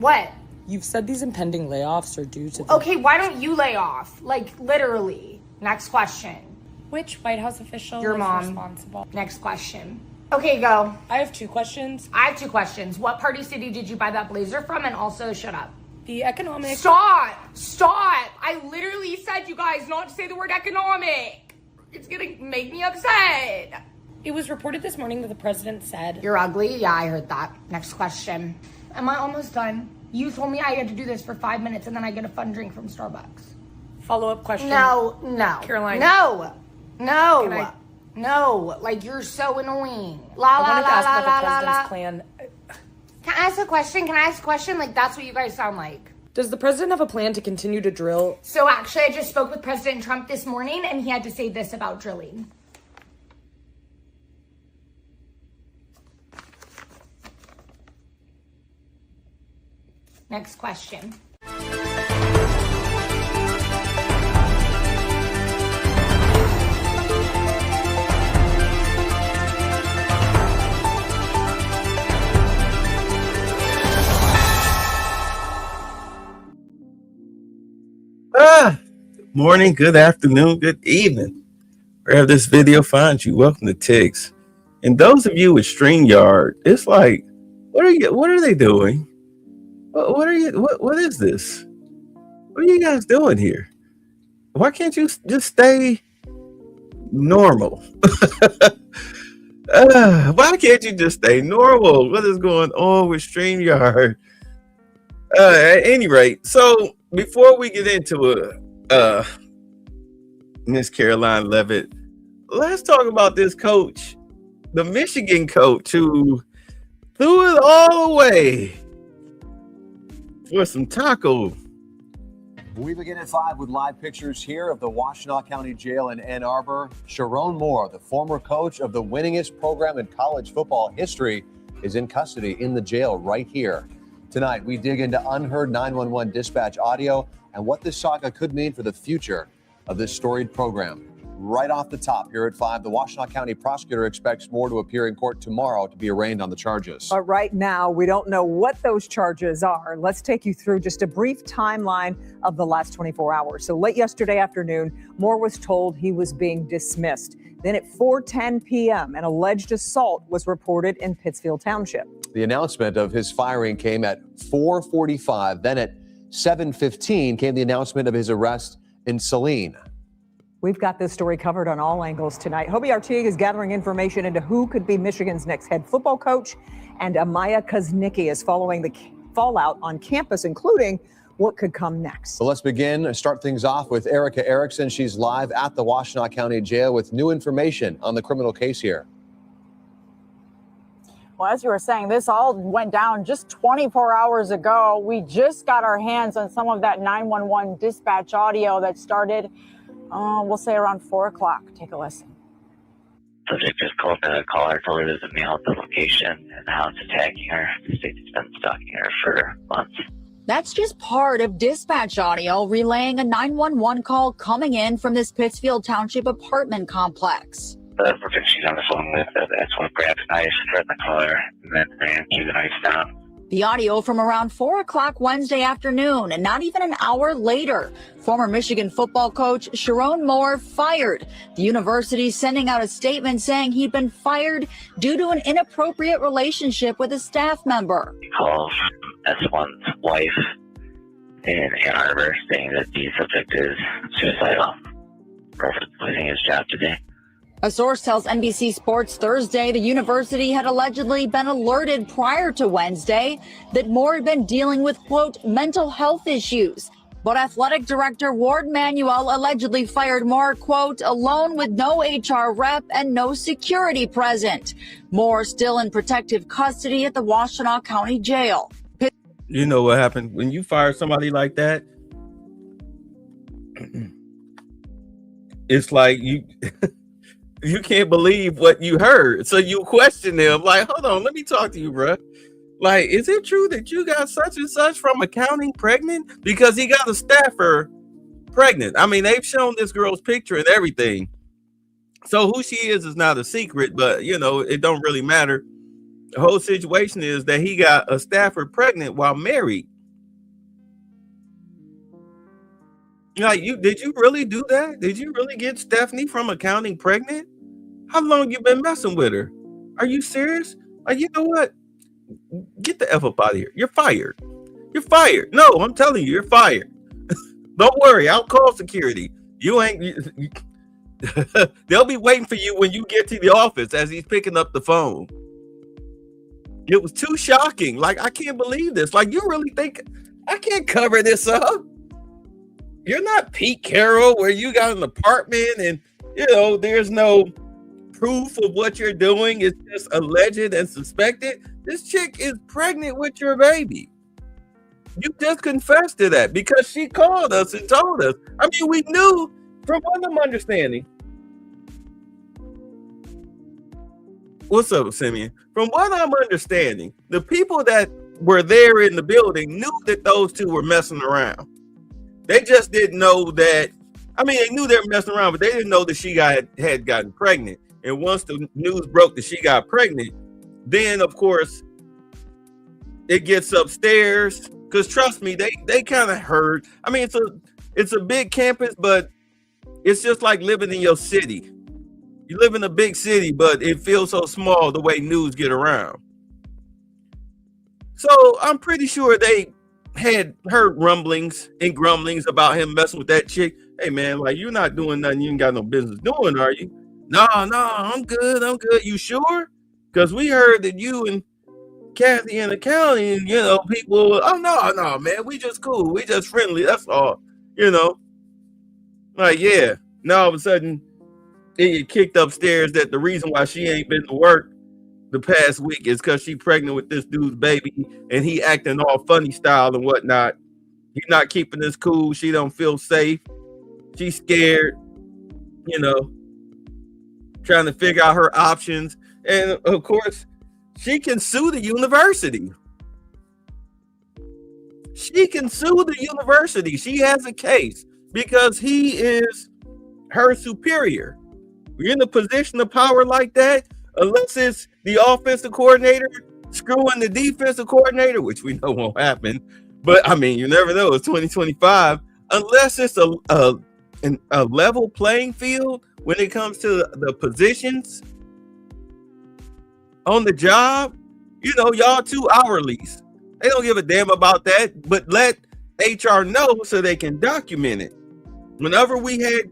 What? You've said these impending layoffs are due to Okay, why don't you lay off? Like, literally. Next question. Which White House official Your was mom. responsible? Next question. Okay, go. I have 2 questions. I have 2 questions. What Party City did you buy that blazer from? And also, shut up. The economic... Stop! I literally said, you guys, not to say the word economic. It's gonna make me upset. It was reported this morning that the president said... You're ugly? Yeah, I heard that. Next question. Am I almost done? You told me I had to do this for 5 minutes and then I get a fun drink from Starbucks. Follow-up question. No. Caroline. No. I- No. Like, you're so annoying. I wanted to ask about the president's plan. Can I ask a question? Like, that's what you guys sound like. Does the president have a plan to continue to drill? So actually, I just spoke with President Trump this morning and he had to say this about drilling. Next question. Morning, good afternoon, good evening. Wherever this video finds you, welcome to Tiggs. And those of you with StreamYard, it's like, what are they doing? What is this? What are you guys doing here? Why can't you just stay normal? Why can't you just stay normal? What is going on with StreamYard? At any rate, so before we get into Miss Caroline Levitt, let's talk about this coach, the Michigan coach who threw it all away for some taco. We begin at 5 with live pictures here of the Washtenaw County Jail in Ann Arbor. Sharon Moore, the former coach of the winningest program in college football history, is in custody in the jail right here. Tonight, we dig into unheard 911 dispatch audio and what this saga could mean for the future of this storied program. Right off the top here at 5, the Washtenaw County prosecutor expects Moore to appear in court tomorrow to be arraigned on the charges. But right now, we don't know what those charges are. Let's take you through just a brief timeline of the last 24 hours. So late yesterday afternoon, Moore was told he was being dismissed. Then at 4:10 p.m., an alleged assault was reported in Pittsfield Township. The announcement of his firing came at 4:45. Then at 7:15 came the announcement of his arrest in Saline. We've got this story covered on all angles tonight. Hobie Artigue is gathering information into who could be Michigan's next head football coach, and Amaya Kuznicki is following the fallout on campus, including what could come next. So let's start things off with Erica Erickson. She's live at the Washtenaw County Jail with new information on the criminal case here. Well, as you were saying, this all went down just 24 hours ago. We just got our hands on some of that 911 dispatch audio that started, we'll say around 4 o'clock. Take a listen. Subject just called the caller, told her there's a male at the location and the house attacking her. The state's been stalking her for months. That's just part of dispatch audio relaying a 911 call coming in from this Pittsfield Township apartment complex. The person she's on the phone with, that's one grabbed a knife, threatened the caller, and then ran, threw the knife down. The audio from around 4 o'clock Wednesday afternoon, and not even an hour later, former Michigan football coach Sharon Moore fired. The university sending out a statement saying he'd been fired due to an inappropriate relationship with a staff member. He calls S1's wife in Ann Arbor saying that the subject is suicidal for losing his job today. A source tells NBC Sports Thursday the university had allegedly been alerted prior to Wednesday that Moore had been dealing with, quote, mental health issues. But athletic director Ward Manuel allegedly fired Moore, quote, alone with no HR rep and no security present. Moore still in protective custody at the Washtenaw County Jail. You know what happened when you fire somebody like that? It's like you you can't believe what you heard. So you question them like, hold on, let me talk to you, bro. Like, is it true that you got such and such from accounting pregnant? Because he got a staffer pregnant. I mean, they've shown this girl's picture and everything. So who she is not a secret, but you know, it don't really matter. The whole situation is that he got a staffer pregnant while married. Like, did you really do that? Did you really get Stephanie from accounting pregnant? How long you been messing with her? Are you serious? Like, you know what? Get the F up out of here. You're fired. You're fired. No, I'm telling you, you're fired. Don't worry, I'll call security. You ain't. They'll be waiting for you when you get to the office as he's picking up the phone. It was too shocking. Like, I can't believe this. Like, you really think I can't cover this up? You're not Pete Carroll where you got an apartment and, there's no proof of what you're doing. It's just alleged and suspected. This chick is pregnant with your baby. You just confessed to that because she called us and told us. I mean, we knew from what I'm understanding. What's up, Simeon? From what I'm understanding, the people that were there in the building knew that those two were messing around. They just didn't know that. I mean, they knew they were messing around, but they didn't know that she had gotten pregnant. And once the news broke that she got pregnant, then of course it gets upstairs. Because trust me, they kind of heard. I mean, it's a big campus, but it's just like living in your city. You live in a big city, but it feels so small the way news get around. So I'm pretty sure they had heard rumblings and grumblings about him messing with that chick. Hey man, like, you're not doing nothing you ain't got no business doing, are you? No, I'm good. You sure? Because we heard that you and Kathy in accounting, people, oh no, man, we just cool. We just friendly. That's all, Like, yeah. Now all of a sudden, it get kicked upstairs that the reason why she ain't been to work the past week is because she pregnant with this dude's baby and he acting all funny style and whatnot. He's not keeping this cool. She don't feel safe. She's scared, trying to figure out her options. And of course, she can sue the university. She has a case because he is her superior. You're in a position of power like that, unless it's the offensive coordinator screwing the defensive coordinator, which we know won't happen. But I mean, you never know. It's 2025. Unless it's a level playing field when it comes to the positions on the job, y'all 2 hourlies. They don't give a damn about that, but let HR know so they can document it. Whenever we had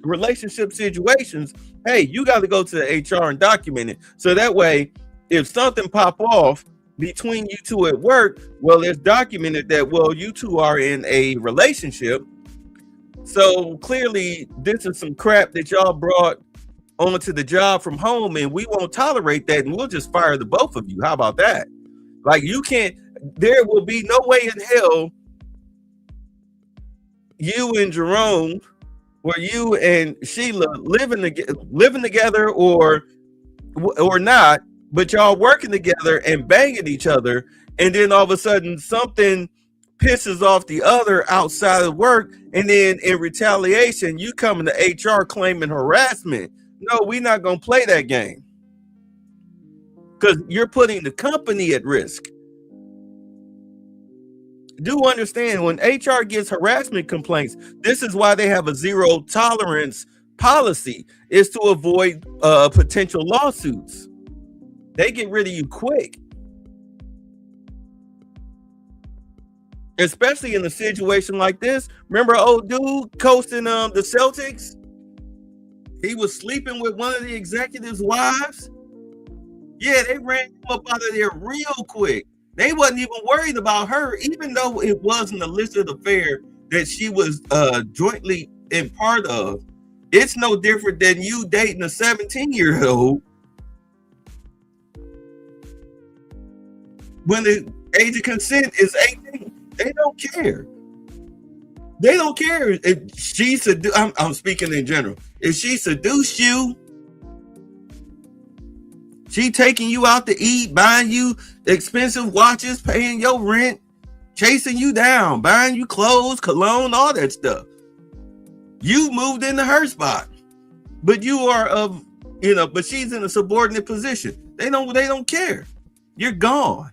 relationship situations, hey, you got to go to the HR and document it. So that way, if something pop off between you two at work, well, it's documented that, well, you two are in a relationship. So clearly, this is some crap that y'all brought onto the job from home, and we won't tolerate that, and we'll just fire the both of you. How about that? Like, you can't, there will be no way in hell you and Jerome or you and Sheila living together or not, but y'all working together and banging each other, and then all of a sudden something pisses off the other outside of work, and then in retaliation you coming to HR claiming harassment. No, we're not going to play that game because you're putting the company at risk. Do understand, when HR gets harassment complaints, this is why they have a zero tolerance policy, is to avoid potential lawsuits. They get rid of you quick. Especially in a situation like this. Remember old dude coasting the Celtics? He was sleeping with one of the executives' wives. Yeah, they ran him up out of there real quick. They wasn't even worried about her, even though it wasn't a illicit affair that she was jointly in part of. It's no different than you dating a 17-year-old. When the age of consent is 18, they don't care. They don't care if she I'm speaking in general. If she seduced you, she taking you out to eat, buying you expensive watches, paying your rent, chasing you down, buying you clothes, cologne, all that stuff. You moved into her spot, but you are but she's in a subordinate position. They don't care. You're gone.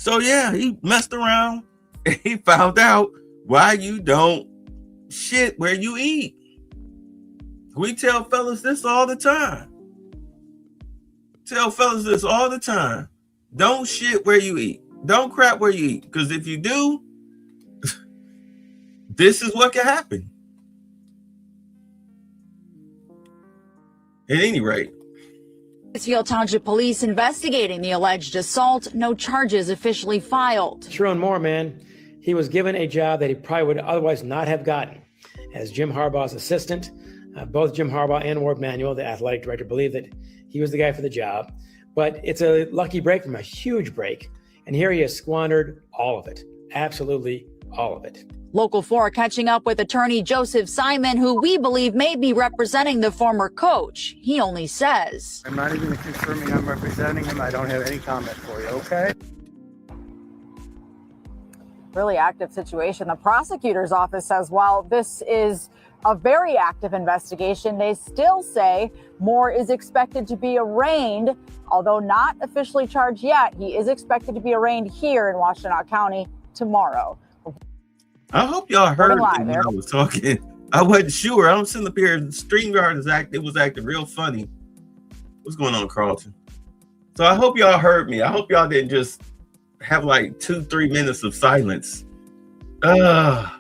So yeah, he messed around and he found out why you don't shit where you eat. We tell fellas this all the time. Don't shit where you eat. Don't crap where you eat. Because if you do, this is what can happen. At any rate. Pittsfield Township Police investigating the alleged assault. No charges officially filed. Sharon Moore, man, he was given a job that he probably would otherwise not have gotten. As Jim Harbaugh's assistant, both Jim Harbaugh and Warp Manuel, the athletic director, believe that he was the guy for the job. But it's a lucky break from a huge break. And here he has squandered all of it. Absolutely all of it. Local 4 catching up with attorney Joseph Simon, who we believe may be representing the former coach. He only says, I'm not even confirming I'm representing him. I don't have any comment for you, okay? Really active situation. The prosecutor's office says while this is a very active investigation, they still say Moore is expected to be arraigned, although not officially charged yet. He is expected to be arraigned here in Washtenaw County tomorrow. I hope y'all heard me when I was talking. I wasn't sure. I'm sitting up here. StreamYard was acting real funny. What's going on, Carlton? So I hope y'all heard me. I hope y'all didn't just have like 2-3 minutes of silence. Yeah,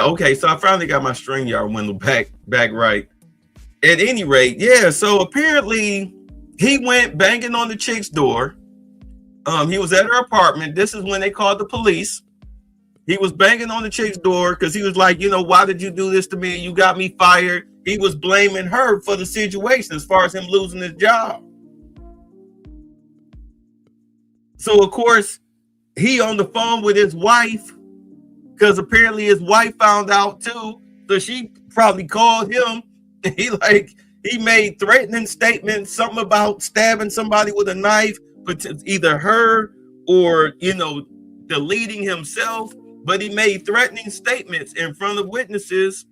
okay. So I finally got my StreamYard window back right. At any rate, yeah. So apparently he went banging on the chick's door. He was at her apartment. This is when they called the police. He was banging on the chick's door because he was like, why did you do this to me? You got me fired. He was blaming her for the situation as far as him losing his job. So, of course, he on the phone with his wife because apparently his wife found out too. So she probably called him. And he made threatening statements, something about stabbing somebody with a knife, but either her or, deleting himself. But he made threatening statements in front of witnesses.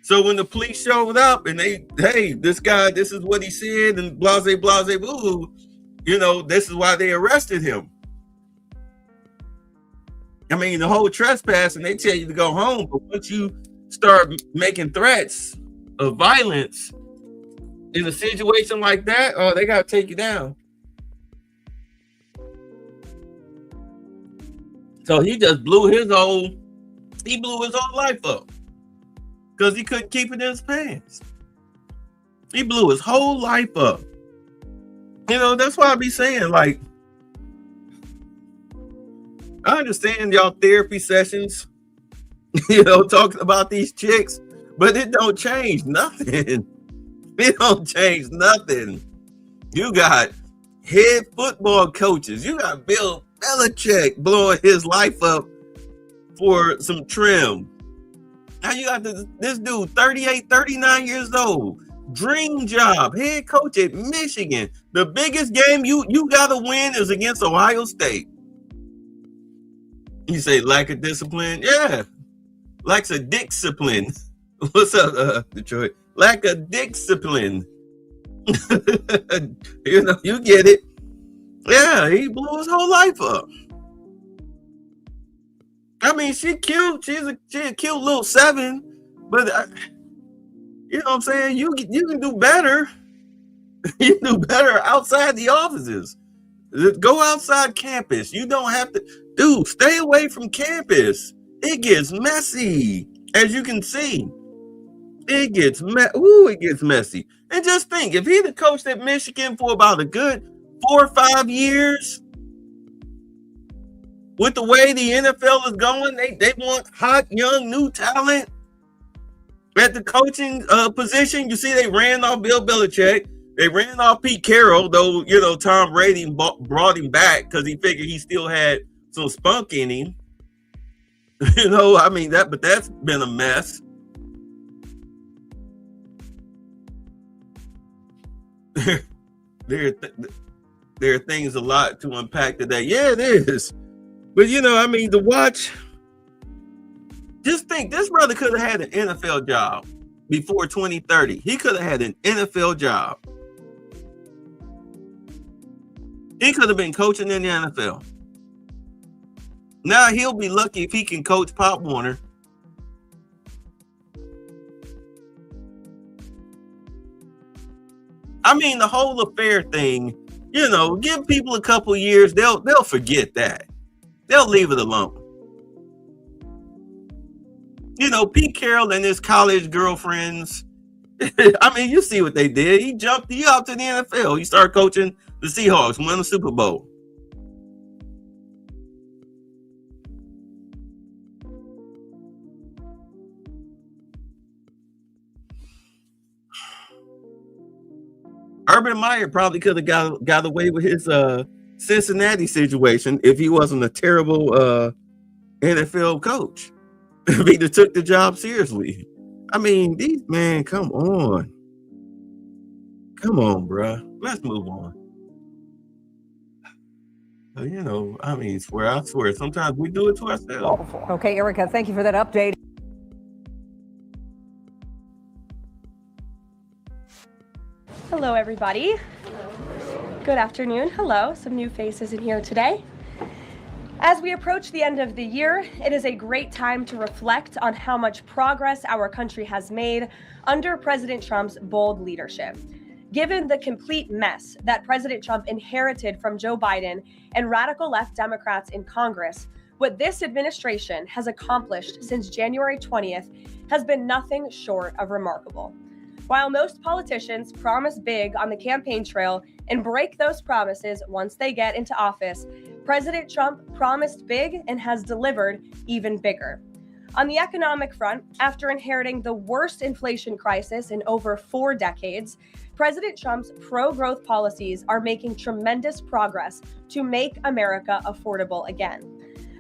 So when the police showed up and this guy, this is what he said and blase, boo, this is why they arrested him. I mean, the whole trespass, and they tell you to go home. But once you start making threats of violence in a situation like that, they got to take you down. So he just blew his whole life up because he couldn't keep it in his pants. He blew his whole life up. That's why I be saying, I understand y'all therapy sessions, talking about these chicks, but it don't change nothing. It don't change nothing. You got head football coaches. You got Bill Belichick blowing his life up for some trim. Now you got this dude, 38, 39 years old, dream job, head coach at Michigan. The biggest game you got to win is against Ohio State. You say lack of discipline? Yeah, lacks a discipline. What's up, Detroit? Lack of discipline. You get it. Yeah, he blew his whole life up. I mean, she cute. She's a cute little 7, but you know what I'm saying? You can do better. You can do better outside the offices. Go outside campus. You don't have to. Dude, stay away from campus. It gets messy, as you can see. It gets messy. And just think, if he'd have coached at Michigan for about a good 4 or 5 years, with the way the NFL is going, they want hot, young, new talent at the coaching position. You see, they ran off Bill Belichick. They ran off Pete Carroll, though, Tom Brady brought him back because he figured he still had some spunk in him. But that's been a mess. There are things a lot to unpack today. Yeah, it is. But to watch, just think this brother could have had an NFL job before 2030. He could have had an NFL job. He could have been coaching in the NFL. Now he'll be lucky if he can coach Pop Warner. I mean, the whole affair thing, you know, give people a couple years, they'll forget that. They'll leave it alone. You know, Pete Carroll and his college girlfriends, I mean, you see what they did. He jumped out to the NFL. He started coaching the Seahawks, won the Super Bowl. Urban Meyer probably could have got away with his Cincinnati situation if he wasn't a terrible NFL coach. If he took the job seriously. I mean, come on. Come on, bruh. Let's move on. You know, I mean, I swear, sometimes we do it to ourselves. Okay, Erica, thank you for that update. Hello, everybody. Good afternoon. Hello, some new faces in here today. As we approach the end of the year, it is a great time to reflect on how much progress our country has made under President Trump's bold leadership. Given the complete mess that President Trump inherited from Joe Biden and radical left Democrats in Congress, what this administration has accomplished since January 20th has been nothing short of remarkable. While most politicians promise big on the campaign trail and break those promises once they get into office, President Trump promised big and has delivered even bigger. On the economic front, after inheriting the worst inflation crisis in over 4 decades, President Trump's pro-growth policies are making tremendous progress to make America affordable again.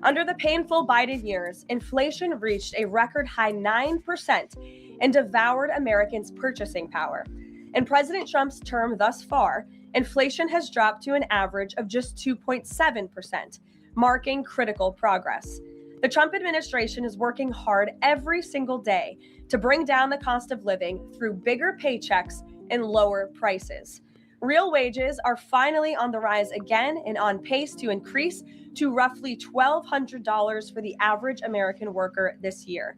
Under the painful Biden years, inflation reached a record high 9% and devoured Americans' purchasing power. In President Trump's term thus far, inflation has dropped to an average of just 2.7%, marking critical progress. The Trump administration is working hard every single day to bring down the cost of living through bigger paychecks and lower prices. Real wages are finally on the rise again and on pace to increase to roughly $1,200 for the average American worker this year.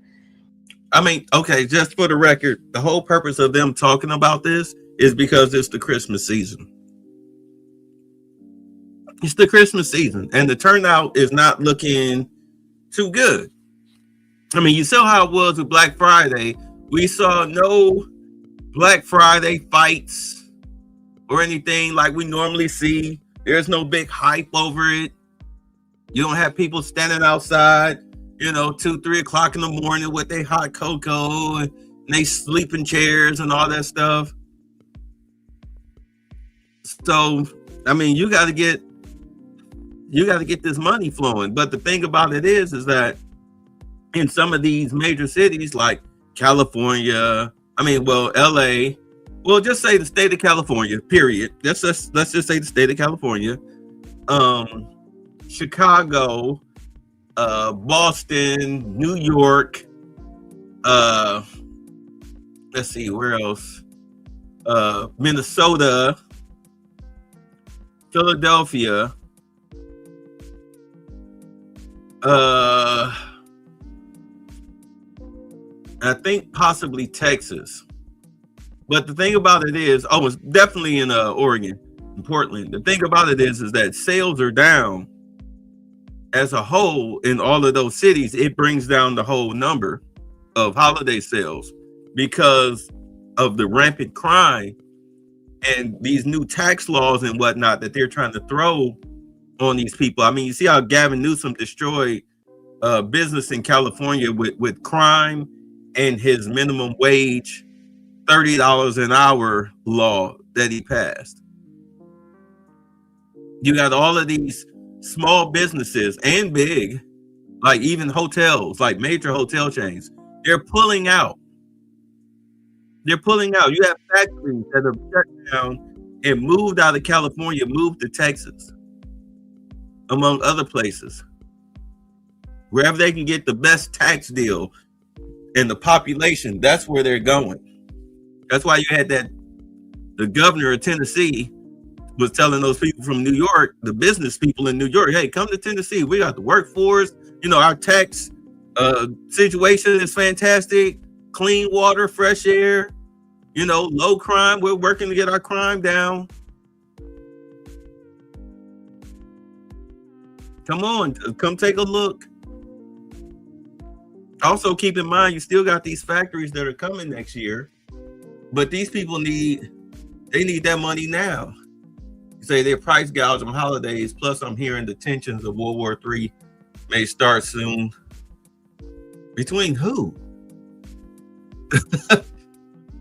I mean, okay, just for the record, the whole purpose of them talking about this is because it's the Christmas season. It's the Christmas season, and the turnout is not looking too good. I mean, you saw how it was with Black Friday. We saw no Black Friday fights or anything like we normally see. There's no big hype over it. You don't have people standing outside, 2-3 o'clock in the morning with their hot cocoa and they sleeping chairs and all that stuff. So, I mean, you got to get this money flowing. But the thing about it is that in some of these major cities like California, LA, well, just say the state of California, period. Let's just say the state of California, Chicago, Boston, New York, let's see, where else? Minnesota, Philadelphia, I think possibly Texas. But the thing about it is, it's definitely in Oregon, in Portland. The thing about it is that sales are down as a whole in all of those cities. It brings down the whole number of holiday sales because of the rampant crime and these new tax laws and whatnot that they're trying to throw on these people. I mean, you see how Gavin Newsom destroyed business in California with crime and his minimum wage $30 an hour law that he passed. You got all of these small businesses and big, like even hotels, like major hotel chains, they're pulling out. You have factories that have shut down and moved out of California, moved to Texas, among other places. Wherever they can get the best tax deal and the population, that's where they're going. That's why you had the governor of Tennessee was telling those people from New York, the business people in New York, hey, come to Tennessee. We got the workforce. Our tax situation is fantastic. Clean water, fresh air, low crime. We're working to get our crime down. Come on, come take a look. Also, keep in mind, you still got these factories that are coming next year, but these people need that money now. You say they're price gouge on holidays, plus I'm hearing the tensions of World War III may start soon. Between who?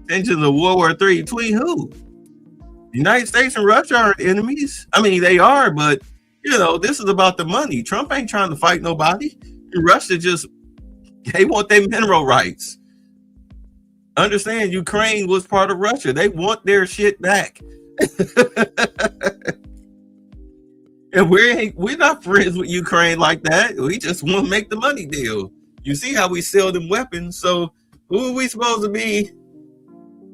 Tensions of World War III, between who? The United States and Russia aren't enemies. I mean, they are, but this is about the money. Trump ain't trying to fight nobody. Russia they want their mineral rights. Understand, Ukraine was part of Russia. They want their shit back. And we're not friends with Ukraine like that. We just want to make the money deal. You see how we sell them weapons. So who are we supposed to be?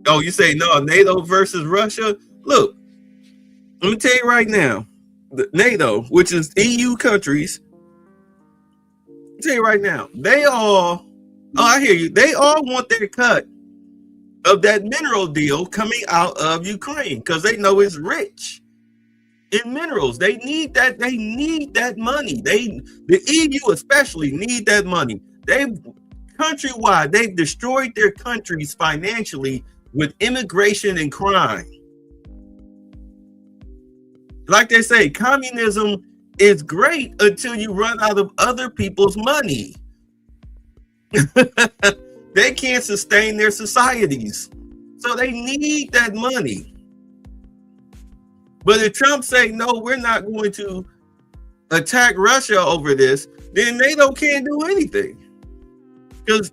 Oh, you say no, NATO versus Russia? Look, let me tell you right now, the NATO, which is EU countries, I'll tell you right now, I hear you. They all want their cut of that mineral deal coming out of Ukraine because they know it's rich in minerals. They need that. They need that money. The EU especially need that money. Countrywide, they've destroyed their countries financially with immigration and crime. Like they say, communism is great until you run out of other people's money. They can't sustain their societies. So they need that money. But if Trump say, no, we're not going to attack Russia over this, then NATO can't do anything. Because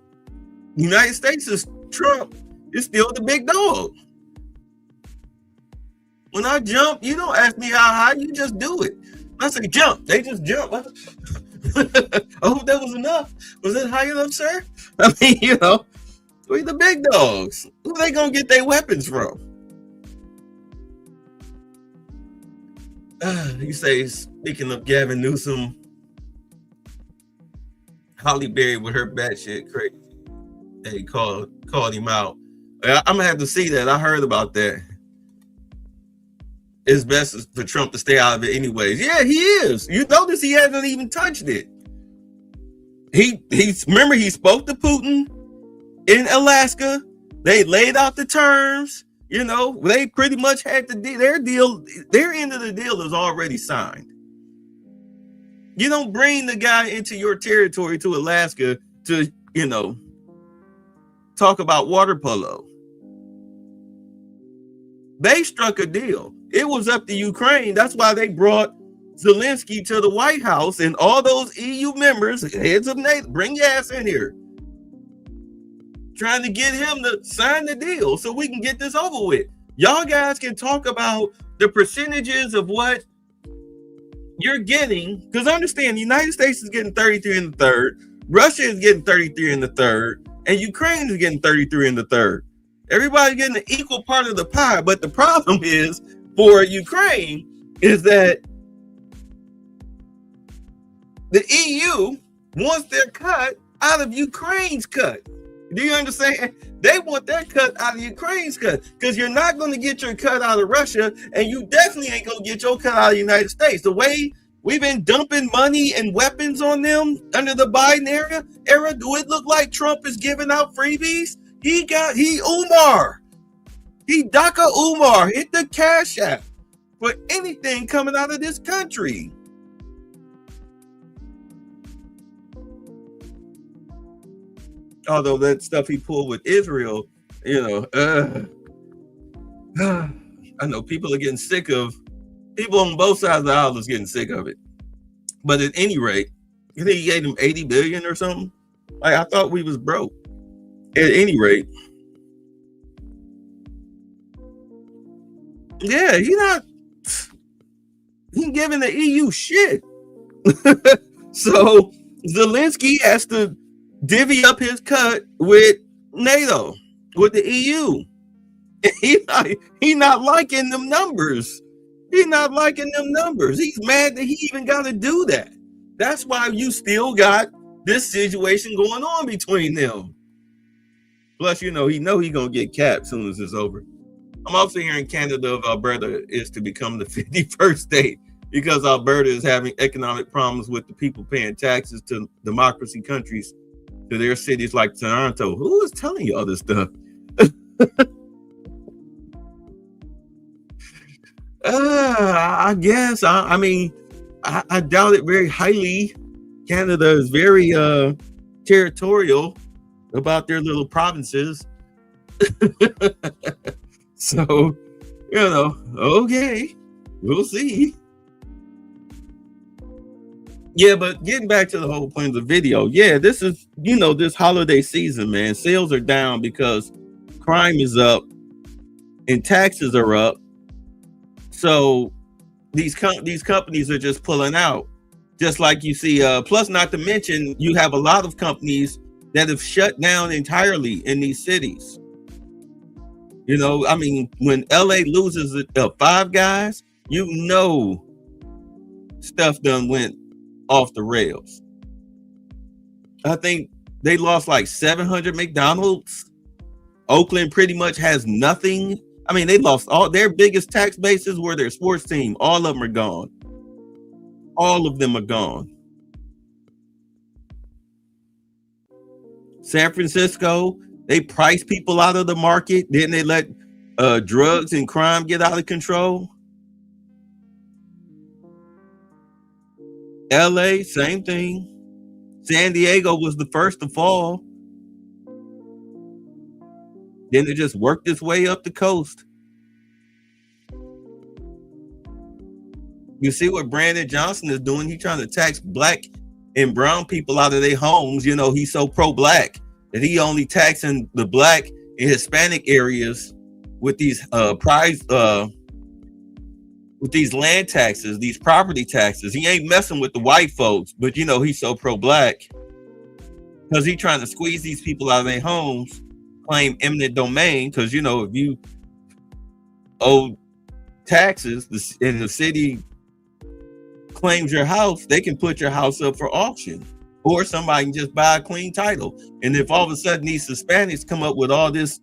the United States Trump is still the big dog. When I jump, you don't ask me how high, you just do it. I say jump, they just jump. I hope that was enough. Was it high enough, sir? I mean, we're the big dogs. Who are they gonna get their weapons from? You say, speaking of Gavin Newsom, Holly Berry with her batshit crazy. They called him out. I'm gonna have to see that. I heard about that. It's best for Trump to stay out of it anyways. Yeah, he is. You notice he hasn't even touched it. Remember he spoke to Putin in Alaska. They laid out the terms. They pretty much had their deal. Their end of the deal is already signed. You don't bring the guy into your territory to Alaska to, talk about water polo. They struck a deal. It was up to Ukraine. That's why they brought Zelensky to the White House and all those EU members, heads of NATO, bring your ass in here. Trying to get him to sign the deal so we can get this over with. Y'all guys can talk about the percentages of what you're getting, because understand the United States is getting 33 in the third, Russia is getting 33 in the third, and Ukraine is getting 33 in the third. Everybody's getting an equal part of the pie, but the problem is for Ukraine is that the EU wants their cut out of Ukraine's cut. Do you understand? They want their cut out of Ukraine's cut because you're not going to get your cut out of Russia, and you definitely ain't going to get your cut out of the United States. The way we've been dumping money and weapons on them under the Biden era, do it look like Trump is giving out freebies? He DACA Umar hit the Cash App for anything coming out of this country. Although that stuff he pulled with Israel, I know people are getting sick of, people on both sides of the aisle is getting sick of it. But at any rate, you think he gave them 80 billion or something? Like, I thought we was broke. At any rate, yeah, he giving the EU shit. So Zelensky has to divvy up his cut with NATO, with the EU. He not liking them numbers. He's not liking them numbers. He's mad that he even got to do that. That's why you still got this situation going on between them. Plus, he know he gonna get capped as soon as it's over. I'm also hearing Canada of Alberta is to become the 51st state because Alberta is having economic problems with the people paying taxes to democracy countries, to their cities like Toronto. Who is telling you all this stuff? I guess. I mean, I doubt it very highly. Canada is very territorial about their little provinces. So, okay, we'll see. Yeah, but getting back to the whole point of the video, yeah, this is, this holiday season, man. Sales are down because crime is up and taxes are up. So these companies are just pulling out, just like you see. Plus, not to mention, you have a lot of companies that have shut down entirely in these cities. I mean, when LA loses Five Guys, stuff done went off the rails. I think they lost like 700 McDonald's. Oakland pretty much has nothing. I mean, they lost all their biggest tax bases were their sports team. All of them are gone. All of them are gone. San Francisco, they price people out of the market. Then they let drugs and crime get out of control. LA, same thing. San Diego was the first to fall. Then it just worked its way up the coast. You see what Brandon Johnson is doing? He's trying to tax black and brown people out of their homes. He's so pro-black that he only taxing the black and Hispanic areas with these with these land taxes, these property taxes. He ain't messing with the white folks, but he's so pro-black because he's trying to squeeze these people out of their homes, claim eminent domain, because if you owe taxes and the city claims your house, they can put your house up for auction, or somebody can just buy a clean title. And if all of a sudden these Hispanics come up with all this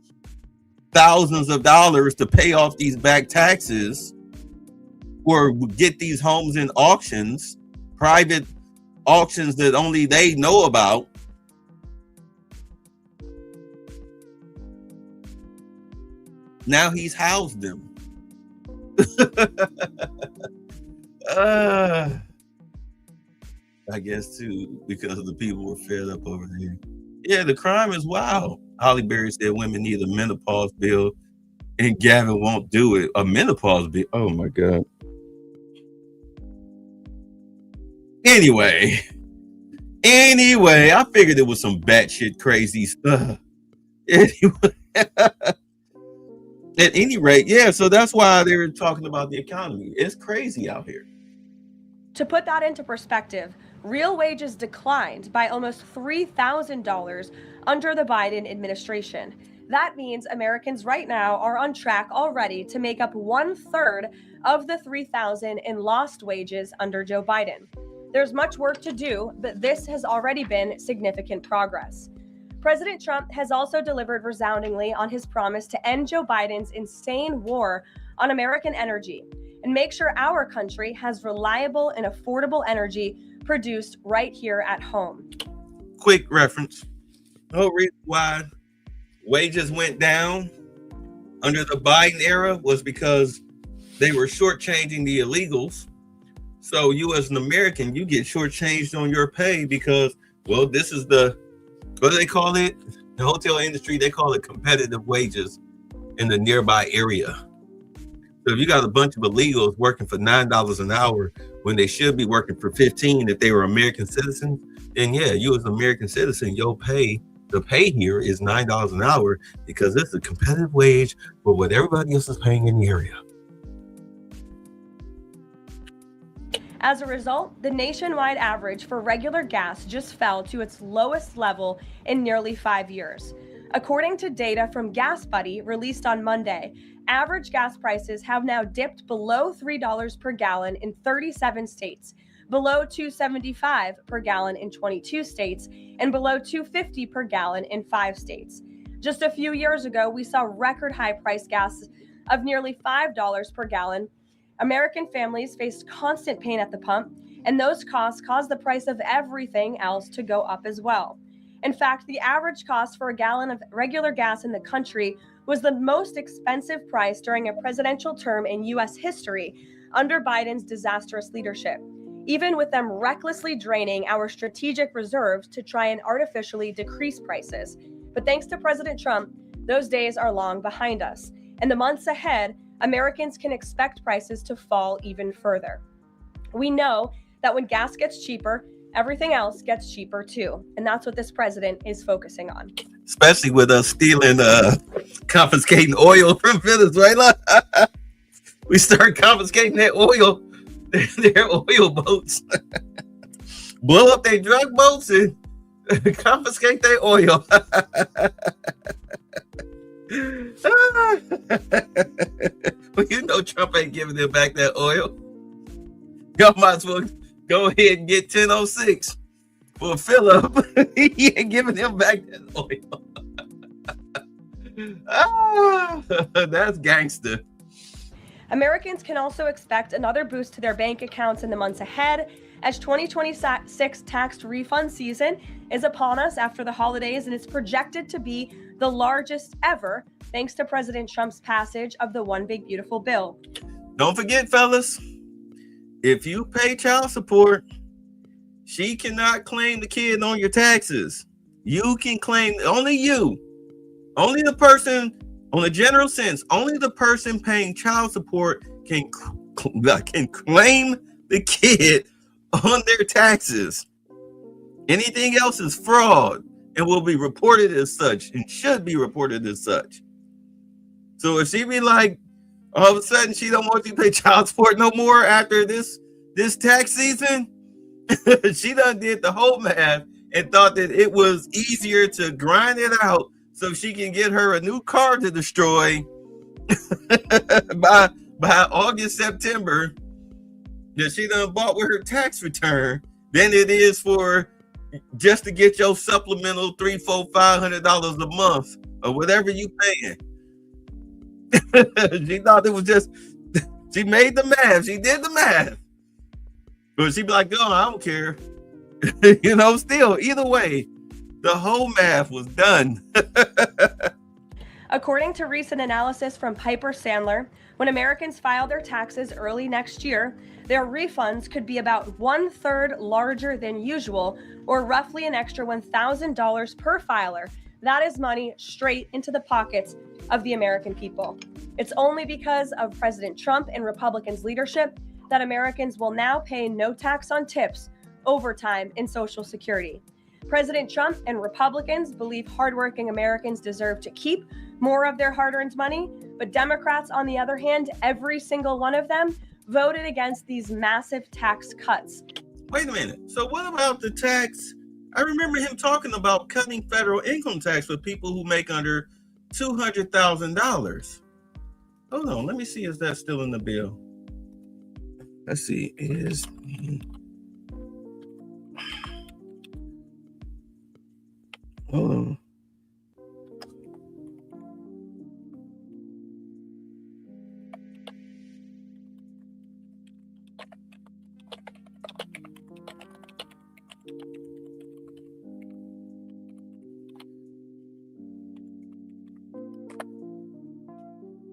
thousands of dollars to pay off these back taxes or get these homes in auctions, private auctions that only they know about, now he's housed them. I guess too, because the people were fed up over there. Yeah, the crime is wild. Holly Berry said women need a menopause bill, and Gavin won't do it. A menopause bill? Oh my God. Anyway, I figured it was some batshit crazy stuff. Anyway. At any rate, yeah, so that's why they were talking about the economy. It's crazy out here. To put that into perspective, real wages declined by almost $3,000 under the Biden administration. That means Americans right now are on track already to make up 1/3 of the $3,000 in lost wages under Joe Biden. There's much work to do, but this has already been significant progress. President Trump has also delivered resoundingly on his promise to end Joe Biden's insane war on American energy and make sure our country has reliable and affordable energy produced right here at home. Quick reference. The whole reason why wages went down under the Biden era was because they were shortchanging the illegals. So you as an American, you get shortchanged on your pay because, well, this is what do they call it? The hotel industry, they call it competitive wages in the nearby area. So if you got a bunch of illegals working for $9 an hour when they should be working for $15 if they were American citizens, then yeah, you as an American citizen, the pay here is $9 an hour because it's a competitive wage for what everybody else is paying in the area. As a result, the nationwide average for regular gas just fell to its lowest level in nearly 5 years. According to data from Gas Buddy released on Monday, average gas prices have now dipped below $3 per gallon in 37 states, below $2.75 per gallon in 22 states, and below $2.50 per gallon in 5 states. Just a few years ago, we saw record high price gas of nearly $5 per gallon. American families faced constant pain at the pump, and those costs caused the price of everything else to go up as well. In fact, the average cost for a gallon of regular gas in the country was the most expensive price during a presidential term in U.S. history under Biden's disastrous leadership, even with them recklessly draining our strategic reserves to try and artificially decrease prices. But thanks to President Trump, those days are long behind us. In the months ahead, Americans can expect prices to fall even further. We know that when gas gets cheaper, everything else gets cheaper too. And that's what this president is focusing on. Especially with us stealing, confiscating oil from Venezuela. We start confiscating that oil, their oil boats. Blow up their drug boats and confiscate their oil. Well, you know Trump ain't giving them back that oil. Y'all might as well go ahead and get 1006 for a fill up. He ain't giving them back that oil. That's gangster. Americans can also expect another boost to their bank accounts in the months ahead, as 2026 tax refund season is upon us after the holidays, and it's projected to be the largest ever, thanks to President Trump's passage of the One Big Beautiful Bill. Don't forget, fellas, if you pay child support, she cannot claim the kid on your taxes. You can claim, only the person, on a general sense, only the person paying child support can claim the kid on their taxes. Anything else is fraud and will be reported as such and should be reported as such. So if she be like, all of a sudden she don't want you to pay child support no more after this tax season, she done did the whole math and thought that it was easier to grind it out so she can get her a new car to destroy by August, September, that she done bought with her tax return than it is for just to get your supplemental $300, $400, $500 a month or whatever you paying. She thought it was just, she made the math. She did the math. But she'd be like, oh, I don't care. Still, either way, the whole math was done. According to recent analysis from Piper Sandler, when Americans file their taxes early next year, their refunds could be about 1/3 larger than usual, or roughly an extra $1,000 per filer. That is money straight into the pockets of the American people. It's only because of President Trump and Republicans' leadership that Americans will now pay no tax on tips, overtime, and Social Security. President Trump and Republicans believe hardworking Americans deserve to keep more of their hard-earned money, but Democrats, on the other hand, every single one of them, voted against these massive tax cuts. Wait a minute. So what about the tax? I remember him talking about cutting federal income tax for people who make under $200,000. Hold on. Let me see. Is that still in the bill? Let's see. Hold on.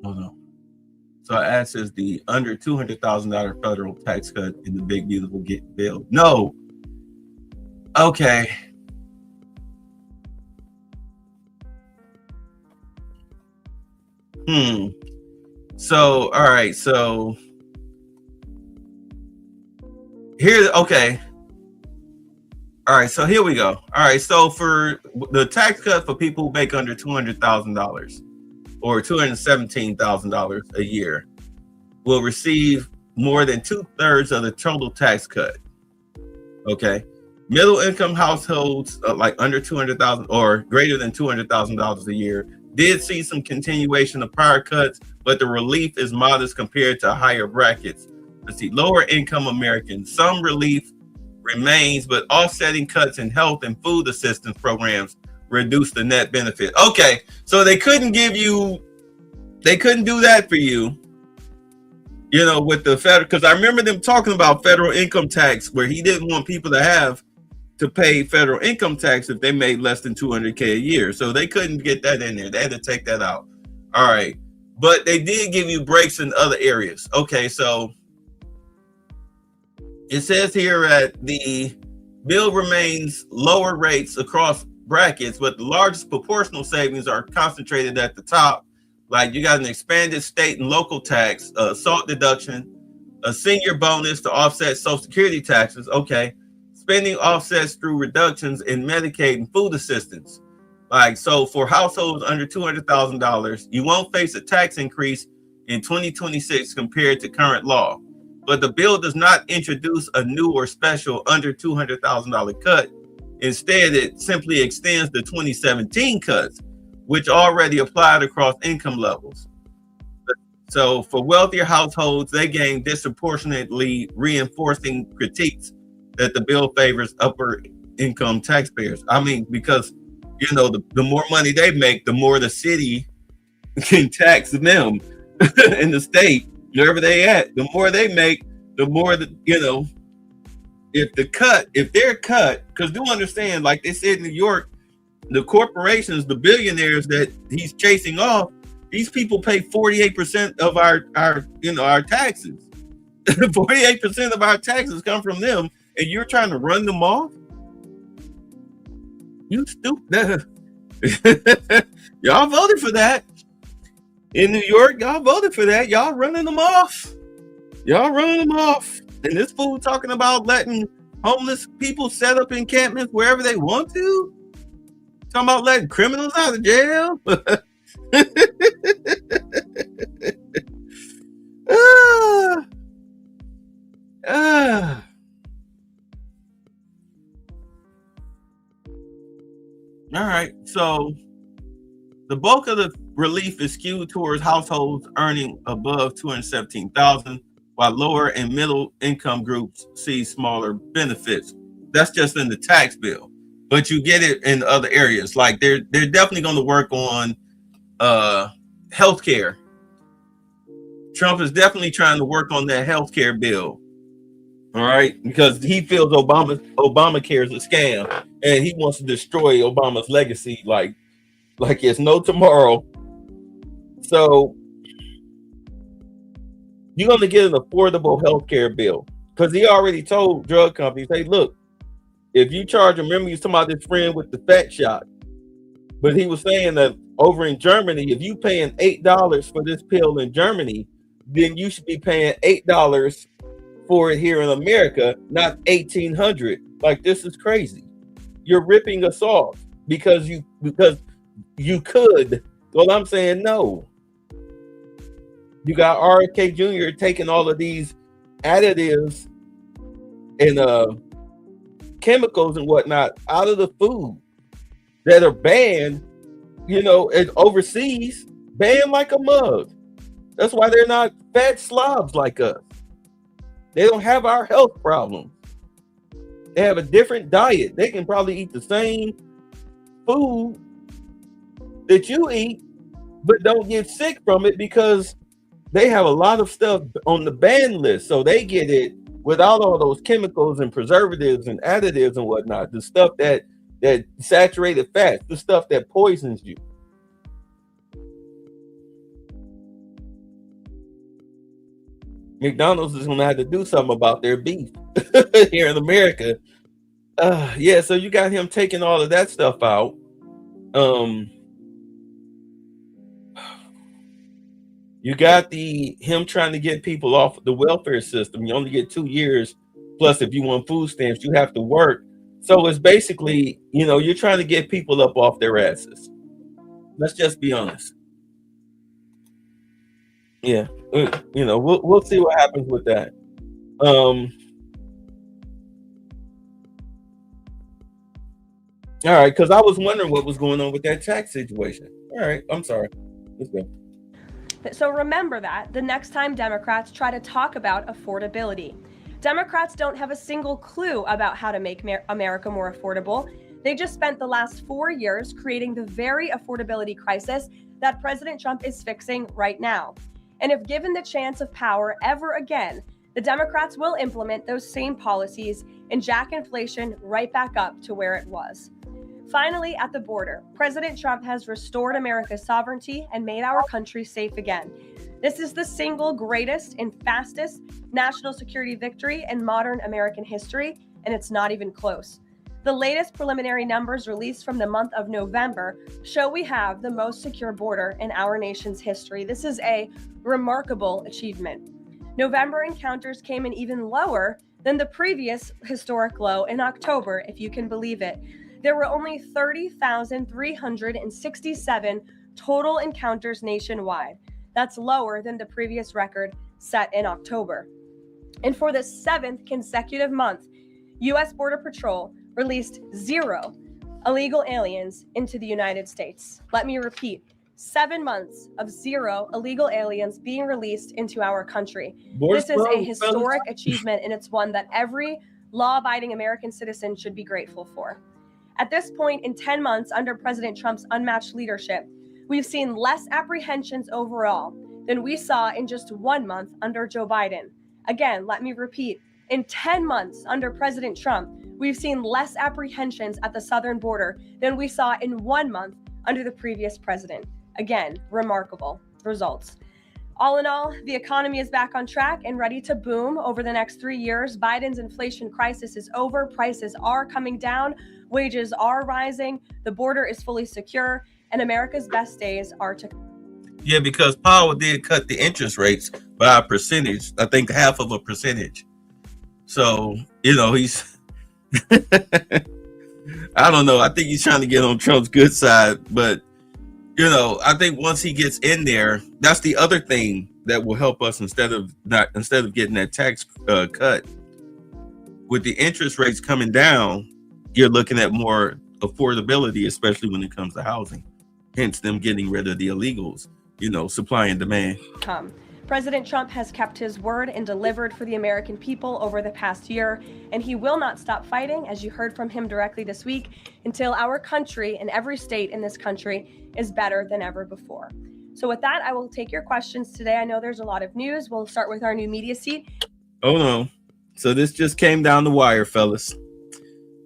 Hold on. So it asks, is the under $200,000 federal tax cut in the Big Beautiful Bill? No. Okay. So, all right. So here, okay. All right. So here we go. All right. So for the tax cut for people who make under $200,000 or $217,000 a year will receive more than 2/3 of the total tax cut. Okay. Middle income households, like under 200,000 or greater than $200,000 a year, did see some continuation of prior cuts, but the relief is modest compared to higher brackets. Let's see, lower income Americans, some relief remains, but offsetting cuts in health and food assistance programs reduce the net benefit. Okay, so they couldn't do that for you, with the federal, because I remember them talking about federal income tax, where he didn't want people to pay federal income tax if they made less than $200K a year. So they couldn't get that in there. They had to take that out. All right. But they did give you breaks in other areas. Okay, so it says here that the bill remains lower rates across brackets, but the largest proportional savings are concentrated at the top. Like you got an expanded state and local tax, SALT deduction, a senior bonus to offset Social Security taxes. Okay. Spending offsets through reductions in Medicaid and food assistance. Like, so for households under $200,000, you won't face a tax increase in 2026 compared to current law. But the bill does not introduce a new or special under $200,000 cut. Instead, it simply extends the 2017 cuts, which already applied across income levels. So for wealthier households, they gain disproportionately, reinforcing critiques that the bill favors upper income taxpayers. I mean, because, the more money they make, the more the city can tax them in the state, wherever they at. The more they make, the more, if they're cut, because do understand, like they said in New York, the corporations, the billionaires that he's chasing off, these people pay 48% of our taxes. 48% of our taxes come from them. And you're trying to run them off? You stupid. Y'all voted for that. In New York, y'all voted for that. Y'all running them off. And this fool talking about letting homeless people set up encampments wherever they want to? Talking about letting criminals out of jail? All right, so the bulk of the relief is skewed towards households earning above $217,000, while lower and middle income groups see smaller benefits. That's just in the tax bill, but you get it in other areas. Like they're definitely going to work on healthcare. Trump is definitely trying to work on that healthcare bill. All right, because he feels Obamacare is a scam, and he wants to destroy Obama's legacy like it's no tomorrow. So you're going to get an affordable healthcare bill, because he already told drug companies, hey, look, if you charge them, remember you was talking about this friend with the fat shot, but he was saying that over in Germany, if you paying $8 for this pill in Germany, then you should be paying $8 for it here in America, not $1,800. Like, this is crazy. You're ripping us off because you could. Well, I'm saying no. You got RFK Jr. taking all of these additives and chemicals and whatnot out of the food that are banned, and overseas, banned like a mug. That's why they're not fat slobs like us. They don't have our health problems. They have a different diet. They can probably eat the same food that you eat, but don't get sick from it because they have a lot of stuff on the ban list. So they get it without all those chemicals and preservatives and additives and whatnot, the stuff that saturated fats, the stuff that poisons you. McDonald's is going to have to do something about their beef here in America. Yeah, so you got him taking all of that stuff out. You got him trying to get people off the welfare system. You only get 2 years. Plus, if you want food stamps, you have to work. So it's basically, you're trying to get people up off their asses. Let's just be honest. Yeah, we'll see what happens with that. All right, because I was wondering what was going on with that tax situation. All right, I'm sorry. Let's go. So remember that the next time Democrats try to talk about affordability. Democrats don't have a single clue about how to make America more affordable. They just spent the last 4 years creating the very affordability crisis that President Trump is fixing right now. And if given the chance of power ever again, the Democrats will implement those same policies and jack inflation right back up to where it was. Finally, at the border, President Trump has restored America's sovereignty and made our country safe again. This is the single greatest and fastest national security victory in modern American history, and it's not even close. The latest preliminary numbers released from the month of November show we have the most secure border in our nation's history. This is a remarkable achievement. November encounters came in even lower than the previous historic low in October, if you can believe it. There were only 30,367 total encounters nationwide. That's lower than the previous record set in October. And for the 7th consecutive month, U.S. Border Patrol released 0 illegal aliens into the United States. Let me repeat, 7 months of 0 illegal aliens being released into our country. This is a historic achievement, and it's one that every law-abiding American citizen should be grateful for. At this point in 10 months under President Trump's unmatched leadership, we've seen less apprehensions overall than we saw in just 1 month under Joe Biden. Again, let me repeat, in 10 months under President Trump, we've seen less apprehensions at the southern border than we saw in 1 month under the previous president. Again, remarkable results. All in all, the economy is back on track and ready to boom over the next 3 years. Biden's inflation crisis is over. Prices are coming down. Wages are rising. The border is fully secure. And America's best days are to come. Yeah, because Powell did cut the interest rates by a percentage. I think half of a percentage. So, he's... I don't know. I think he's trying to get on Trump's good side. But, I think once he gets in there, that's the other thing that will help us instead of getting that tax cut. With the interest rates coming down, you're looking at more affordability, especially when it comes to housing. Hence them getting rid of the illegals, supply and demand. President Trump has kept his word and delivered for the American people over the past year, and he will not stop fighting, as you heard from him directly this week, until our country and every state in this country is better than ever before. So with that, I will take your questions today. I know there's a lot of news. We'll start with our new media seat. Oh no. So this just came down the wire, fellas.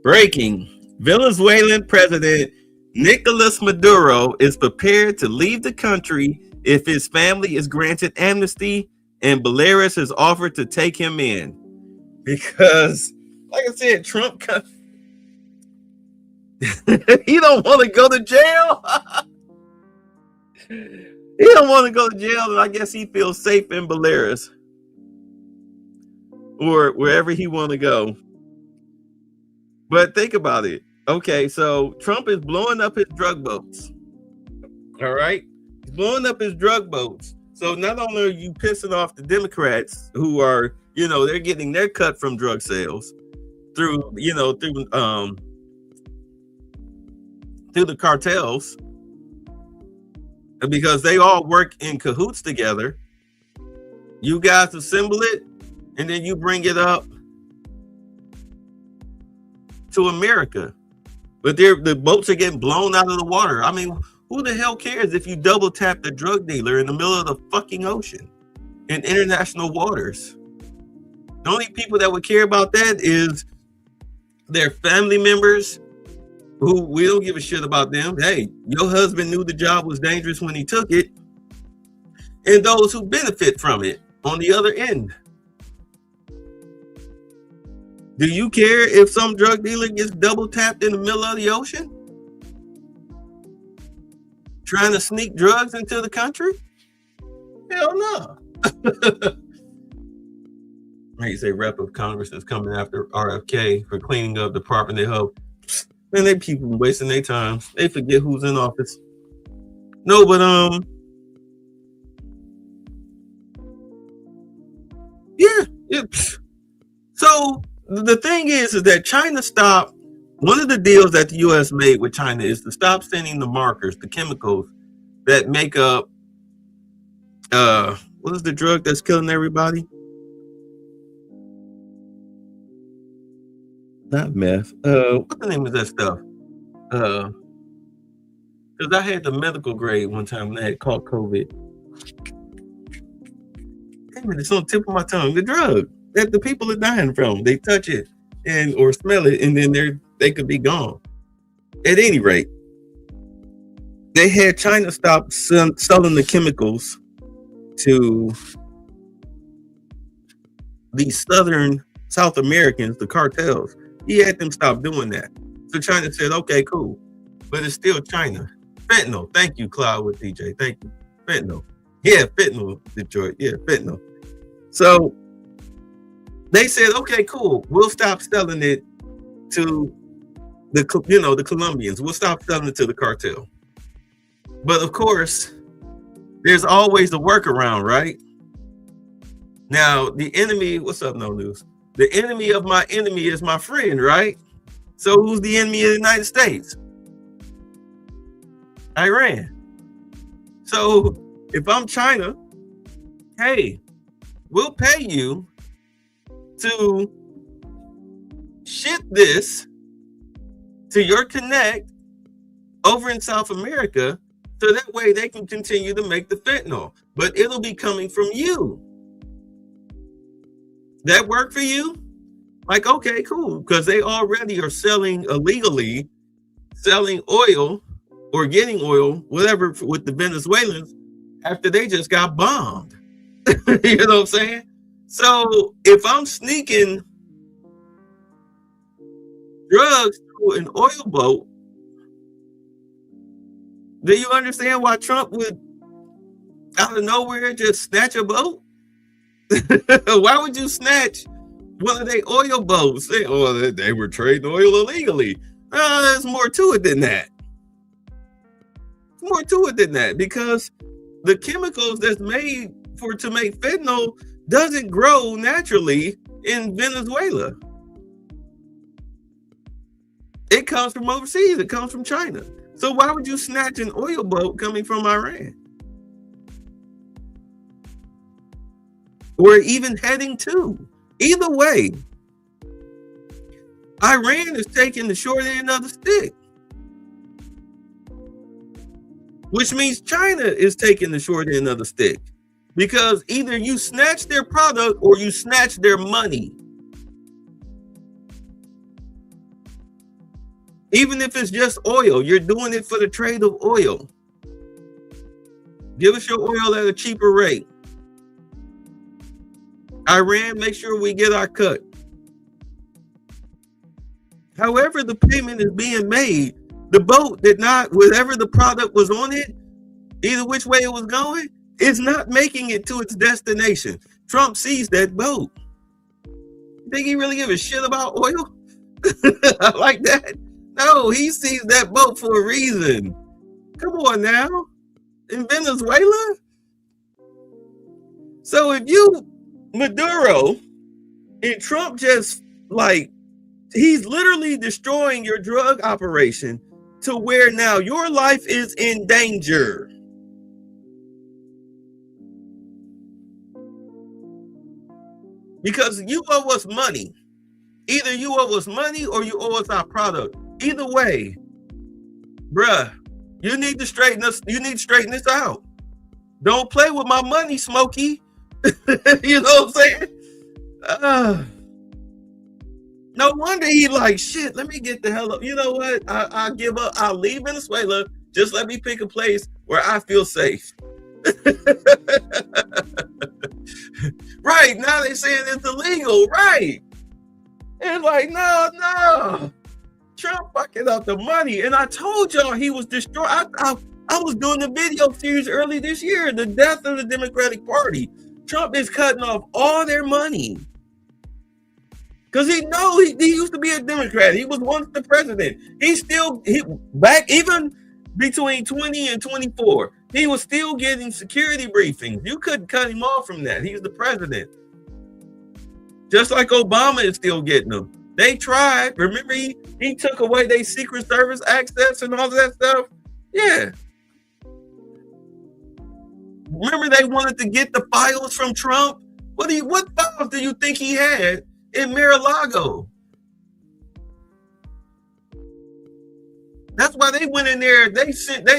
Breaking. Venezuelan President Nicolas Maduro is prepared to leave the country if his family is granted amnesty, and Belarus has offered to take him in. Because, like I said, Trump, he don't want to go to jail. He don't want to go to jail, and I guess he feels safe in Belarus or wherever he want to go. But think about it. Okay, so Trump is blowing up his drug boats. All right? He's blowing up his drug boats. So not only are you pissing off the Democrats who are, they're getting their cut from drug sales through the cartels, because they all work in cahoots together. You guys assemble it, and then you bring it up to America. But the boats are getting blown out of the water. I mean, who the hell cares if you double tap the drug dealer in the middle of the fucking ocean in international waters? The only people that would care about that is their family members, who we don't give a shit about them. Hey, your husband knew the job was dangerous when he took it, and those who benefit from it on the other end. Do you care if some drug dealer gets double tapped in the middle of the ocean trying to sneak drugs into the country? Hell no. They say rep of Congress is coming after RFK for cleaning up Department of Health. Man, they people wasting their time. They forget who's in office. No, but yeah. So the thing is that China stopped one of the deals that the U.S. made with China is to stop sending the markers, the chemicals that make up, what is the drug that's killing everybody? Not meth. What the name is that stuff? Because I had the medical grade one time and I had caught COVID. Damn it, it's on the tip of my tongue. The drug that the people are dying from. They touch it and or smell it, and then they could be gone. At any rate, they had China stop selling the chemicals to these southern South Americans, the cartels. He had them stop doing that. So China said, okay, cool. But it's still China. Fentanyl. Thank you, Cloud with DJ. Thank you. Fentanyl. Yeah, fentanyl, Detroit. Yeah, fentanyl. So they said, okay, cool. We'll stop selling it to the Colombians. We'll stop selling it to the cartel. But of course, there's always a workaround, right? Now, the enemy, what's up, No News? The enemy of my enemy is my friend, right? So who's the enemy of the United States? Iran. So if I'm China, hey, we'll pay you to ship this to your connect over in South America, so that way they can continue to make the fentanyl, but it'll be coming from you. That work for you? Like, okay, cool, because they already are selling illegally, selling oil or getting oil, whatever, with the Venezuelans after they just got bombed. You know what I'm saying? So if I'm sneaking drugs through an oil boat, do you understand why Trump would out of nowhere just snatch a boat? Why would you snatch one of their oil boats? They were trading oil illegally. There's more to it than that. More to it than that, because the chemicals that's made to make fentanyl doesn't grow naturally in Venezuela. It comes from overseas. It comes from China. So why would you snatch an oil boat coming from Iran? Or even heading to? Either way, Iran is taking the short end of the stick. Which means China is taking the short end of the stick. Because either you snatch their product or you snatch their money. Even if it's just oil, you're doing it for the trade of oil. Give us your oil at a cheaper rate. Iran, make sure we get our cut. However the payment is being made, the boat did not, whatever the product was on it, either which way it was going, it's not making it to its destination. Trump sees that boat. You think he really give a shit about oil? Like that? No, he sees that boat for a reason. Come on now. In Venezuela? So if you, Maduro, and Trump just like, he's literally destroying your drug operation to where now your life is in danger. Because you owe us money. Either you owe us money or you owe us our product. Either way, bruh, you need to straighten this out. Don't play with my money, Smokey. You know what I'm saying? No wonder he like, shit, let me get the hell up. You know what? I'll give up. I'll leave Venezuela. Just let me pick a place where I feel safe. Right. Now they saying it's illegal. Right. And like, no. Trump fucking up the money. And I told y'all he was destroyed. I was doing the video series early this year, the death of the Democratic Party. Trump is cutting off all their money. Because he used to be a Democrat. He was once the president. Back even between 20 and 24, he was still getting security briefings. You couldn't cut him off from that. He's the president. Just like Obama is still getting them. They tried. Remember, He took away their Secret Service access and all of that stuff. Yeah. Remember they wanted to get the files from Trump? What files do you think he had in Mar-a-Lago? That's why they went in there. They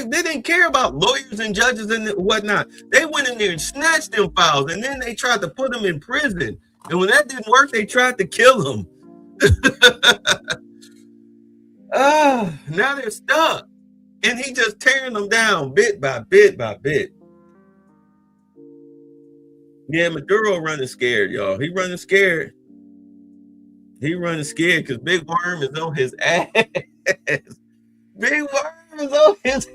didn't care about lawyers and judges and whatnot. They went in there and snatched them files, and then they tried to put them in prison. And when that didn't work, they tried to kill him. Now they're stuck. And he just tearing them down bit by bit by bit. Yeah, Maduro running scared, y'all. He running scared. He running scared because Big Worm is on his ass. Big Worm is on his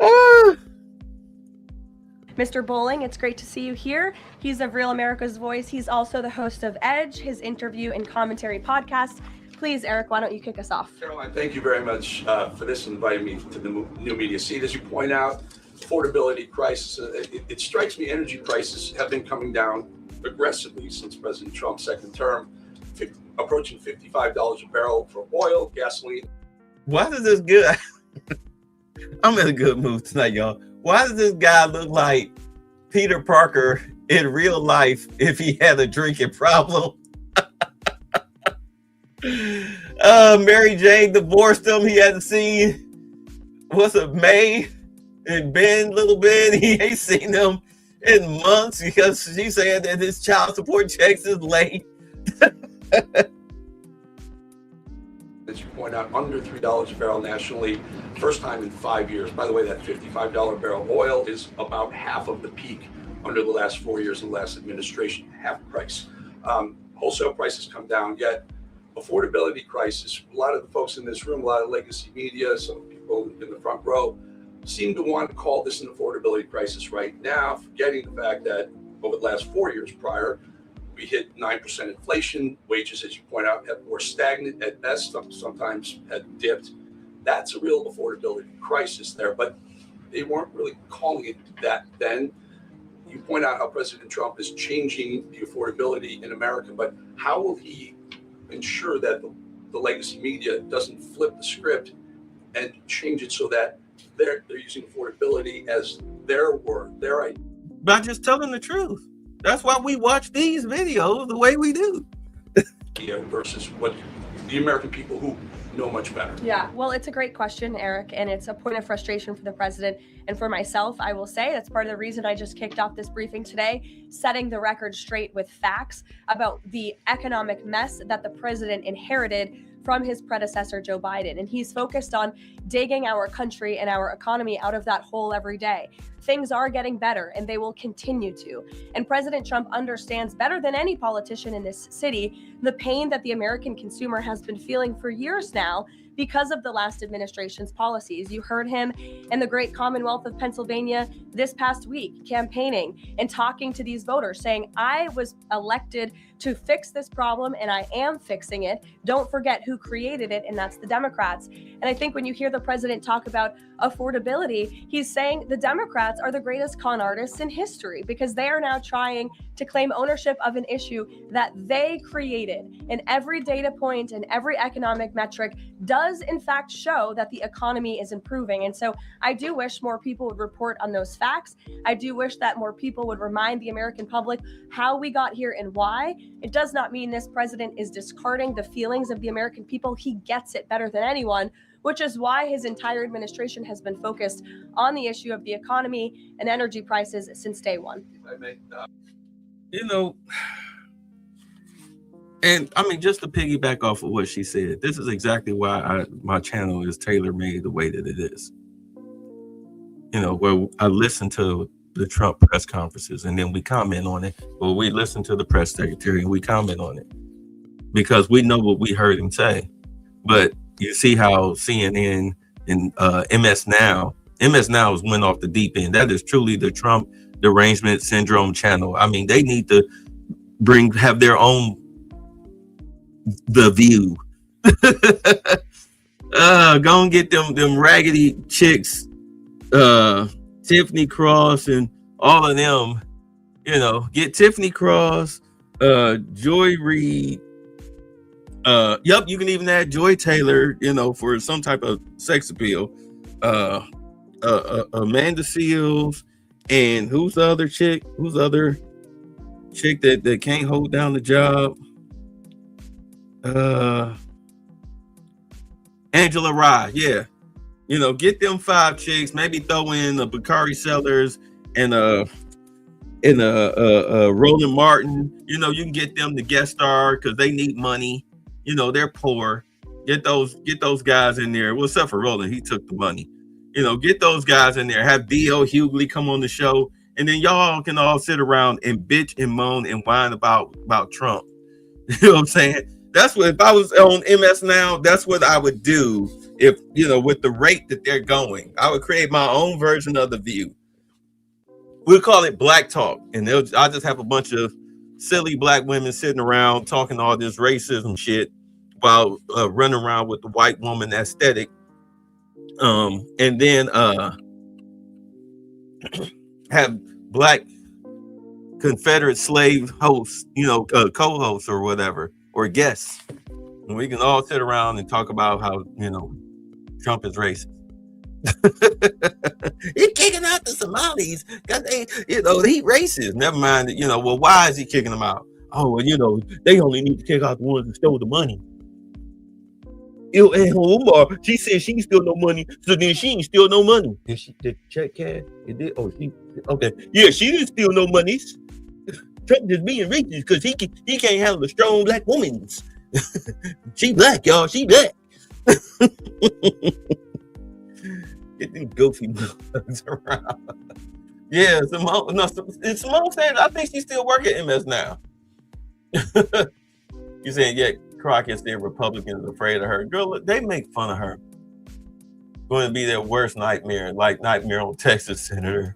ass. Mr. Bowling, it's great to see you here. He's of Real America's Voice. He's also the host of Edge, his interview and commentary podcast. Please, Eric, why don't you kick us off? Caroline, thank you very much for this and inviting me to the new media seat. As you point out, affordability crisis, it strikes me energy prices have been coming down aggressively since President Trump's second term, approaching $55 a barrel for oil, gasoline. Why does this guy, I'm in a good mood tonight, y'all. Why does this guy look like Peter Parker in real life if he had a drinking problem? Mary Jane divorced him. He hadn't seen, what's it, May and Ben, little Ben. He ain't seen them in months because she said that his child support checks is late. As you point out, under $3 a barrel nationally, first time in 5 years. By the way, that $55 barrel oil is about half of the peak under the last 4 years of the last administration, half price. Wholesale prices come down, yet affordability crisis. A lot of the folks in this room, a lot of legacy media, some people in the front row seem to want to call this an affordability crisis right now, forgetting the fact that over the last 4 years prior, we hit 9% inflation. Wages, as you point out, have more stagnant at best, sometimes had dipped. That's a real affordability crisis there, but they weren't really calling it that then. You point out how President Trump is changing the affordability in America, but how will he ensure that the legacy media doesn't flip the script and change it so that they're using affordability as their word, their idea? By just telling the truth. That's why we watch these videos the way we do. Versus what the American people who know much better. Yeah, well, it's a great question, Eric, and it's a point of frustration for the president and for myself. I will say that's part of the reason I just kicked off this briefing today, setting the record straight with facts about the economic mess that the president inherited from his predecessor, Joe Biden. And he's focused on digging our country and our economy out of that hole every day. Things are getting better and they will continue to. And President Trump understands better than any politician in this city the pain that the American consumer has been feeling for years now because of the last administration's policies. You heard him in the great Commonwealth of Pennsylvania this past week, campaigning and talking to these voters, saying, I was elected to fix this problem and I am fixing it. Don't forget who created it, and that's the Democrats. And I think when you hear the president talk about affordability, he's saying the Democrats are the greatest con artists in history because they are now trying to claim ownership of an issue that they created. And every data point and every economic metric does in fact show that the economy is improving. And so I do wish more people would report on those facts. I do wish that more people would remind the American public how we got here and why. It does not mean this president is discarding the feelings of the American people. He gets it better than anyone, which is why his entire administration has been focused on the issue of the economy and energy prices since day one. If I may, You know, and I mean, just to piggyback off of what she said, this is exactly why my channel is tailor-made the way that it is. You know, where I listen to the Trump press conferences and then we comment on it, or we listen to the press secretary and we comment on it because we know what we heard him say. But you see how CNN and MS Now has went off the deep end. That is truly the Trump derangement syndrome channel. I mean, they need to have their own The View. Go and get them raggedy chicks, Tiffany Cross and all of them. You know, get Tiffany Cross, Joy Reid, Yep, you can even add Joy Taylor, for some type of sex appeal. Amanda Seals, and who's the other chick? Who's the other chick that can't hold down the job? Angela Rye, yeah. Get them 5 chicks, maybe throw in the Bakari Sellers and Roland Martin. You can get them to guest star because they need money. They're poor. Get those guys in there. Well, except for Roland, he took the money. Get those guys in there. Have D.L. Hughley come on the show, and then y'all can all sit around and bitch and moan and whine about Trump. You know what I'm saying? That's what, if I was on MS Now, that's what I would do. If with the rate that they're going, I would create my own version of The View. We'll call it Black Talk, and I'll just have a bunch of silly black women sitting around talking all this racism shit while running around with the white woman aesthetic. And then have black Confederate slave hosts, co-hosts or whatever, or guests. And we can all sit around and talk about how, Trump is racist. He's kicking out the Somalis because he racist. Never mind, well, why is he kicking them out? Oh, well, they only need to kick out the ones that stole the money. And Omar, she said she ain't steal no money, so then she ain't steal no money. Did she check cash? It did. Oh, okay. Yeah, she didn't steal no monies. Trump just being racist because he can't handle a strong black woman. She black, y'all. She black. Get these goofy mugs around. Yeah, Simone said, I think she's still working at MS Now. You saying, yeah, Crockett's the Republicans afraid of her. Girl, they make fun of her. Going to be their worst nightmare, like Nightmare on Texas Senator.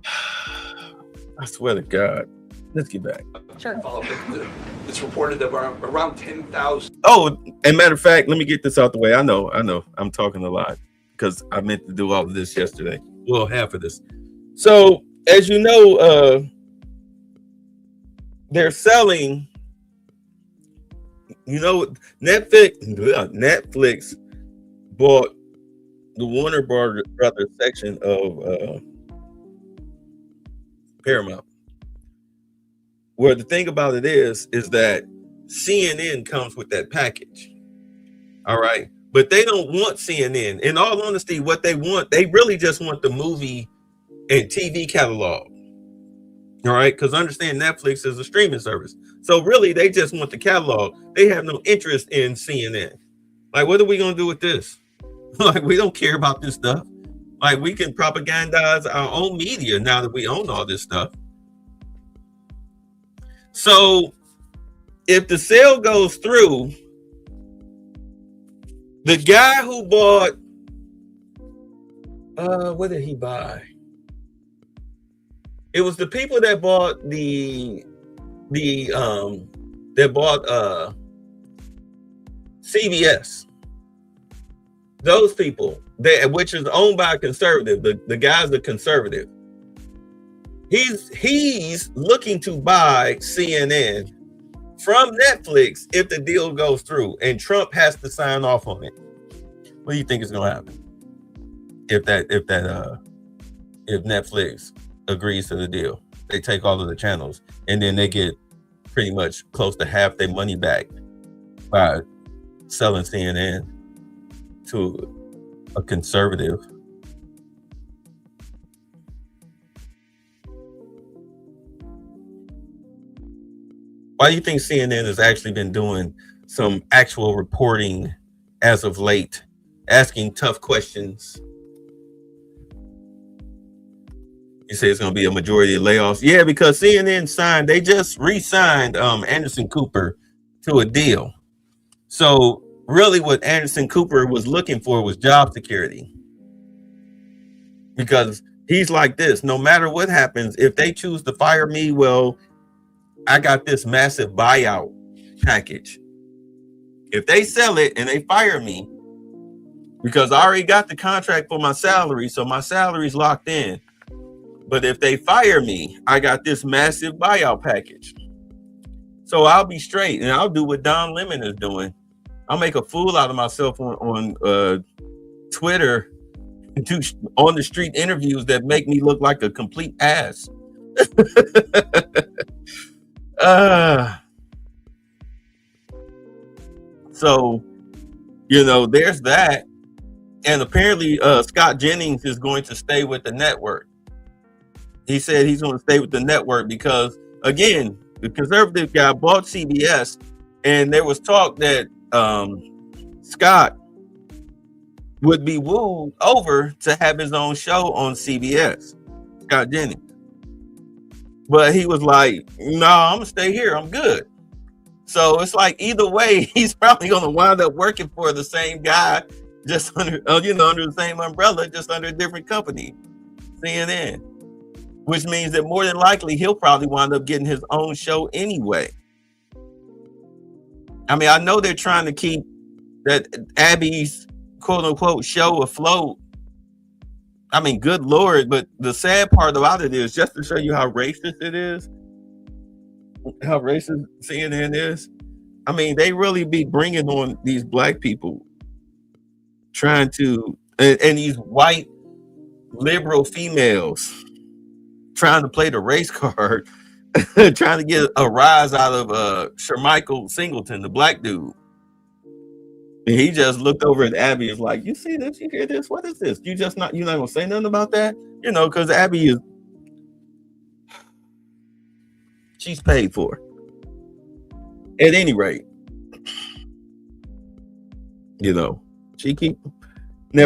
I swear to God. Let's get back. Sure. It's reported that around 10,000. Oh, and matter of fact, let me get this out the way. I know. I'm talking a lot because I meant to do all of this yesterday. Well, half of this. So, as you know, they're selling, Netflix bought the Warner Brothers section of Paramount. Where the thing about it is that CNN comes with that package. All right. But they don't want CNN. In all honesty, what they want, they really just want the movie and TV catalog. All right. Because understand Netflix is a streaming service. So really, they just want the catalog. They have no interest in CNN. Like, what are we going to do with this? Like, we don't care about this stuff. Like, we can propagandize our own media now that we own all this stuff. So if the sale goes through, the guy who bought, what did he buy? It was the people that bought CBS. Those people, which is owned by a conservative, the guy's a conservative. He's looking to buy CNN from Netflix if the deal goes through, and Trump has to sign off on it. What do you think is going to happen if Netflix agrees to the deal? They take all of the channels, and then they get pretty much close to half their money back by selling CNN to a conservative. Why do you think CNN has actually been doing some actual reporting as of late, asking tough questions? You say it's going to be a majority of layoffs? Yeah, because CNN they just re-signed Anderson Cooper to a deal. So really what Anderson Cooper was looking for was job security. Because he's like this, no matter what happens, if they choose to fire me, well, I got this massive buyout package. If they sell it and they fire me, because I already got the contract for my salary, so my salary's locked in. But if they fire me, I got this massive buyout package. So I'll be straight, and I'll do what Don Lemon is doing. I'll make a fool out of myself on Twitter, and do on the street interviews that make me look like a complete ass. So, there's that. And apparently Scott Jennings is going to stay with the network. He said he's going to stay with the network because, again, the conservative guy bought CBS, and there was talk that Scott would be wooed over to have his own show on CBS, Scott Jennings. But he was like, no, I'm going to stay here. I'm good. So it's like either way, he's probably going to wind up working for the same guy, just under the same umbrella, just under a different company, CNN. Which means that more than likely, he'll probably wind up getting his own show anyway. I mean, I know they're trying to keep that Abby's quote unquote show afloat. I mean, good Lord, but the sad part about it is, just to show you how racist it is, how racist CNN is. I mean, they really be bringing on these black people trying to, and these white liberal females trying to play the race card, trying to get a rise out of Shermichael Singleton, the black dude. And he just looked over at Abby and was like, you see this? You hear this? What is this? You're not gonna say nothing about that? Because Abby is, she's paid for. At any rate, never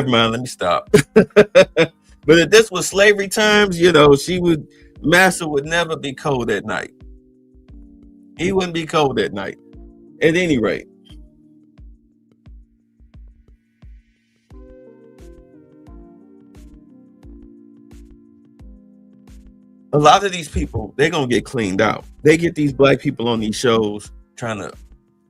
mind, let me stop. But if this was slavery times, Massa would never be cold at night. He wouldn't be cold at night. At any rate. A lot of these people, they're going to get cleaned out. They get these black people on these shows trying to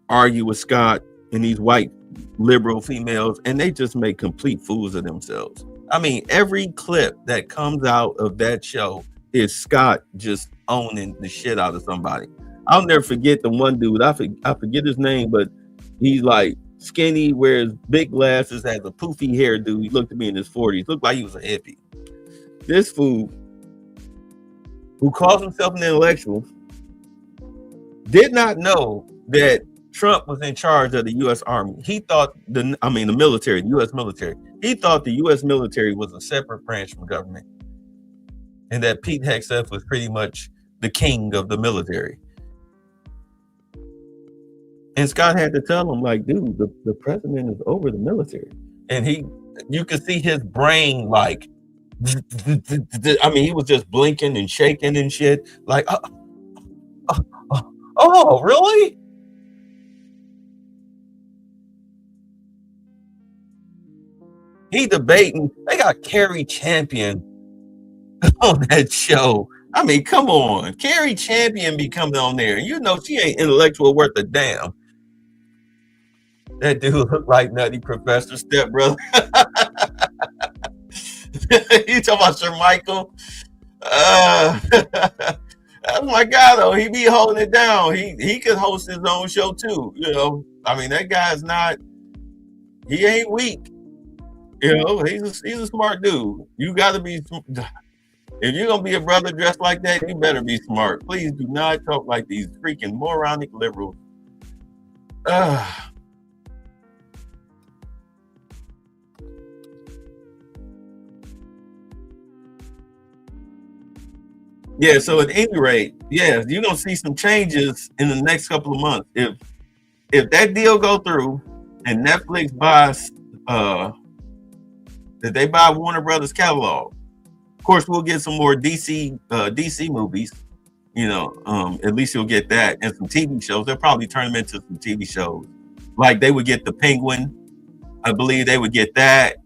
argue with Scott and these white liberal females, and they just make complete fools of themselves. I mean, every clip that comes out of that show is Scott just owning the shit out of somebody. I'll never forget the one dude, I forget his name, but he's like skinny, wears big glasses, has a poofy hairdo. He looked at me in his 40s, looked like he was a hippie. This fool, who calls himself an intellectual, did not know that Trump was in charge of the U.S. Army. He thought the military, the U.S. military. He thought the U.S. military was a separate branch from government, and that Pete Hegseth was pretty much the king of the military. And Scott had to tell him, like, dude, the president is over the military. And you could see his brain, like, I mean, he was just blinking and shaking and shit. Like, oh, really? He debating. They got Carrie Champion on that show. I mean, come on. Carrie Champion be coming on there. She ain't intellectual worth a damn. That dude looked like Nutty Professor stepbrother. You talking about Sir Michael? Oh my God, though, he be holding it down. He could host his own show too. I mean, that guy's he ain't weak. He's a smart dude. You gotta be, if you're gonna be a brother dressed like that, you better be smart. Please do not talk like these freaking moronic liberals. Yeah, so at any rate, yeah, you're gonna see some changes in the next couple of months. If that deal go through and Netflix buys if they buy Warner Brothers catalog, of course we'll get some more DC movies. At least you'll get that, and some TV shows. They'll probably turn them into some TV shows. Like they would get the Penguin, I believe they would get that.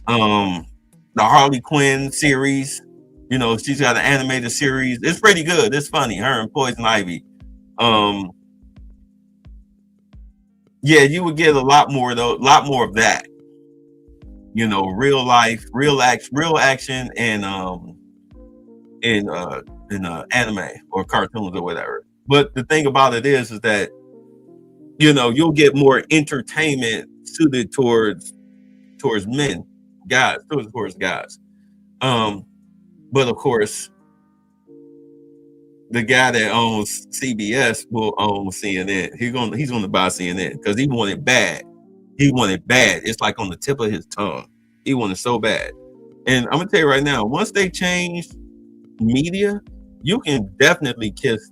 The Harley Quinn series. She's got an animated series. It's pretty good. It's funny. Her and Poison Ivy. Yeah, you would get a lot more of that. Real life, real action, and in anime or cartoons or whatever. But the thing about it is that, you know, you'll get more entertainment suited towards men, guys, towards guys. But of course, the guy that owns CBS will own CNN. He's gonna buy CNN because he want it bad. He want it bad. It's like on the tip of his tongue. He want it so bad. And I'm gonna tell you right now, once they change media, you can definitely kiss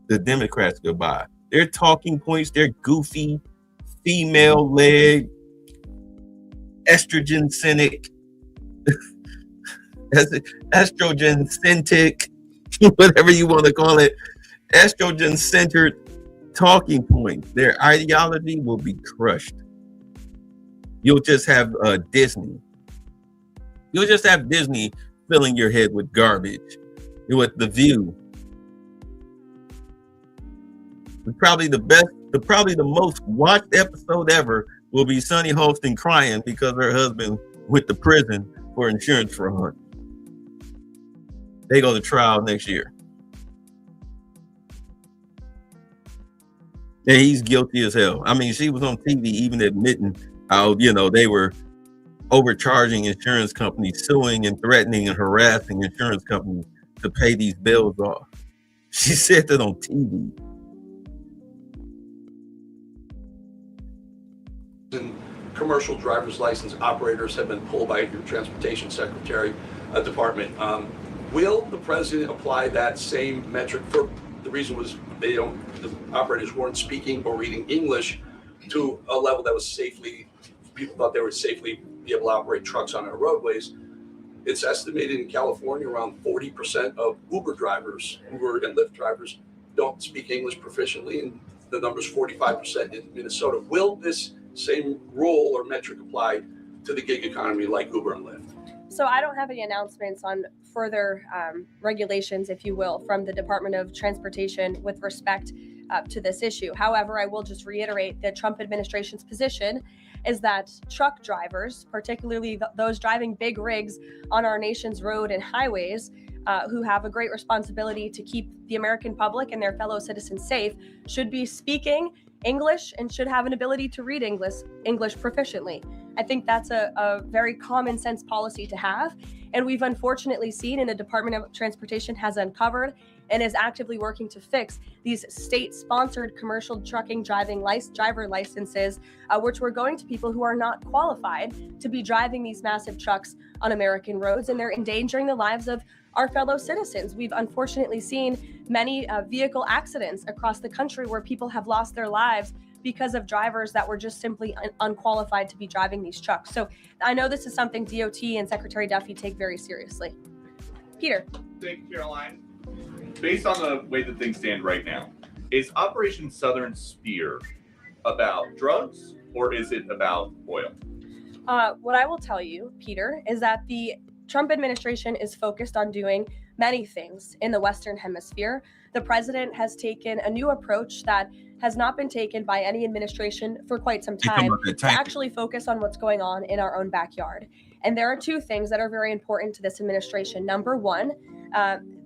the Democrats goodbye. Their talking points, they're goofy, female-led, estrogen-centric, estrogen-centric, whatever you want to call it, estrogen-centered talking points. Their ideology will be crushed. You'll just have Disney. You'll just have Disney filling your head with garbage, with The View. Probably the most watched episode ever will be Sunny Holston crying because her husband went to prison for insurance fraud. They go to trial next year. And he's guilty as hell. I mean, she was on TV even admitting how, you know, they were overcharging insurance companies, suing and threatening and harassing insurance companies to pay these bills off. She said that on TV. And commercial driver's license operators have been pulled by your transportation secretary department. Will the president apply that same metric? For the reason was the operators weren't speaking or reading English to a level that was safely, people thought they would safely be able to operate trucks on our roadways. It's estimated in California around 40% of Uber drivers, Uber and Lyft drivers, don't speak English proficiently, and the number's 45% in Minnesota. Will this same rule or metric apply to the gig economy like Uber and Lyft? So I don't have any announcements on further regulations, if you will, from the Department of Transportation with respect to this issue. However, I will just reiterate the Trump administration's position is that truck drivers, particularly those driving big rigs on our nation's road and highways, who have a great responsibility to keep the American public and their fellow citizens safe, should be speaking English and should have an ability to read English proficiently. I think that's a very common sense policy to have. And we've unfortunately seen, and the Department of Transportation has uncovered and is actively working to fix these state-sponsored commercial trucking driver licenses, which were going to people who are not qualified to be driving these massive trucks on American roads, and they're endangering the lives of our fellow citizens. We've unfortunately seen many vehicle accidents across the country where people have lost their lives because of drivers that were just simply unqualified to be driving these trucks. So I know this is something DOT and Secretary Duffy take very seriously. Peter. Thank you, Caroline. Based on the way that things stand right now, is Operation Southern Spear about drugs or is it about oil? What I will tell you, Peter, is that the Trump administration is focused on doing many things in the Western Hemisphere. The president has taken a new approach that has not been taken by any administration for quite some time to actually focus on what's going on in our own backyard. And there are two things that are very important to this administration. Number one,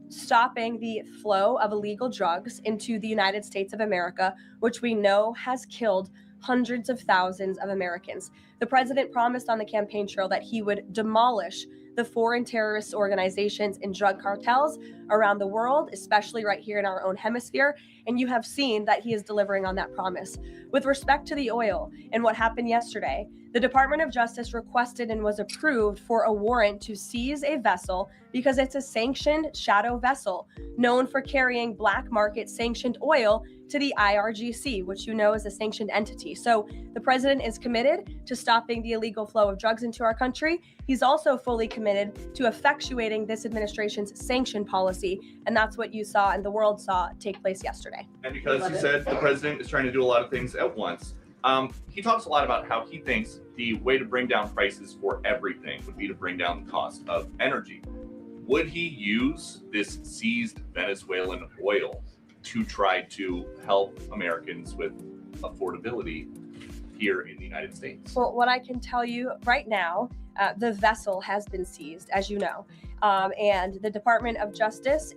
stopping the flow of illegal drugs into the United States of America, which we know has killed hundreds of thousands of Americans. The president promised on the campaign trail that he would demolish the foreign terrorist organizations and drug cartels around the world, especially right here in our own hemisphere. And you have seen that he is delivering on that promise. With respect to the oil and what happened yesterday, the Department of Justice requested and was approved for a warrant to seize a vessel because it's a sanctioned shadow vessel known for carrying black market sanctioned oil to the IRGC, which you know is a sanctioned entity. So the president is committed to stopping the illegal flow of drugs into our country. He's also fully committed to effectuating this administration's sanction policy. And that's what you saw and the world saw take place yesterday. And because he said the president is trying to do a lot of things at once, he talks a lot about how he thinks the way to bring down prices for everything would be to bring down the cost of energy. Would he use this seized Venezuelan oil to try to help Americans with affordability here in the United States? Well, what I can tell you right now, the vessel has been seized, as you know. And the Department of Justice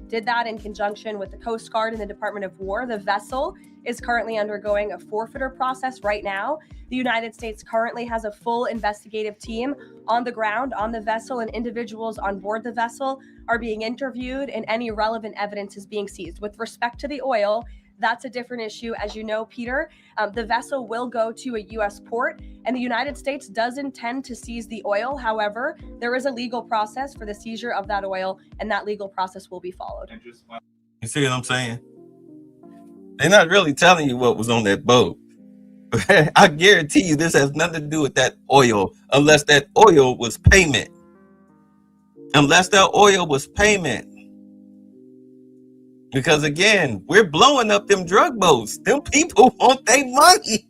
did that in conjunction with the Coast Guard and the Department of War. The vessel is currently undergoing a forfeiture process right now. The United States currently has a full investigative team on the ground on the vessel, and individuals on board the vessel are being interviewed and any relevant evidence is being seized. With respect to the oil, that's a different issue. As you know, Peter, the vessel will go to a U.S. port, and the United States does intend to seize the oil. However, there is a legal process for the seizure of that oil, and that legal process will be followed. You see what I'm saying? They're not really telling you what was on that boat. I guarantee you this has nothing to do with that oil, unless that oil was payment. Unless that oil was payment. Because again, we're blowing up them drug boats. Them people want their money.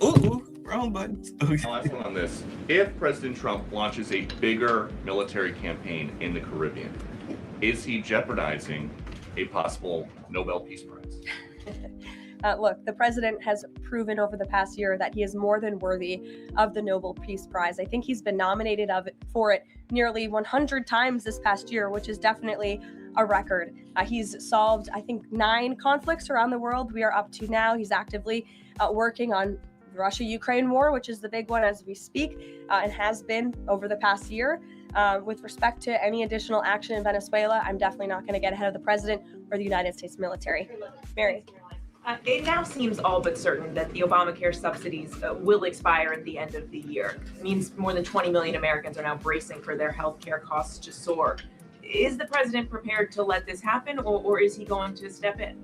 Ooh, wrong button. Last one on this. If President Trump launches a bigger military campaign in the Caribbean, is he jeopardizing a possible Nobel Peace Prize? Look, the president has proven over the past year that he is more than worthy of the Nobel Peace Prize. I think he's been nominated for it nearly 100 times this past year, which is definitely a record. He's solved, I think, 9 conflicts around the world. We are up to now. He's actively working on the Russia-Ukraine war, which is the big one as we speak, and has been over the past year. With respect to any additional action in Venezuela, I'm definitely not going to get ahead of the president or the United States military. Mary. It now seems all but certain that the Obamacare subsidies will expire at the end of the year. It means more than 20 million Americans are now bracing for their health care costs to soar. Is the president prepared to let this happen, or is he going to step in?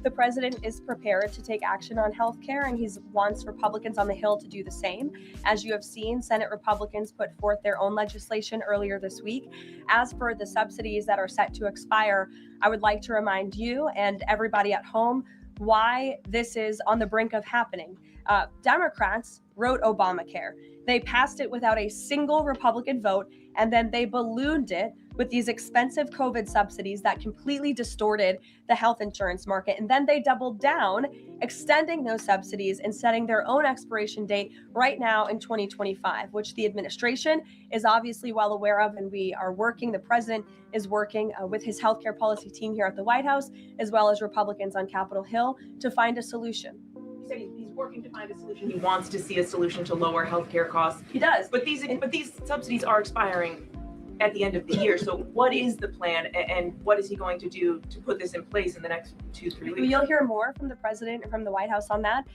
The president is prepared to take action on health care, and he wants Republicans on the Hill to do the same. As you have seen, Senate Republicans put forth their own legislation earlier this week. As for the subsidies that are set to expire, I would like to remind you and everybody at home why this is on the brink of happening. Democrats wrote Obamacare. They passed it without a single Republican vote, and then they ballooned it with these expensive COVID subsidies that completely distorted the health insurance market. And then they doubled down, extending those subsidies and setting their own expiration date right now in 2025, which the administration is obviously well aware of. And we are working, the president is working with his healthcare policy team here at the White House, as well as Republicans on Capitol Hill, to find a solution. He said he's working to find a solution. He wants to see a solution to lower healthcare costs. He does. But these subsidies are expiring at the end of the year. So what is the plan, and what is he going to do to put this in place in the next 2-3 weeks? You'll hear more from the president and from the White House on that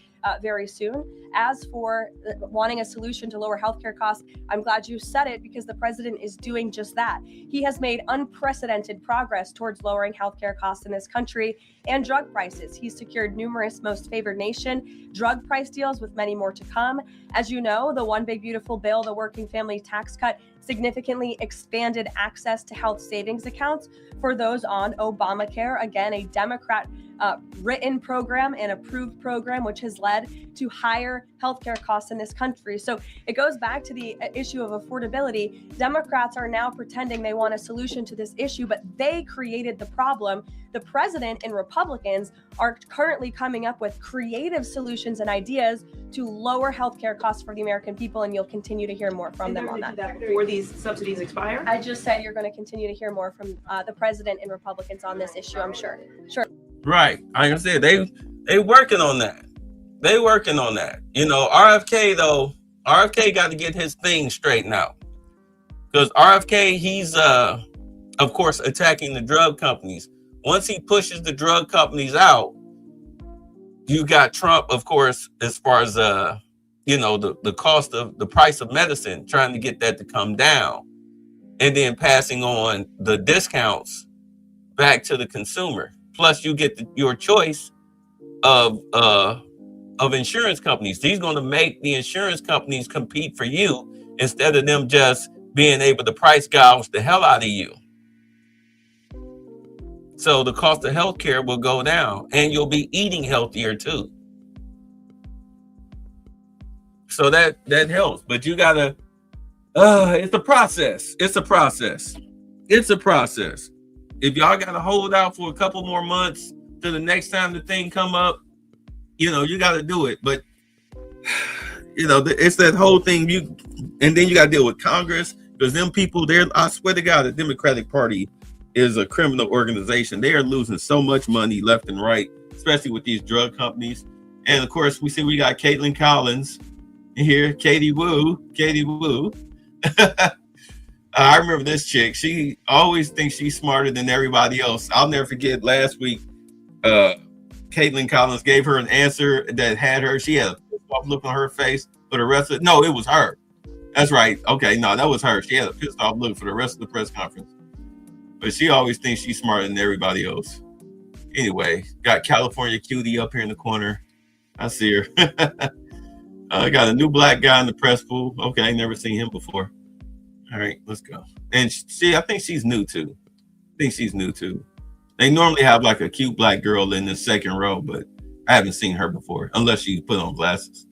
very soon. As for wanting a solution to lower healthcare costs, I'm glad you said it, because the president is doing just that. He has made unprecedented progress towards lowering healthcare costs in this country and drug prices. He's secured numerous most favored nation drug price deals, with many more to come. As you know, the One Big Beautiful Bill, the working family tax cut, significantly expanded access to health savings accounts for those on Obamacare. Again, a Democrat written program and approved program, which has led to higher healthcare costs in this country. So it goes back to the issue of affordability. Democrats are now pretending they want a solution to this issue, but they created the problem. The president and Republicans are currently coming up with creative solutions and ideas to lower healthcare costs for the American people, and you'll continue to hear more from them on that. Before these subsidies expire? I just said you're going to continue to hear more from the president and Republicans on this issue, I'm sure. Right. Like I said, they working on that. They working on that. You know, RFK got to get his thing straightened out. Because RFK, he's of course attacking the drug companies. Once he pushes the drug companies out, you got Trump, of course, as far as the cost of the price of medicine, trying to get that to come down, and then passing on the discounts back to the consumer. Plus, you get your choice of insurance companies. He's going to make the insurance companies compete for you instead of them just being able to price gouge the hell out of you. So the cost of healthcare will go down, and you'll be eating healthier too. So that helps. But you gotta. It's a process. It's a process. It's a process. If y'all gotta hold out for a couple more months to the next time the thing come up, you know, you gotta do it. But It's that whole thing. And then you got to deal with Congress, because them people there, I swear to God, the Democratic Party is a criminal organization. They are losing so much money left and right, especially with these drug companies. And of course, we got Caitlin Collins here, Katie Woo. I remember this chick. She always thinks she's smarter than everybody else. I'll never forget last week, Caitlin Collins gave her an answer that had her, she had a pissed off look on her face for the rest of it. No, it was her. That's right. Okay, no, that was her. She had a pissed off look for the rest of the press conference. But she always thinks she's smarter than everybody else. Anyway, got California Cutie up here in the corner. I see her. I got a new black guy in the press pool. Okay, I never seen him before. All right, let's go. And I think she's new too. They normally have like a cute black girl in the second row, but I haven't seen her before, unless she put on glasses.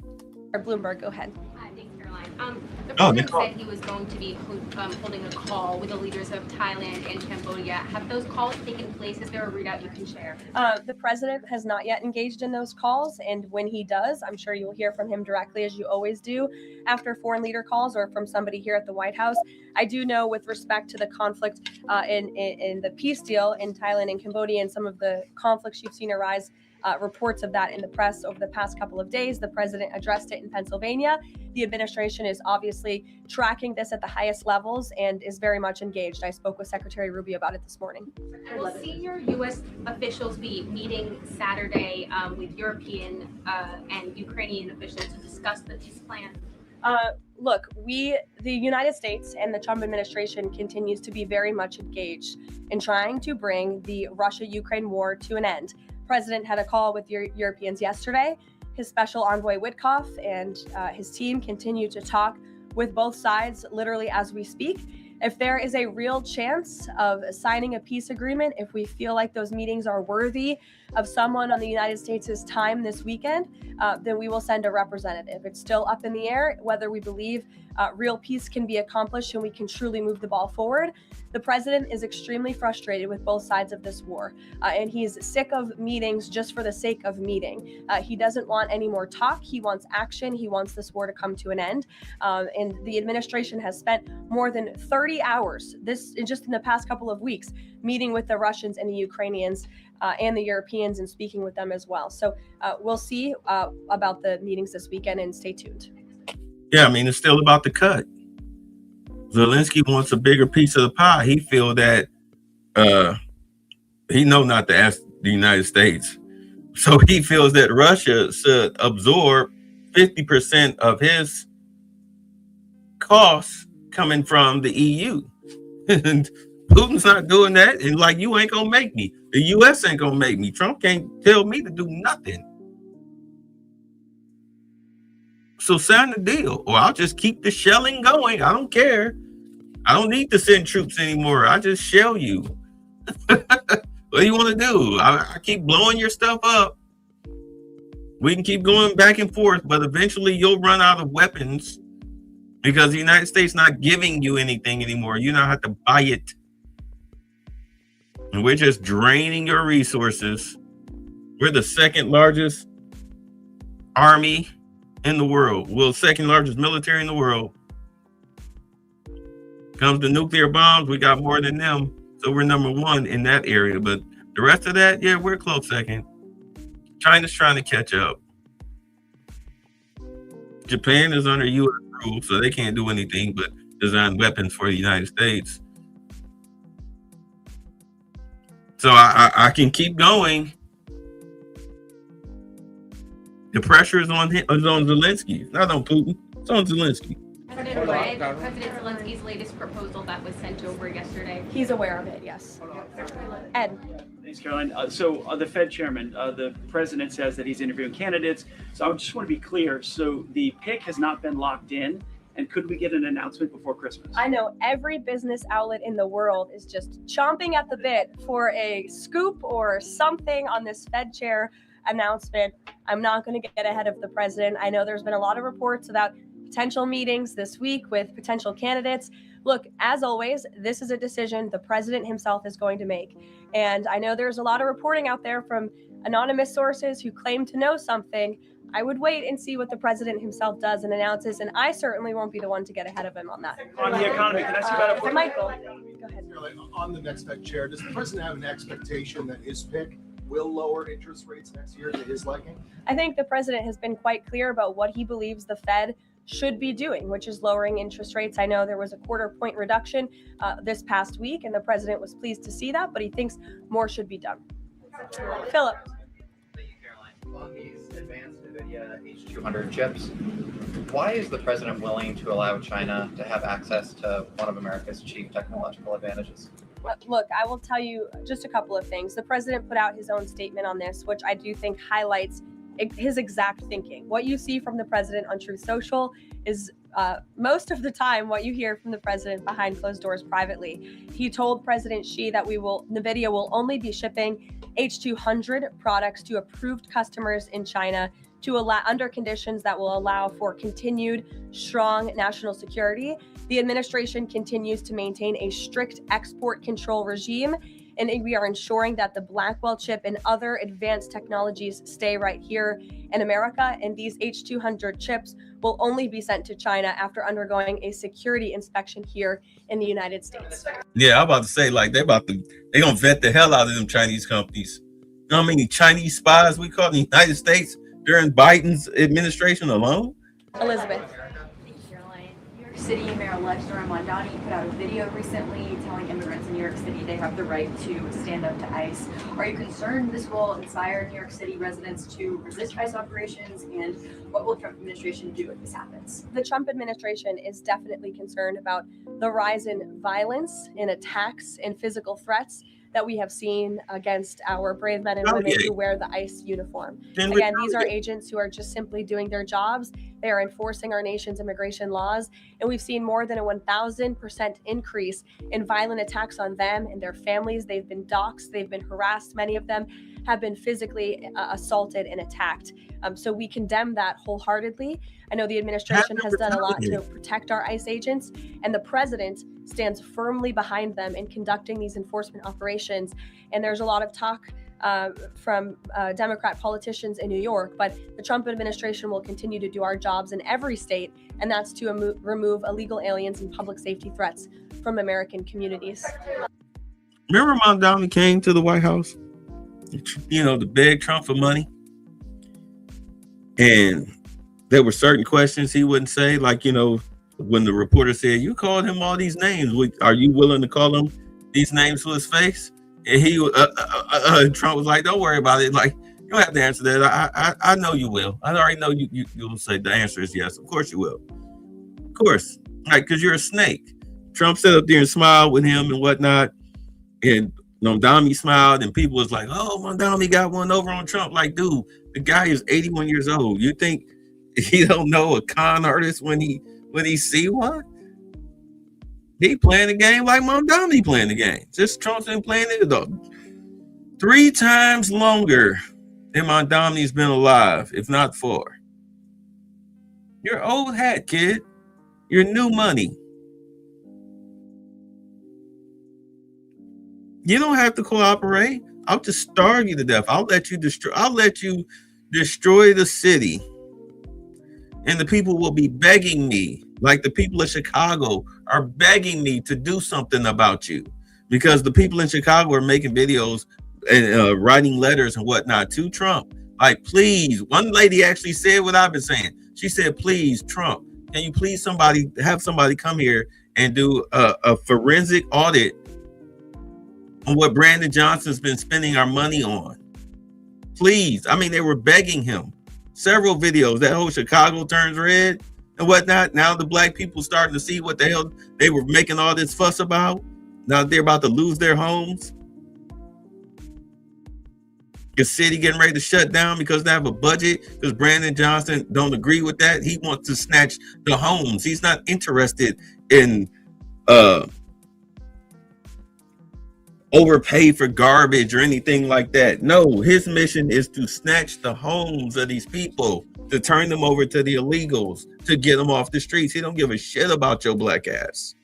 Bloomberg, go ahead. Thanks, Caroline. The president said he was going to be holding a call with the leaders of Thailand and Cambodia. Have those calls taken place? Is there a readout you can share? The president has not yet engaged in those calls, and when he does, I'm sure you'll hear from him directly, as you always do, after foreign leader calls or from somebody here at the White House. I do know, with respect to the conflict in the peace deal in Thailand and Cambodia and some of the conflicts you've seen arise, reports of that in the press over the past couple of days. The president addressed it in Pennsylvania. The administration is obviously tracking this at the highest levels and is very much engaged. I spoke with Secretary Rubio about it this morning. Will senior U.S. officials be meeting Saturday with European and Ukrainian officials to discuss the peace plan? Look, the United States and the Trump administration continues to be very much engaged in trying to bring the Russia-Ukraine war to an end. President had a call with Europeans yesterday. His special envoy Witkoff and his team continue to talk with both sides literally as we speak. If there is a real chance of signing a peace agreement, if we feel like those meetings are worthy of someone on the United States' time this weekend, then we will send a representative. It's still up in the air whether we believe real peace can be accomplished and we can truly move the ball forward. The president is extremely frustrated with both sides of this war, and he's sick of meetings just for the sake of meeting. He doesn't want any more talk. He wants action. He wants this war to come to an end. And the administration has spent more than 30 hours, just in the past couple of weeks, meeting with the Russians and the Ukrainians and the Europeans and speaking with them as well. So we'll see about the meetings this weekend, and stay tuned. Yeah, I mean, it's still about the cut. Zelensky wants a bigger piece of the pie. He feel that he know not to ask the United States. So he feels that Russia should absorb 50% of his costs coming from the EU. And Putin's not doing that. And like, you ain't gonna make me. The US ain't gonna make me. Trump can't tell me to do nothing. So sign the deal, or I'll just keep the shelling going. I don't care. I don't need to send troops anymore. I just shell you. What do you want to do? I keep blowing your stuff up. We can keep going back and forth, but eventually you'll run out of weapons because the United States not giving you anything anymore. You don't have to buy it. And we're just draining your resources. We're the second largest army in the world. Well, second largest military in the world. Comes to nuclear bombs, we got more than them. So we're number one in that area. But the rest of that, yeah, we're close second. China's trying to catch up. Japan is under U.S. rule, so they can't do anything but design weapons for the United States. So I can keep going. The pressure is on Zelensky. It's not on Putin. It's on Zelensky. President read President Zelensky's latest proposal that was sent over yesterday. He's aware of it, yes. Ed. Thanks, Caroline. So the Fed chairman, the president says that he's interviewing candidates. So I just want to be clear. So the pick has not been locked in. And could we get an announcement before Christmas? I know every business outlet in the world is just chomping at the bit for a scoop or something on this Fed chair announcement. I'm not going to get ahead of the president. I know there's been a lot of reports about potential meetings this week with potential candidates. Look, as always, this is a decision the president himself is going to make. And I know there's a lot of reporting out there from anonymous sources who claim to know something. I would wait and see what the president himself does and announces, and I certainly won't be the one to get ahead of him on that. On the economy, can I ask you about Michael, go ahead. On the next Fed chair, does the president have an expectation that his pick will lower interest rates next year to his liking? I think the president has been quite clear about what he believes the Fed should be doing, which is lowering interest rates. I know there was a 1/4 point reduction this past week, and the president was pleased to see that, but he thinks more should be done. Philip. Thank you, Caroline. On these advanced NVIDIA H200 chips, why is the president willing to allow China to have access to one of America's chief technological advantages? Look, I will tell you just a couple of things. The president put out his own statement on this, which I do think highlights his exact thinking. What you see from the president on Truth Social is most of the time what you hear from the president behind closed doors privately. He told President Xi that NVIDIA will only be shipping H200 products to approved customers in China to allow under conditions that will allow for continued strong national security. The administration continues to maintain a strict export control regime, and we are ensuring that the Blackwell chip and other advanced technologies stay right here in America. And these H200 chips will only be sent to China after undergoing a security inspection here in the United States. Yeah, I'm about to say, like, they're gonna vet the hell out of them Chinese companies. You know how many Chinese spies we caught in the United States during Biden's administration alone? Elizabeth. Thank you, Caroline. New York City Mayor-elect Zohran Mamdani put out a video recently telling immigrants in New York City they have the right to stand up to ICE. Are you concerned this will inspire New York City residents to resist ICE operations? And what will the Trump administration do if this happens? The Trump administration is definitely concerned about the rise in violence, in attacks, and physical threats that we have seen against our brave men and women who wear the ICE uniform. Again, these are agents who are just simply doing their jobs. They are enforcing our nation's immigration laws, and we've seen more than a 1,000% increase in violent attacks on them and their families. They've been doxxed, they've been harassed. Many of them have been physically assaulted and attacked. So we condemn that wholeheartedly. I know the administration has done a lot to protect our ICE agents, and the president stands firmly behind them in conducting these enforcement operations. And there's a lot of talk from Democrat politicians in New York, but the Trump administration will continue to do our jobs in every state, and that's to remove illegal aliens and public safety threats from American communities. Remember Mamdani came to the White House, to beg Trump for money? And there were certain questions he wouldn't say, like, when the reporter said, you called him all these names, are you willing to call him these names to his face? And Trump was like, don't worry about it. Like, you don't have to answer that. I know you will. I already know you'll say the answer is yes. Of course you will. Of course. Right, because you're a snake. Trump sat up there and smiled with him and whatnot. And Mamdani smiled, and people was like, oh, Mamdani got one over on Trump. Like, dude, the guy is 81 years old. You think he don't know a con artist when he see one? He playing the game like Mamdani playing the game. Just Trump's been playing it 3 times longer than Mamdani's been alive, if not 4. You're old hat, kid. You're new money. You don't have to cooperate. I'll just starve you to death. I'll let you destroy the city. And the people will be begging me, like the people of Chicago are begging me to do something about you, because the people in Chicago are making videos and writing letters and whatnot to Trump. Like, please, one lady actually said what I've been saying. She said, please, Trump, can you please have somebody come here and do a forensic audit on what Brandon Johnson's been spending our money on? Please. I mean, they were begging him. Several videos, that whole Chicago turns red and whatnot. Now the black people starting to see what the hell they were making all this fuss about. Now they're about to lose their homes. The city getting ready to shut down because they have a budget, because Brandon Johnson don't agree with that. He wants to snatch the homes. He's not interested in overpay for garbage or anything like that. No, his mission is to snatch the homes of these people, to turn them over to the illegals, to get them off the streets. He don't give a shit about your black ass.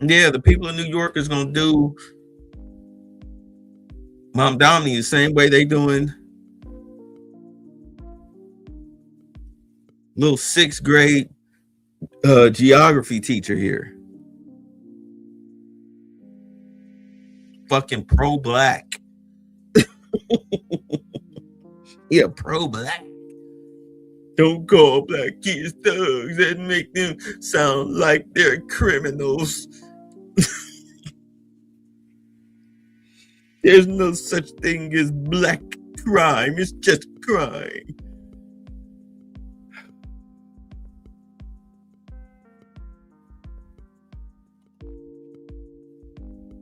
Yeah, the people in New York is gonna do Mom Domini the same way they doing little 6th grade geography teacher here. Fucking pro-black. Yeah, pro-black. Don't call black kids thugs and make them sound like they're criminals. There's no such thing as black crime. It's just crime.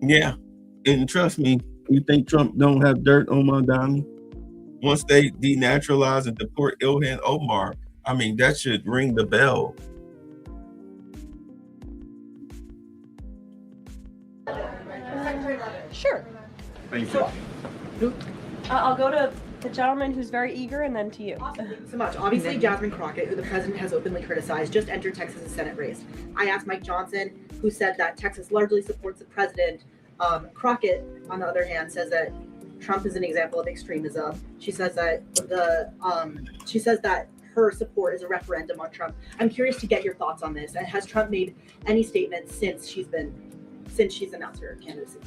Yeah, and trust me, you think Trump don't have dirt on Mondani? Once they denaturalize and deport Ilhan Omar, I mean, that should ring the bell. Sure. Thank you. I'll go to the gentleman who's very eager, and then to you. So much. Obviously, Jasmine Crockett, who the president has openly criticized, just entered Texas's Senate race. I asked Mike Johnson, who said that Texas largely supports the president. Crockett, on the other hand, says that Trump is an example of extremism. She says that her support is a referendum on Trump. I'm curious to get your thoughts on this. And has Trump made any statements since she's announced her candidacy?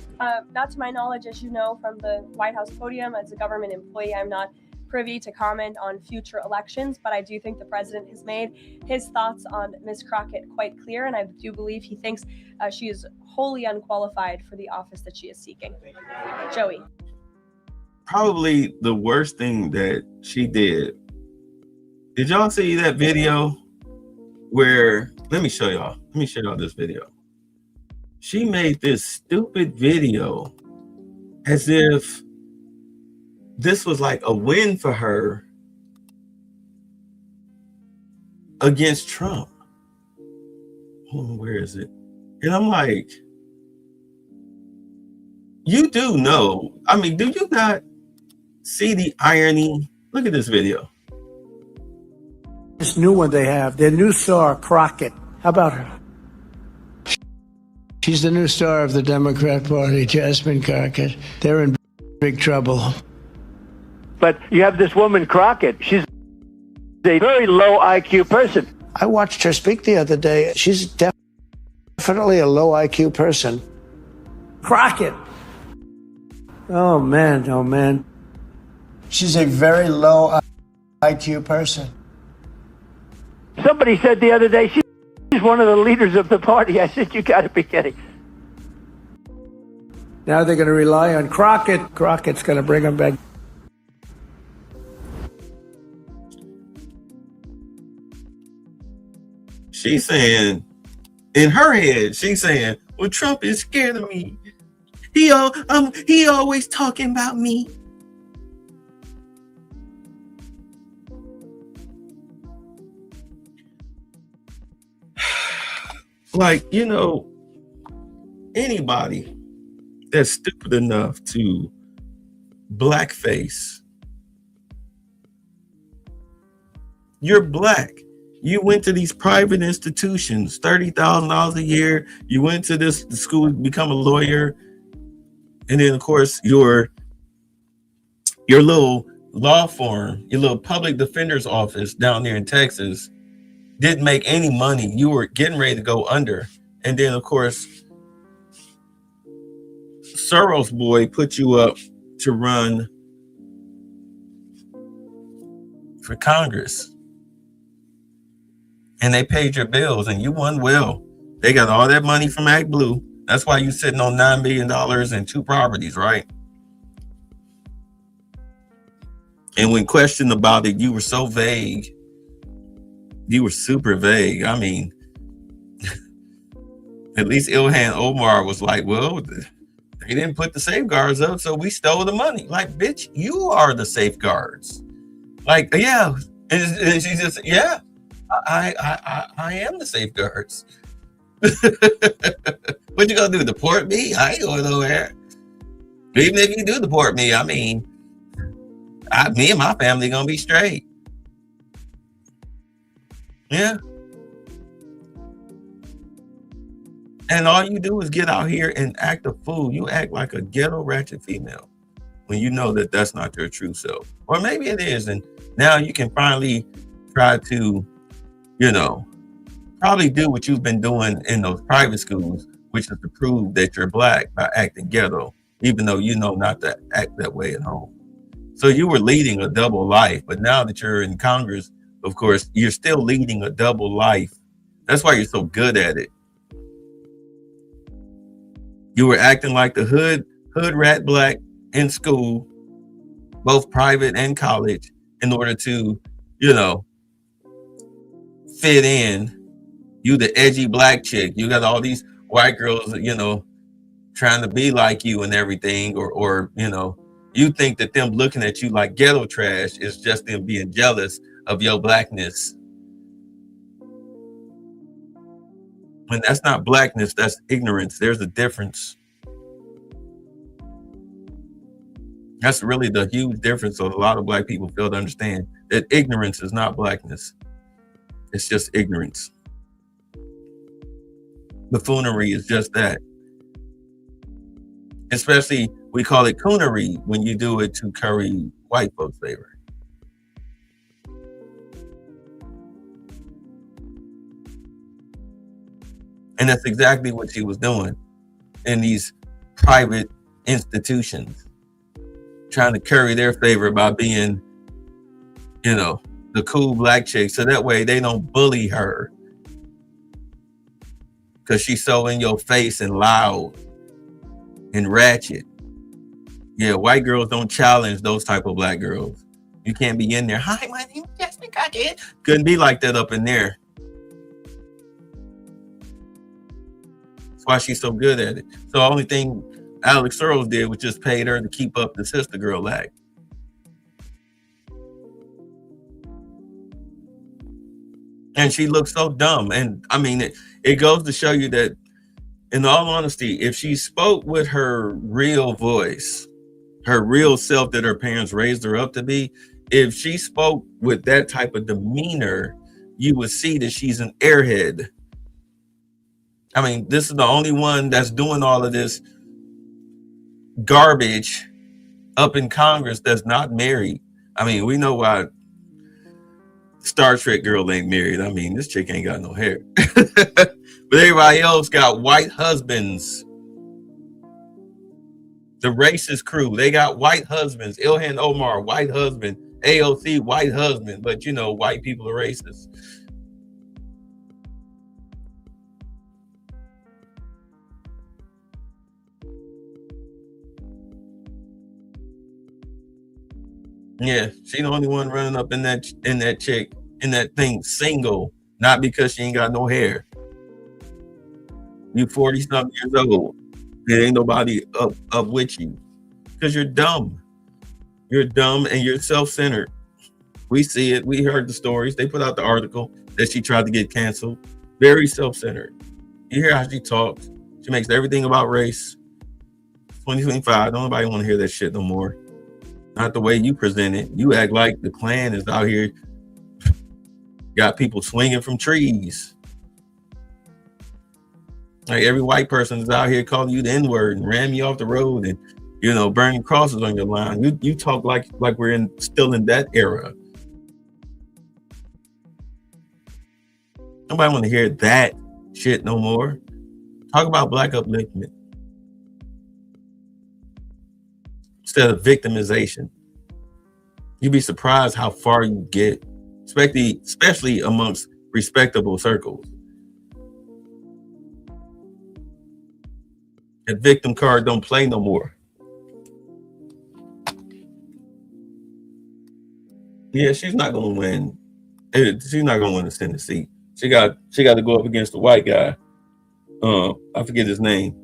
Not to my knowledge, as you know, from the White House podium, as a government employee, I'm not privy to comment on future elections, but I do think the president has made his thoughts on Ms. Crockett quite clear, and I do believe he thinks she is wholly unqualified for the office that she is seeking. Joey. Probably the worst thing that she did. Did y'all see that video where, let me show y'all this video. She made this stupid video as if this was like a win for her against Trump. Where is it? And I'm like, you do know, I mean, do you not see the irony? Look at this video. This new one they have, their new star, Crockett. How about her? She's the new star of the Democrat Party, Jasmine Crockett. They're in big trouble. But you have this woman, Crockett. She's a very low IQ person. I watched her speak the other day. She's definitely a low IQ person. Crockett. Oh, man. Oh, man. She's a very low IQ person. Somebody said the other day she's one of the leaders of the party. I said, you got to be kidding. Now they're going to rely on Crockett. Crockett's going to bring them back. She's saying, in her head, she's saying, well, Trump is scared of me. He always talking about me. Like, you know, anybody that's stupid enough to blackface, you're black. You went to these private institutions, $30,000 a year. You went to this school to become a lawyer. And then, of course, your little law firm, your little public defender's office down there in Texas didn't make any money. You were getting ready to go under. And then, of course, Soros boy put you up to run for Congress. And they paid your bills and you won well. They got all that money from ActBlue. That's why you're sitting on $9 million and 2 properties, right? And when questioned about it, you were so vague. You were super vague. I mean, at least Ilhan Omar was like, well, they didn't put the safeguards up, so we stole the money. Like, bitch, you are the safeguards. Like, yeah. And she just, yeah, I am the safeguards. What you gonna do, deport me? I ain't going nowhere. Even if you do deport me, I mean, me and my family gonna be straight. Yeah. And all you do is get out here and act a fool. You act like a ghetto ratchet female when you know that that's not your true self. Or maybe it is. And now you can finally try to, you know, probably do what you've been doing in those private schools, which is to prove that you're black by acting ghetto, even though you know not to act that way at home. So you were leading a double life, but now that you're in Congress, of course, you're still leading a double life. That's why you're so good at it. You were acting like the hood rat black in school, both private and college, in order to, you know, fit in. You the edgy black chick. You got all these white girls, you know, trying to be like you and everything, or you know, you think that them looking at you like ghetto trash is just them being jealous of your blackness. When that's not blackness, that's ignorance. There's a difference. That's really the huge difference that a lot of black people fail to understand, that ignorance is not blackness. It's just ignorance. Buffoonery is just that. Especially, we call it coonery when you do it to curry white folks' favor. And that's exactly what she was doing in these private institutions, trying to curry their favor by being, you know, the cool black chick. So that way they don't bully her because she's so in your face and loud and ratchet. Yeah, white girls don't challenge those type of black girls. You can't be in there. Hi, my name is Jasmine Crockett. Couldn't be like that up in there. That's why she's so good at it. So the only thing Alex Searles did was just paid her to keep up the sister girl act. And she looks so dumb. And I mean, it goes to show you that, in all honesty, if she spoke with her real voice, her real self that her parents raised her up to be, if she spoke with that type of demeanor, you would see that she's an airhead. I mean, this is the only one that's doing all of this garbage up in Congress that's not married. I mean, we know why Star Trek girl ain't married. I mean, this chick ain't got no hair. But everybody else got white husbands. The racist crew, they got white husbands. Ilhan Omar, white husband. AOC, white husband. But you know, white people are racist. Yeah, she the only one running up in that chick, in that thing single, not because she ain't got no hair. You 40-something years old. There ain't nobody up with you. Because you're dumb. You're dumb and you're self-centered. We see it. We heard the stories. They put out the article that she tried to get canceled. Very self-centered. You hear how she talks. She makes everything about race. 2025, don't nobody want to hear that shit no more. Not the way you present it. You act like the Klan is out here, got people swinging from trees. Like every white person is out here calling you the N-word and ram you off the road and, you know, burning crosses on your line. You talk like we're still in that era. Nobody want to hear that shit no more. Talk about black upliftment instead of victimization. You'd be surprised how far you get, especially amongst respectable circles. That victim card don't play no more. Yeah, she's not gonna win. She's not gonna win the Senate seat. She got to go up against the white guy. I forget his name.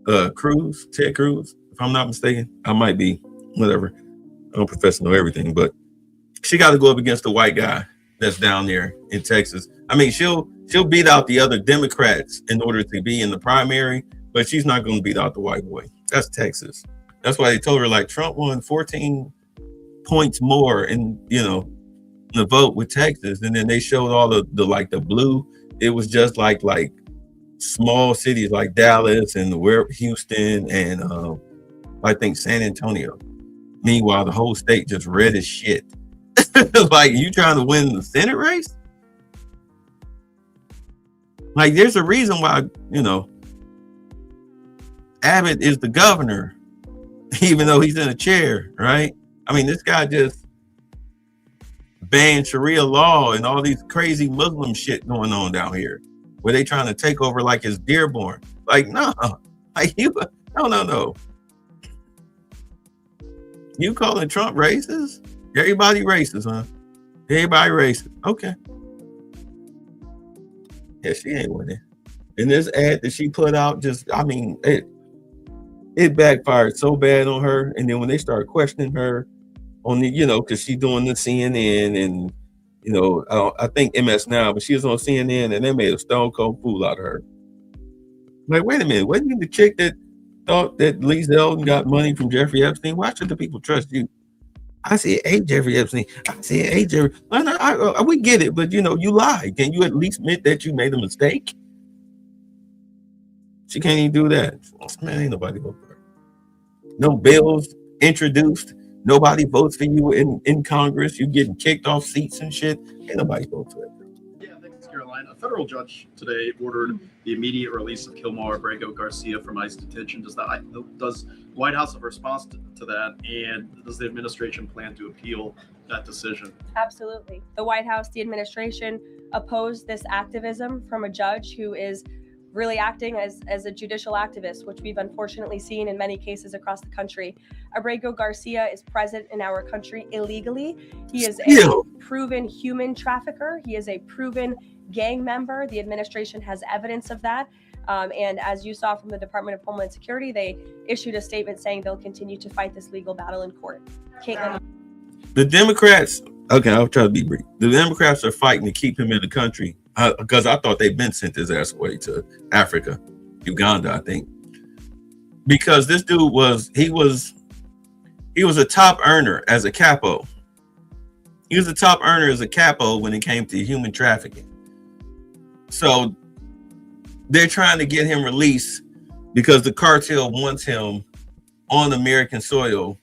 Ted Cruz, if I'm not mistaken. I might be. Whatever. I don't profess to know everything, but she got to go up against the white guy that's down there in Texas. I mean, she'll beat out the other Democrats in order to be in the primary, but she's not going to beat out the white boy. That's Texas. That's why they told her, like, Trump won 14 points more in, you know, the vote with Texas, and then they showed all the blue. It was just like small cities like Dallas and Houston and I think San Antonio. Meanwhile, the whole state just red as shit. Like, you trying to win the Senate race? Like, there's a reason why, Abbott is the governor, even though he's in a chair, right? I mean, this guy just banned Sharia law and all these crazy Muslim shit going on down here, where they trying to take over like it's Dearborn. Like, no, like no. You calling Trump racist? Everybody racist, huh? Everybody racist. Okay. Yeah, she ain't winning. And this ad that she put out, it backfired so bad on her. And then when they started questioning her on the, because she's doing the CNN and, I think MS Now, but she was on CNN and they made a stone cold fool out of her. Like, wait a minute, wasn't you the chick that thought that Lee Zeldin got money from Jeffrey Epstein? Why should the people trust you? I said, hey, Jeffrey Epstein. I said, hey, Jeffrey. We get it, but you lied. Can you at least admit that you made a mistake? She can't even do that. Man, ain't nobody vote for her. No bills introduced. Nobody votes for you in Congress. You getting kicked off seats and shit. Ain't nobody vote for that. Yeah, thanks, Caroline. A federal judge today ordered the immediate release of Kilmar Abrego Garcia from ICE detention. Does White House have a response to that? And does the administration plan to appeal that decision? Absolutely. The White House, the administration opposed this activism from a judge who is really acting as a judicial activist, which we've unfortunately seen in many cases across the country. Abrego Garcia is present in our country illegally. He is a proven human trafficker. He is a proven gang member. The administration has evidence of that. And as you saw from the Department of Homeland Security, they issued a statement saying they'll continue to fight this legal battle in court. Caitlin. The Democrats, okay, I'll try to be brief. The Democrats are fighting to keep him in the country because I thought they'd been sent his ass away to Africa, Uganda, I think. Because this dude was a top earner as a capo. He was a top earner as a capo when it came to human trafficking. So they're trying to get him released because the cartel wants him on American soil,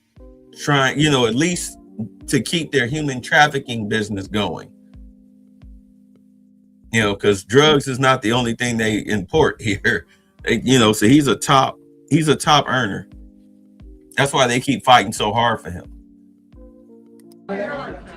trying, at least to keep their human trafficking business going. Because drugs is not the only thing they import here. So he's a top earner. That's why they keep fighting so hard for him. Two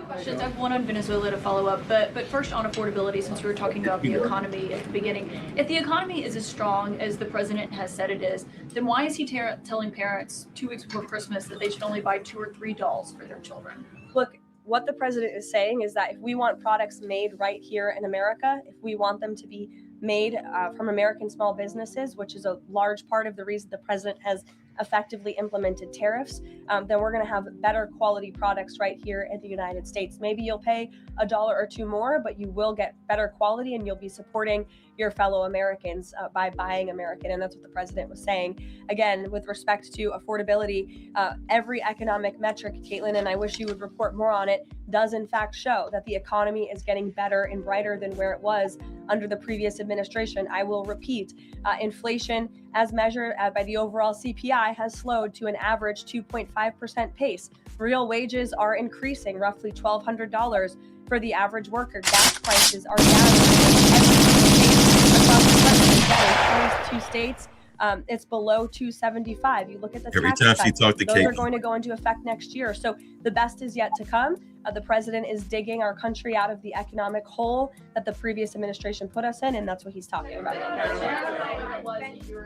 questions. I have one on Venezuela to follow up, but first on affordability, since we were talking about the economy at the beginning. If the economy is as strong as the president has said it is, then why is he telling parents 2 weeks before Christmas that they should only buy 2 or 3 dolls for their children? Look, what the president is saying is that if we want products made right here in America, if we want them to be made from American small businesses, which is a large part of the reason the president has effectively implemented tariffs, then we're going to have better quality products right here in the United States. Maybe you'll pay $1 or $2 more, but you will get better quality and you'll be supporting your fellow Americans by buying American. And that's what the president was saying. Again, with respect to affordability, every economic metric, Caitlin, and I wish you would report more on it, does in fact show that the economy is getting better and brighter than where it was under the previous administration. I will repeat, inflation as measured by the overall CPI has slowed to an average 2.5% pace. Real wages are increasing, roughly $1,200 for the average worker. Gas prices are down across 22 states. It's below 275. You look at the every tax time effects, she talked to those Kate, are going to go into effect next year. So the best is yet to come. The president is digging our country out of the economic hole that the previous administration put us in, and that's what he's talking about.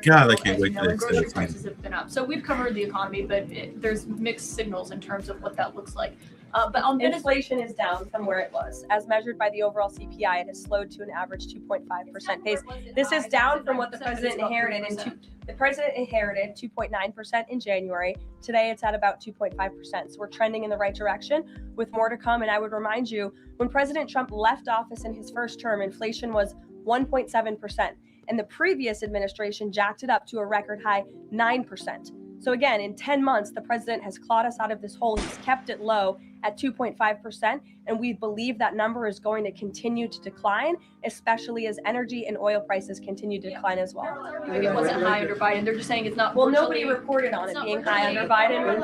God, I can't wait to Grocery prices have been up. So we've covered the economy, but there's mixed signals in terms of what that looks like. But on Inflation is down from where it was. As measured by the overall CPI, it has slowed to an average 2.5% pace. This is down from what the president inherited. The president inherited 2.9% in January. Today, it's at about 2.5%. So we're trending in the right direction with more to come. And I would remind you, when President Trump left office in his first term, inflation was 1.7%. And the previous administration jacked it up to a record high 9%. So again, in 10 months, the president has clawed us out of this hole. He's kept it low at 2.5%, and we believe that number is going to continue to decline, especially as energy and oil prices continue to decline as well. Maybe it wasn't high under Biden. They're just saying it's not. Well, nobody reported on it being high under Biden.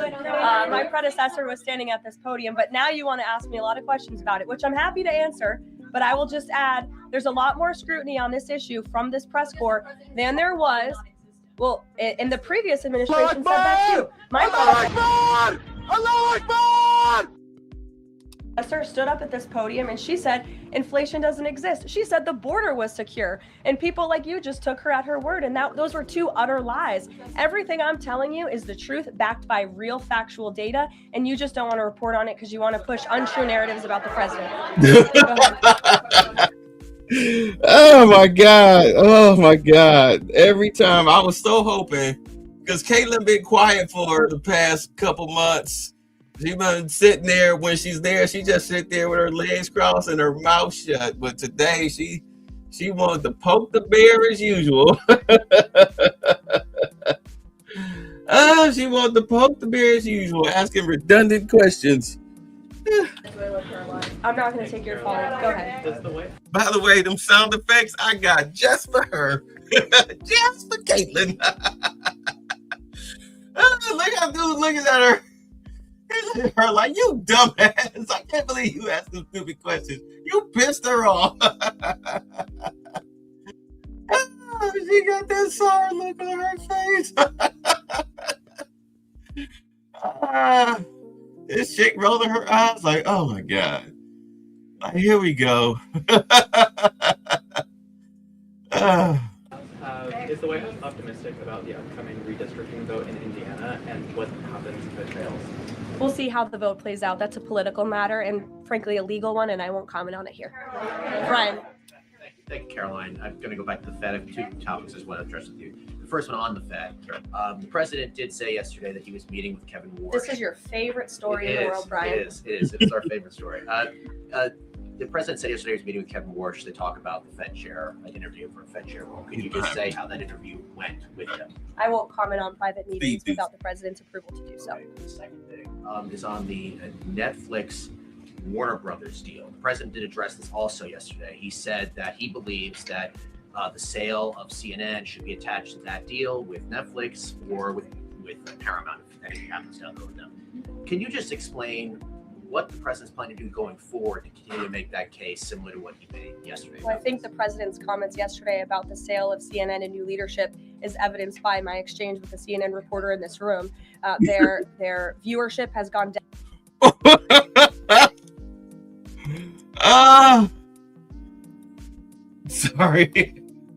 My predecessor was standing at this podium, but now you want to ask me a lot of questions about it, which I'm happy to answer. But I will just add, there's a lot more scrutiny on this issue from this press corps than there was. Well, in the previous administration said that too. My predecessor stood up at this podium and she said inflation doesn't exist. She said the border was secure, and people like you just took her at her word, and those were two utter lies. Everything I'm telling you is the truth, backed by real factual data, and you just don't want to report on it because you want to push untrue narratives about the president. Oh my God. Every time I was so hoping, because Caitlin been quiet for the past couple months. She been sitting there. When she's there, she just sit there with her legs crossed and her mouth shut. But today she wanted to poke the bear as usual. She wanted to poke the bear as usual, asking redundant questions. I'm not going to take your call. Go ahead. By the way, them sound effects I got just for her. Just for Caitlin. Look how dude looking at her. He's looking at her like, you dumbass. I can't believe you asked them stupid questions. You pissed her off. She got that sour look on her face. This chick rolling her eyes like, oh my God. Like, here we go. Is the White House optimistic about the upcoming redistricting vote in Indiana and what happens if it fails? We'll see how the vote plays out. That's a political matter and frankly a legal one, and I won't comment on it here. Brian. Thank you, Caroline. I'm going to go back to the Fed. I have two topics I just want to address with you. The first one on the Fed. The president did say yesterday that he was meeting with Kevin Warsh. This is your favorite story in the world, Brian. It is. It's our favorite story. The president said yesterday he was meeting with Kevin Warsh to talk about the Fed chair, an interview for a Fed chair role. Can you just say how that interview went with him? I won't comment on private meetings without the president's approval to do so. Okay. The second thing is on the Netflix Warner Brothers deal. The president did address this also yesterday. He said that he believes that the sale of CNN should be attached to that deal with Netflix or with Paramount if anything happens down the road with them. Can you just explain what the president's planning to do going forward to continue to make that case similar to what he made yesterday? Well, I think the president's comments yesterday about the sale of CNN and new leadership is evidenced by my exchange with a CNN reporter in this room. Their viewership has gone down. Sorry.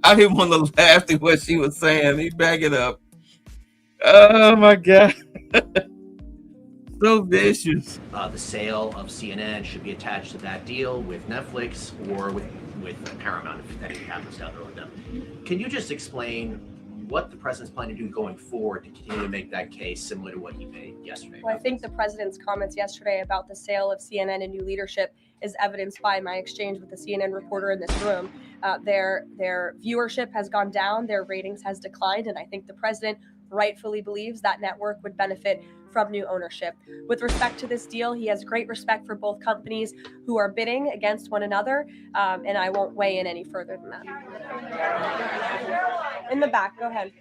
I didn't want to laugh at what she was saying. Let me back it up. Oh my God. So vicious. The sale of CNN should be attached to that deal with Netflix or with Paramount if anything happens down the road with them. Can you just explain what the president's planning to do going forward to continue to make that case similar to what he made yesterday? Well, I think the president's comments yesterday about the sale of CNN and new leadership is evidenced by my exchange with a CNN reporter in this room. Their viewership has gone down, their ratings has declined, and I think the president rightfully believes that network would benefit from new ownership. With respect to this deal, he has great respect for both companies who are bidding against one another, and I won't weigh in any further than that. In the back, go ahead.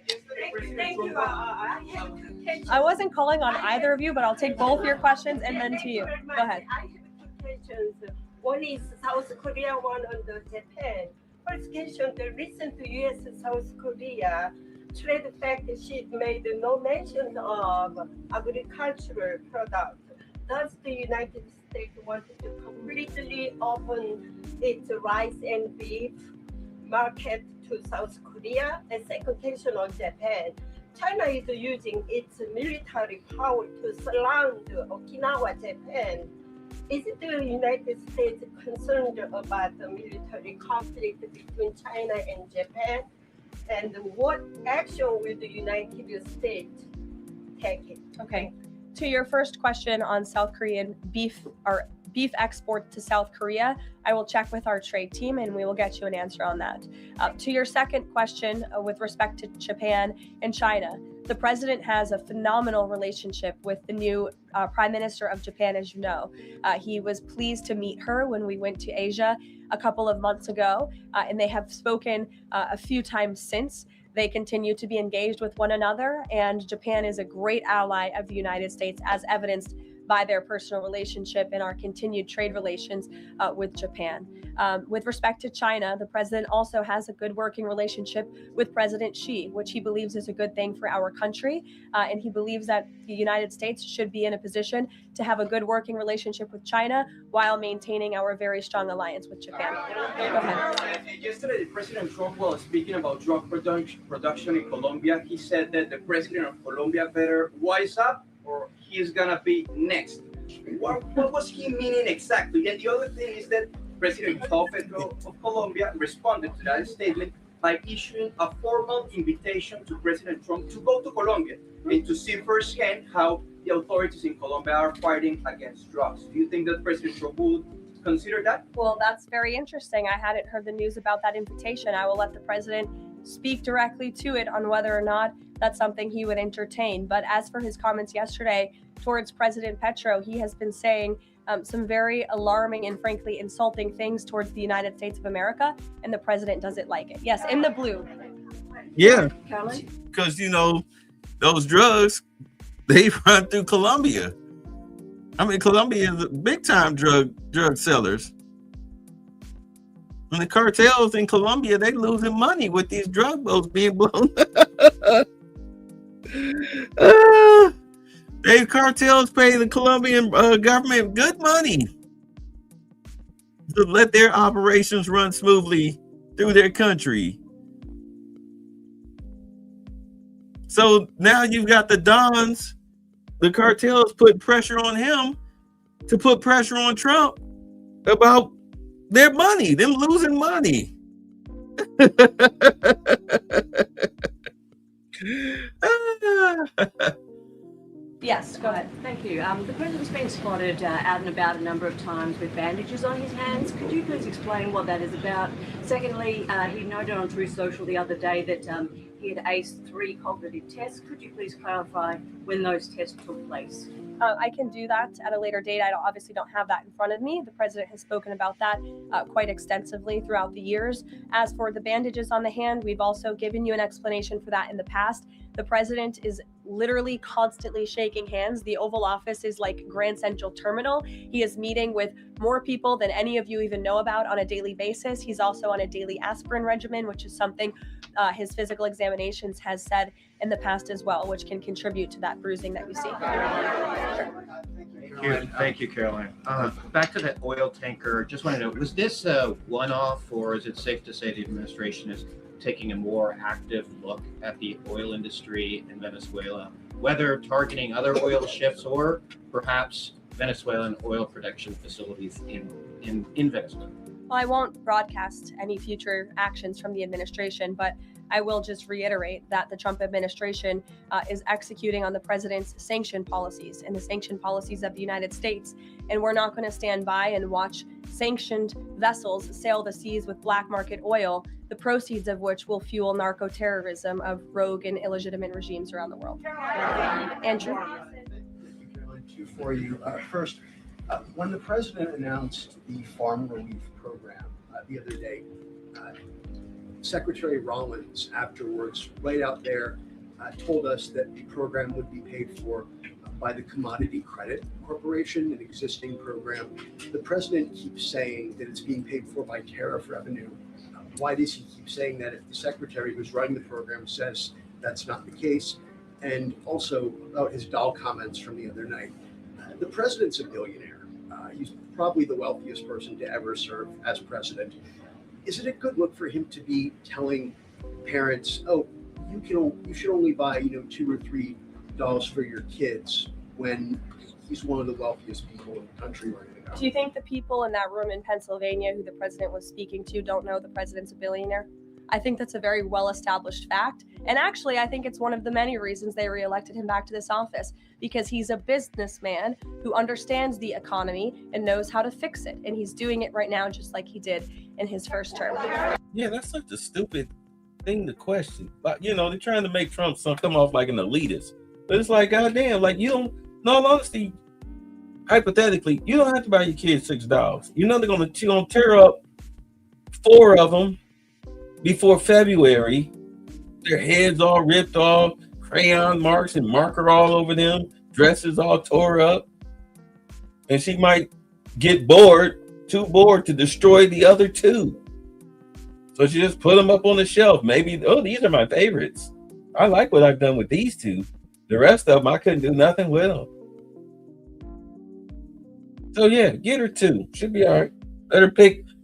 I wasn't calling on either of you, but I'll take both your questions and then to you. Go ahead. I have two questions. One is South Korea, one on the Japan. First question, the recent U.S.-South Korea trade fact sheet made no mention of agricultural product. Does the United States want to completely open its rice and beef market to South Korea? And second question on Japan. China is using its military power to surround Okinawa, Japan. Is the United States concerned about the military conflict between China and Japan? And what action will the United States take? Okay. To your first question on South Korean beef export to South Korea, I will check with our trade team and we will get you an answer on that. To your second question with respect to Japan and China, The president has a phenomenal relationship with the new Prime Minister of Japan, as you know. He was pleased to meet her when we went to Asia a couple of months ago, and they have spoken a few times since. They continue to be engaged with one another, and Japan is a great ally of the United States, as evidenced by their personal relationship and our continued trade relations with Japan. With respect to China, the president also has a good working relationship with President Xi, which he believes is a good thing for our country. And he believes that the United States should be in a position to have a good working relationship with China while maintaining our very strong alliance with Japan. Go ahead. Yesterday, President Trump was speaking about drug production in Colombia. He said that the president of Colombia better wise up or he's gonna be next. What was he meaning exactly? And the other thing is that President Petro of Colombia responded to that statement by issuing a formal invitation to President Trump to go to Colombia and to see firsthand how the authorities in Colombia are fighting against drugs. Do you think that President Trump would consider that? Well, that's very interesting. I hadn't heard the news about that invitation. I will let the president speak directly to it on whether or not that's something he would entertain. But as for his comments yesterday towards President Petro, he has been saying some very alarming and frankly insulting things towards the United States of America, and the president doesn't like it. Yes, in the blue. Yeah, Karoline? because those drugs, they run through Colombia. I mean, Colombia is big time drug sellers. And the cartels in Colombia, they losing money with these drug boats being blown. They cartels pay the Colombian government good money to let their operations run smoothly through their country. So now you've got the Dons, the cartels put pressure on him to put pressure on Trump about their money, them losing money. Yes, go ahead. Thank you. The president's been spotted out and about a number of times with bandages on his hands. Could you please explain what that is about? Secondly, he noted on Truth Social the other day that he had aced 3 cognitive tests. Could you please clarify when those tests took place? I can do that at a later date. I obviously don't have that in front of me. The president has spoken about that quite extensively throughout the years. As for the bandages on the hand, we've also given you an explanation for that in the past. The president is literally constantly shaking hands. The Oval Office is like Grand Central Terminal. He is meeting with more people than any of you even know about on a daily basis. He's also on a daily aspirin regimen, which is something his physical examinations has said in the past as well, which can contribute to that bruising that you see. Thank you, Caroline. Back to that oil tanker. Just wanted to know, was this a one-off, or is it safe to say the administration is taking a more active look at the oil industry in Venezuela, whether targeting other oil ships or perhaps Venezuelan oil production facilities in Venezuela? Well, I won't broadcast any future actions from the administration, but I will just reiterate that the Trump administration is executing on the president's sanction policies and the sanction policies of the United States. And we're not going to stand by and watch sanctioned vessels sail the seas with black market oil, the proceeds of which will fuel narco-terrorism of rogue and illegitimate regimes around the world. Andrew? Two for you. First, when the president announced the farm relief program the other day, Secretary Rollins afterwards, right out there, told us that the program would be paid for by the Commodity Credit Corporation, an existing program. The president keeps saying that it's being paid for by tariff revenue. Why does he keep saying that if the secretary who's running the program says that's not the case? And also about his doll comments from the other night. The president's a billionaire. He's probably the wealthiest person to ever serve as president. Is it a good look for him to be telling parents, "Oh, you should only buy $2 or $3 for your kids," when he's one of the wealthiest people in the country right now? Do you think the people in that room in Pennsylvania who the president was speaking to don't know the president's a billionaire? I think that's a very well-established fact. And actually, I think it's one of the many reasons they reelected him back to this office, because he's a businessman who understands the economy and knows how to fix it. And he's doing it right now, just like he did in his first term. Yeah, that's such a stupid thing to question. But they're trying to make Trump come off like an elitist. But it's like, goddamn, like you don't. In all honesty, hypothetically, you don't have to buy your kids $6. You're not gonna tear up 4 of them before February. Their heads all ripped off, crayon marks and marker all over them, dresses all tore up, and she might get too bored to destroy the other 2. So she just put them up on the shelf. Maybe, these are my favorites. I like what I've done with these 2. The rest of them, I couldn't do nothing with them. So yeah, get her 2. She'll be all right. Let her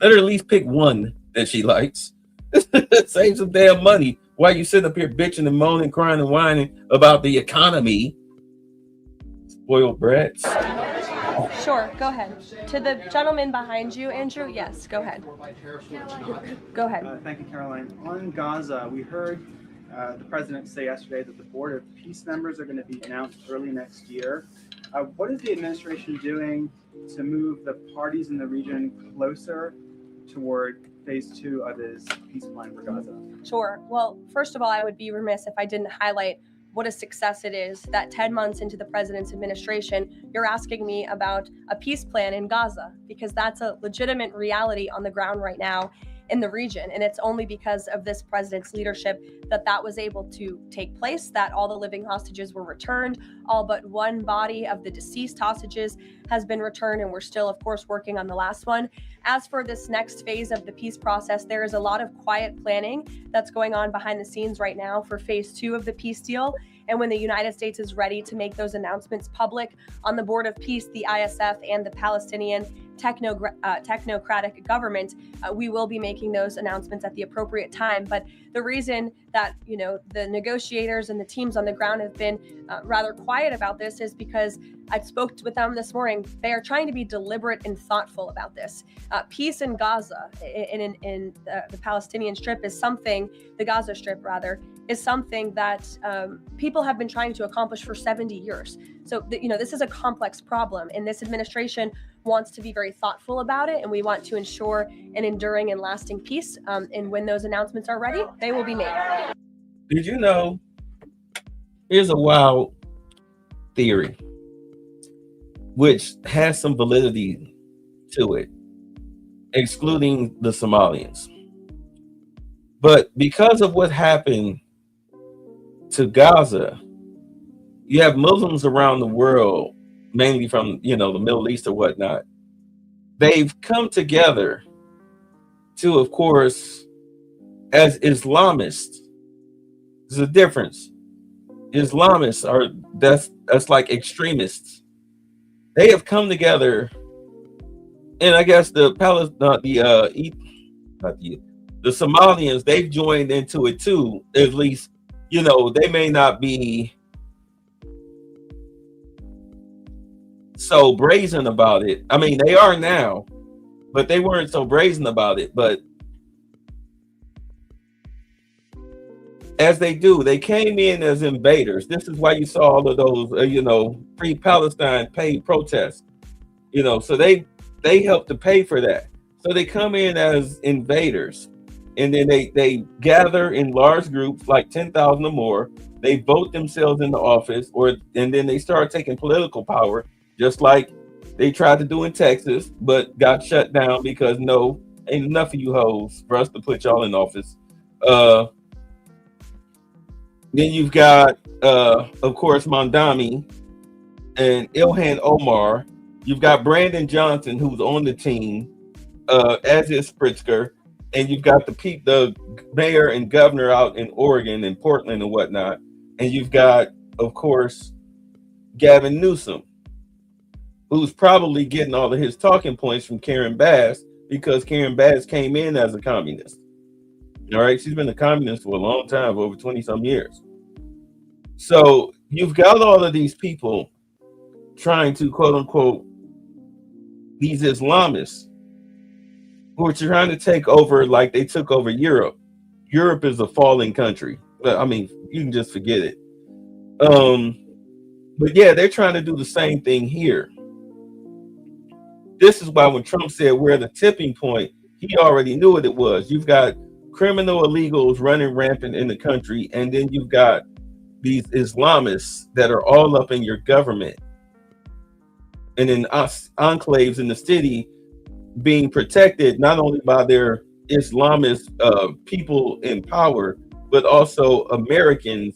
at least pick 1 that she likes. Save some damn money while you sit up here bitching and moaning, crying and whining about the economy. Spoiled brats. Sure, go ahead. To the gentleman behind you, Andrew, yes, go ahead. Go ahead. Thank you, Caroline. On Gaza, we heard the president say yesterday that the Board of Peace members are going to be announced early next year. What is the administration doing to move the parties in the region closer toward phase 2 of his peace plan for Gaza? Sure. Well, first of all, I would be remiss if I didn't highlight what a success it is that 10 months into the president's administration, you're asking me about a peace plan in Gaza, because that's a legitimate reality on the ground right now in the region. And it's only because of this president's leadership that was able to take place, that all the living hostages were returned. All but 1 body of the deceased hostages has been returned, and we're still, of course, working on the last one. As for this next phase of the peace process, there is a lot of quiet planning that's going on behind the scenes right now for phase 2 of the peace deal. And when the United States is ready to make those announcements public on the Board of Peace, the ISF, and the Palestinian technocratic government, we will be making those announcements at the appropriate time. But the reason that the negotiators and the teams on the ground have been rather quiet about this is because I spoke with them this morning. They are trying to be deliberate and thoughtful about this. Peace in Gaza, in the Palestinian Strip, is something, the Gaza Strip rather, is something that people have been trying to accomplish for 70 years. So, this is a complex problem, and this administration wants to be very thoughtful about it, and we want to ensure an enduring and lasting peace. And when those announcements are ready, they will be made. Did you know? Here's a wild theory, which has some validity to it, excluding the Somalians. But because of what happened to Gaza, you have Muslims around the world, mainly from the Middle East or whatnot. They've come together to, of course, as Islamists. There's a difference. Islamists that's like extremists. They have come together, and I guess the Somalians, they've joined into it too. At least, they may not be so brazen about it. I mean, they are now, but they weren't so brazen about it. But as they came in as invaders. This is why you saw all of those, Free Palestine paid protests. So they helped to pay for that. So they come in as invaders, and then they gather in large groups, like 10,000 or more. They vote themselves into office, and then they start taking political power, just like they tried to do in Texas, but got shut down because ain't enough of you hoes for us to put y'all in office. Then you've got, of course, Mondami and Ilhan Omar. You've got Brandon Johnson, who's on the team, as is Pritzker. And you've got the mayor and governor out in Oregon and Portland and whatnot. And you've got, of course, Gavin Newsom, who's probably getting all of his talking points from Karen Bass, because Karen Bass came in as a communist. All right, she's been a communist for a long time, for over 20-some years. So you've got all of these people trying to, quote unquote, these Islamists who are trying to take over like they took over Europe. Europe is a falling country. I mean, you can just forget it. But yeah, they're trying to do the same thing here. This is why when Trump said we're at the tipping point, he already knew what it was. You've got criminal illegals running rampant in the country, and then you've got these Islamists that are all up in your government and in enclaves in the city being protected not only by their Islamist people in power, but also Americans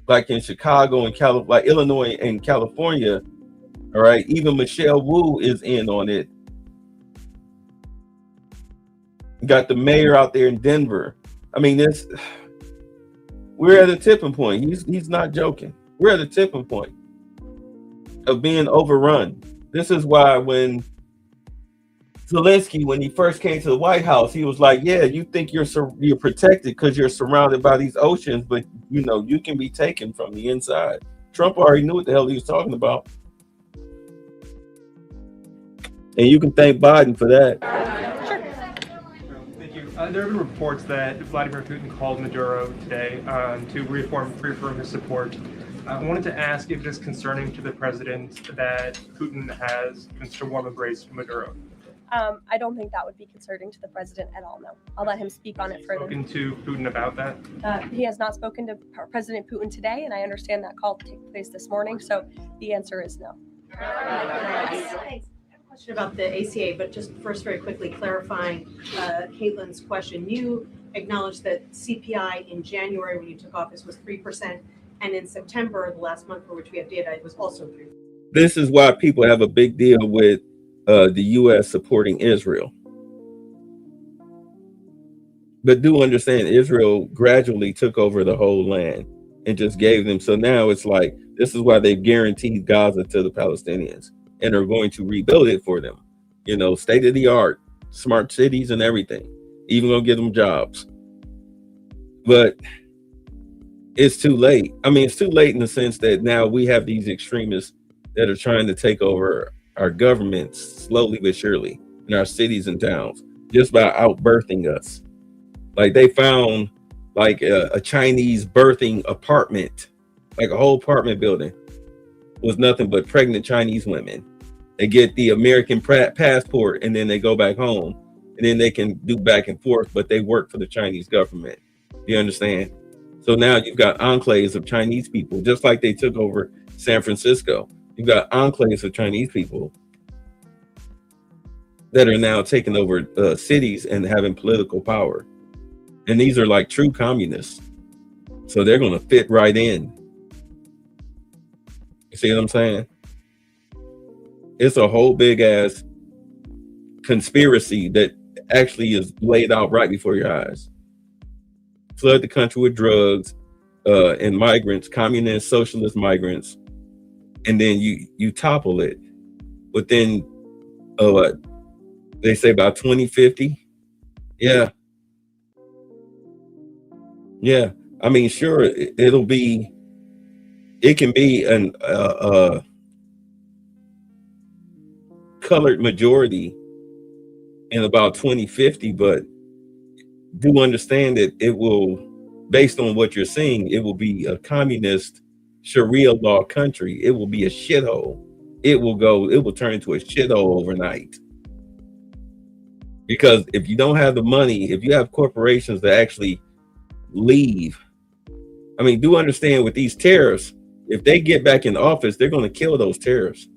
like in Chicago and like Illinois and California. All right, even Michelle Wu is in on it. Got the mayor out there in Denver. I mean, we're at a tipping point. He's not joking. We're at a tipping point of being overrun. This is why when Zelensky, when he first came to the White House, he was like, yeah, you think you're protected because you're surrounded by these oceans, but you know, you can be taken from the inside. Trump already knew what the hell he was talking about. And you can thank Biden for that. Thank you. There have been reports that Vladimir Putin called Maduro today to reaffirm his support. I wanted to ask if it is concerning to the president that Putin has a warm embrace for Maduro. I don't think that would be concerning to the president at all, no. I'll let him speak on it further. Spoken to Putin about that? He has not spoken to President Putin today, and I understand that call took place this morning, so the answer is no. Question about the ACA, but just first very quickly clarifying Caitlin's question. You acknowledged that CPI in January when you took office was 3%, and in September, the last month for which we have data, it was also 3%. This is why people have a big deal with the U.S. supporting Israel. But do understand, Israel gradually took over the whole land and just gave them. So now it's like, this is why they've guaranteed Gaza to the Palestinians and are going to rebuild it for them. You know, state of the art, smart cities and everything, even gonna give them jobs. But it's too late. I mean, it's too late in the sense that now we have these extremists that are trying to take over our governments slowly but surely in our cities and towns just by outbirthing us. Like they found like a Chinese birthing apartment, like a whole apartment building was nothing but pregnant Chinese women. They get the American passport and then they go back home and then they can do back and forth, but they work for the Chinese government. You understand? So now you've got enclaves of Chinese people, just like they took over San Francisco. You've got enclaves of Chinese people that are now taking over cities and having political power. And these are like true communists. So they're going to fit right in. You see what I'm saying? It's a whole big ass conspiracy that actually is laid out right before your eyes. Flood the country with drugs and migrants, communist, socialist migrants. And then you topple it within they say about 2050. Yeah. I mean, sure, it can be an colored majority in about 2050, but do understand that it will, based on what you're seeing, it will be a communist Sharia law country. It will be a shithole. It will turn into a shithole overnight. Because if you don't have the money, if you have corporations that actually leave, I mean, do understand with these tariffs, if they get back in office, they're going to kill those tariffs.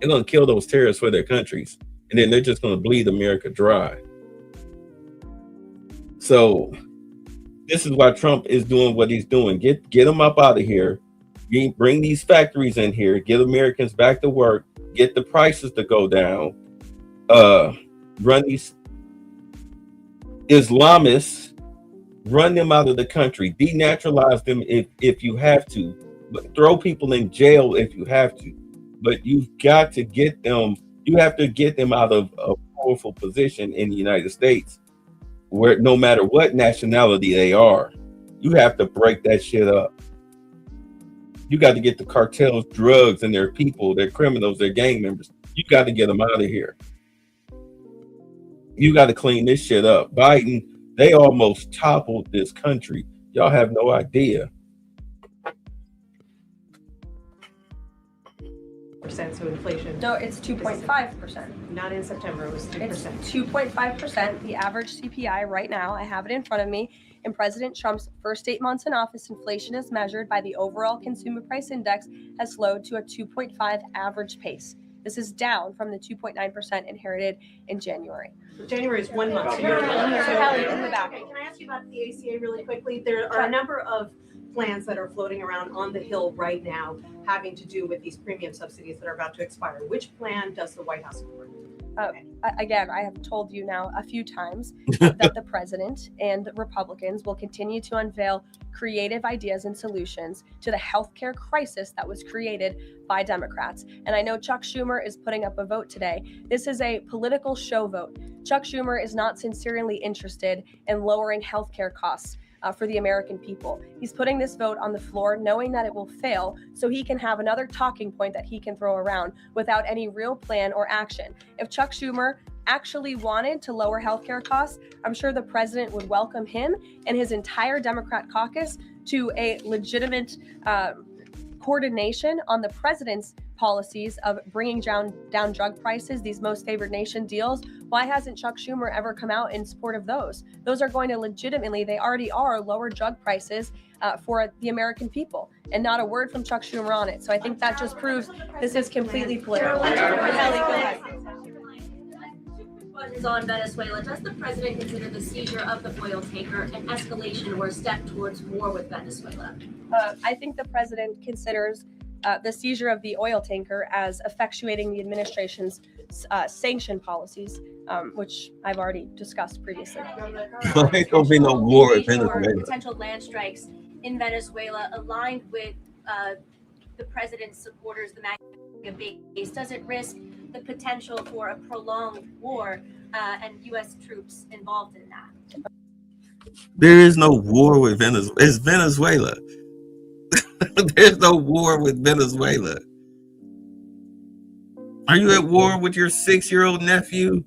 They're going to kill those tariffs for their countries. And then they're just going to bleed America dry. So this is why Trump is doing what he's doing. Get them up out of here. Bring these factories in here. Get Americans back to work. Get the prices to go down. Run these Islamists, run them out of the country. Denaturalize them if you have to. But throw people in jail if you have to. But you've got to get them. You have to get them out of a powerful position in the United States, where no matter what nationality they are, you have to break that shit up. You got to get the cartels, drugs, and their people, their criminals, their gang members. You got to get them out of here. You got to clean this shit up. Biden, they almost toppled this country. Y'all have no idea. 3%, so inflation. No, it's 2.5%. Not in September, it was 3%. It's 2.5%. The average CPI right now, I have it in front of me. In President Trump's first 8 months in office, inflation as measured by the overall consumer price index has slowed to a 2.5 average pace. This is down from the 2.9% inherited in January. January is 1 month. So Kelly, in the back. Can I ask you about the ACA really quickly? There are a number of plans that are floating around on the Hill right now having to do with these premium subsidies that are about to expire. Which plan does the White House support? Again, I have told you now a few times that the president and Republicans will continue to unveil creative ideas and solutions to the healthcare crisis that was created by Democrats. And I know Chuck Schumer is putting up a vote today. This is a political show vote. Chuck Schumer is not sincerely interested in lowering healthcare costs for the American people. He's putting this vote on the floor knowing that it will fail so he can have another talking point that he can throw around without any real plan or action. If Chuck Schumer actually wanted to lower healthcare costs, I'm sure the president would welcome him and his entire Democrat caucus to a legitimate coordination on the president's policies of bringing down drug prices, these most favored nation deals. Why hasn't Chuck Schumer ever come out in support of those? Those are going to legitimately, they already are, lower drug prices for the American people, and not a word from Chuck Schumer on it. So I think that just proves this is completely political. Kelly, go ahead. Is on Venezuela. Does the president consider the seizure of the oil tanker an escalation or a step towards war with Venezuela? I think the president considers the seizure of the oil tanker as effectuating the administration's sanction policies, which I've already discussed previously. Ain't gonna be no war in Venezuela. Potential land strikes in Venezuela aligned with the president's supporters, the MAGA base. Does it risk the potential for a prolonged war and U.S. troops involved in that? There is no war with Venezuela. It's Venezuela. There's no war with Venezuela. Are you at war with your 6-year-old nephew?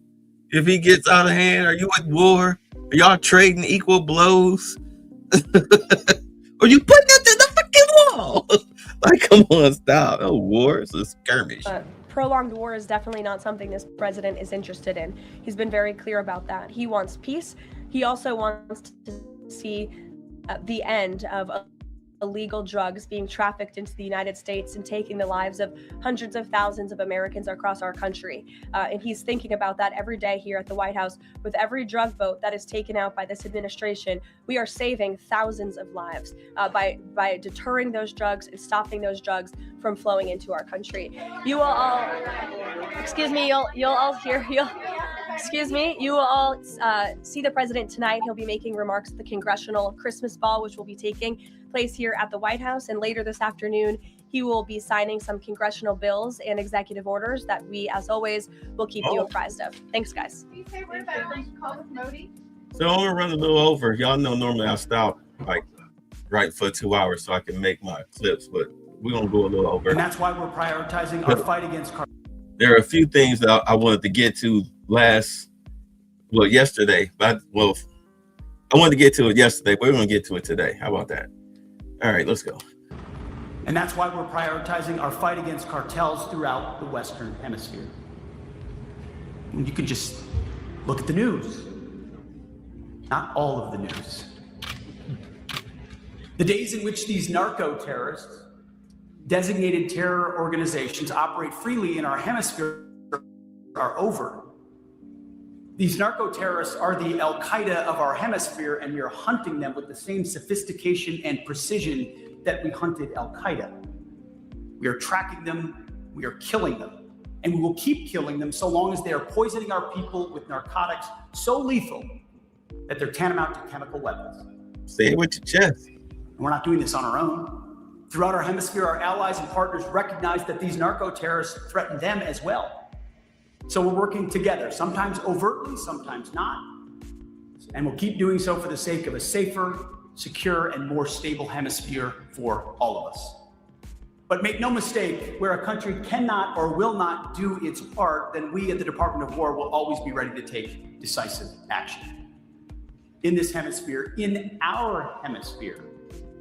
If he gets out of hand, are you at war? Are y'all trading equal blows? Or you putting it to the fucking wall? Like, come on, stop. No war. It's a skirmish. Prolonged war is definitely not something this president is interested in. He's been very clear about that. He wants peace. He also wants to see the end of illegal drugs being trafficked into the United States and taking the lives of hundreds of thousands of Americans across our country. And he's thinking about that every day here at the White House. With every drug vote that is taken out by this administration, we are saving thousands of lives by deterring those drugs and stopping those drugs from flowing into our country. You will all, excuse me, you'll all hear, excuse me, you will all see the president tonight. He'll be making remarks at the Congressional Christmas Ball, which will be taking place here at the White House. And later this afternoon, he will be signing some congressional bills and executive orders that we, as always, will keep you apprised of. Thanks, guys. Can you say what about call with Modi? So I'm gonna run a little over. Y'all know normally I stop like right for 2 hours so I can make my clips, but we're gonna go a little over. And that's why we're prioritizing our fight against corruption. There are a few things that I wanted to get to yesterday. I wanted to get to it yesterday, but we're gonna get to it today. How about that? All right, let's go. And that's why we're prioritizing our fight against cartels throughout the Western Hemisphere. And you can just look at the news. Not all of the news. The days in which these narco-terrorists, designated terror organizations, operate freely in our hemisphere are over. These narco-terrorists are the Al-Qaeda of our hemisphere, and we are hunting them with the same sophistication and precision that we hunted Al-Qaeda. We are tracking them, we are killing them, and we will keep killing them so long as they are poisoning our people with narcotics so lethal that they're tantamount to chemical weapons. Say it with your chest. And we're not doing this on our own. Throughout our hemisphere, our allies and partners recognize that these narco-terrorists threaten them as well. So we're working together, sometimes overtly, sometimes not. And we'll keep doing so for the sake of a safer, secure, and more stable hemisphere for all of us. But make no mistake, where a country cannot or will not do its part, then we at the Department of War will always be ready to take decisive action. In this hemisphere, in our hemisphere,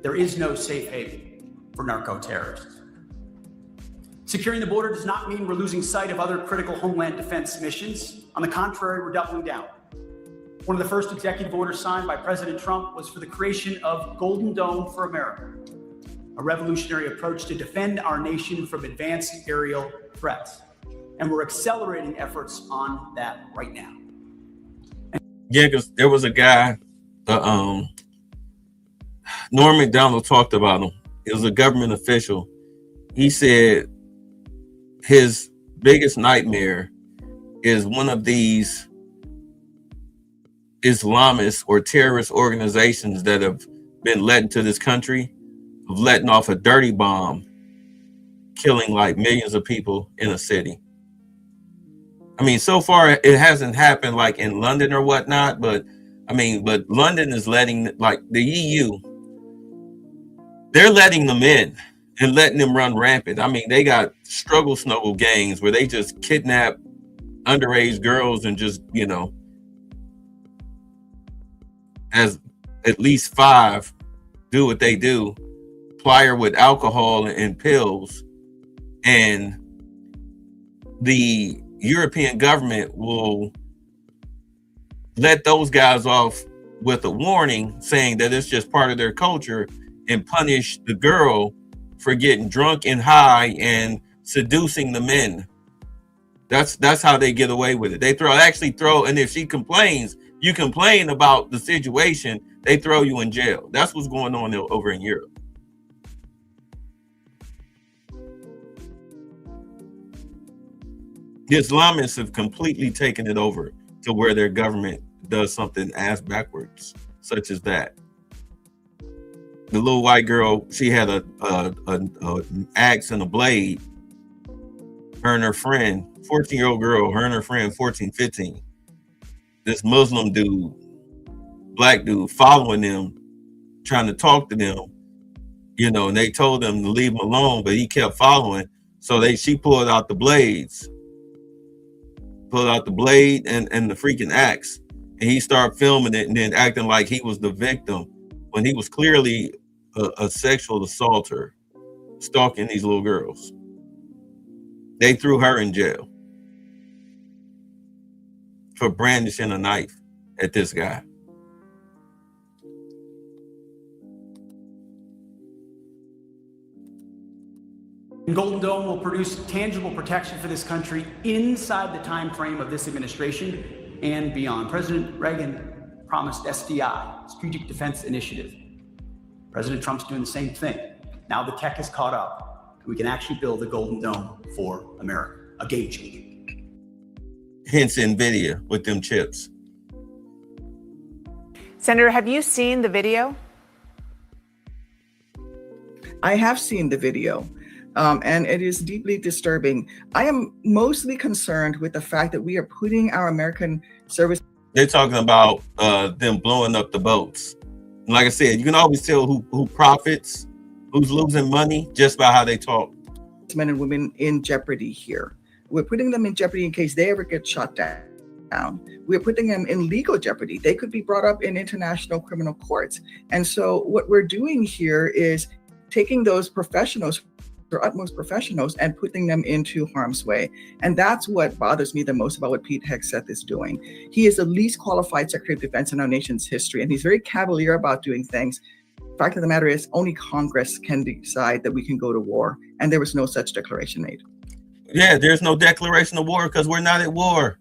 there is no safe haven for narco-terrorists. Securing the border does not mean we're losing sight of other critical homeland defense missions. On the contrary, we're doubling down. One of the first executive orders signed by President Trump was for the creation of Golden Dome for America, a revolutionary approach to defend our nation from advanced aerial threats. And we're accelerating efforts on that right now. Yeah, because there was a guy, Norm Macdonald talked about him. He was a government official. He said his biggest nightmare is one of these Islamist or terrorist organizations that have been let into this country of letting off a dirty bomb, killing like millions of people in a city. I mean, so far it hasn't happened like in London or whatnot, but London is letting, like the EU, they're letting them in and letting them run rampant. I mean, they got struggle snuggle gangs where they just kidnap underage girls and just, as at least 5 do what they do, ply her with alcohol and pills, and the European government will let those guys off with a warning saying that it's just part of their culture and punish the girl for getting drunk and high and seducing the men. That's how they get away with it. They throw, and if she complains, you complain about the situation, they throw you in jail. That's what's going on over in Europe. The Islamists have completely taken it over to where their government does something ass backwards, such as that. The little white girl, she had an axe and a blade. Her and her friend, 14-year-old girl, her and her friend, 14, 15. This Muslim dude, black dude, following them, trying to talk to them, and they told them to leave him alone, but he kept following. So she pulled out the blades. Pulled out the blade and the freaking axe, and he started filming it and then acting like he was the victim when he was clearly a sexual assaulter stalking these little girls. They threw her in jail for brandishing a knife at this guy. Golden Dome will produce tangible protection for this country inside the time frame of this administration and beyond. President Reagan promised SDI, Strategic Defense Initiative. President Trump's doing the same thing. Now the tech has caught up. We can actually build a Golden Dome for America, a game changer. Hence NVIDIA with them chips. Senator, have you seen the video? I have seen the video. And it is deeply disturbing. I am mostly concerned with the fact that we are putting our American service. They're talking about them blowing up the boats. And like I said, you can always tell who profits, who's losing money, just by how they talk. Men and women in jeopardy here. We're putting them in jeopardy in case they ever get shot down. We're putting them in legal jeopardy. They could be brought up in international criminal courts. And so what we're doing here is taking those professionals, their utmost professionals, and putting them into harm's way. And that's what bothers me the most about what Pete Hegseth is doing. He is the least qualified Secretary of Defense in our nation's history, and he's very cavalier about doing things. The fact of the matter is, only Congress can decide that we can go to war, and there was no such declaration made. Yeah, there's no declaration of war because we're not at war.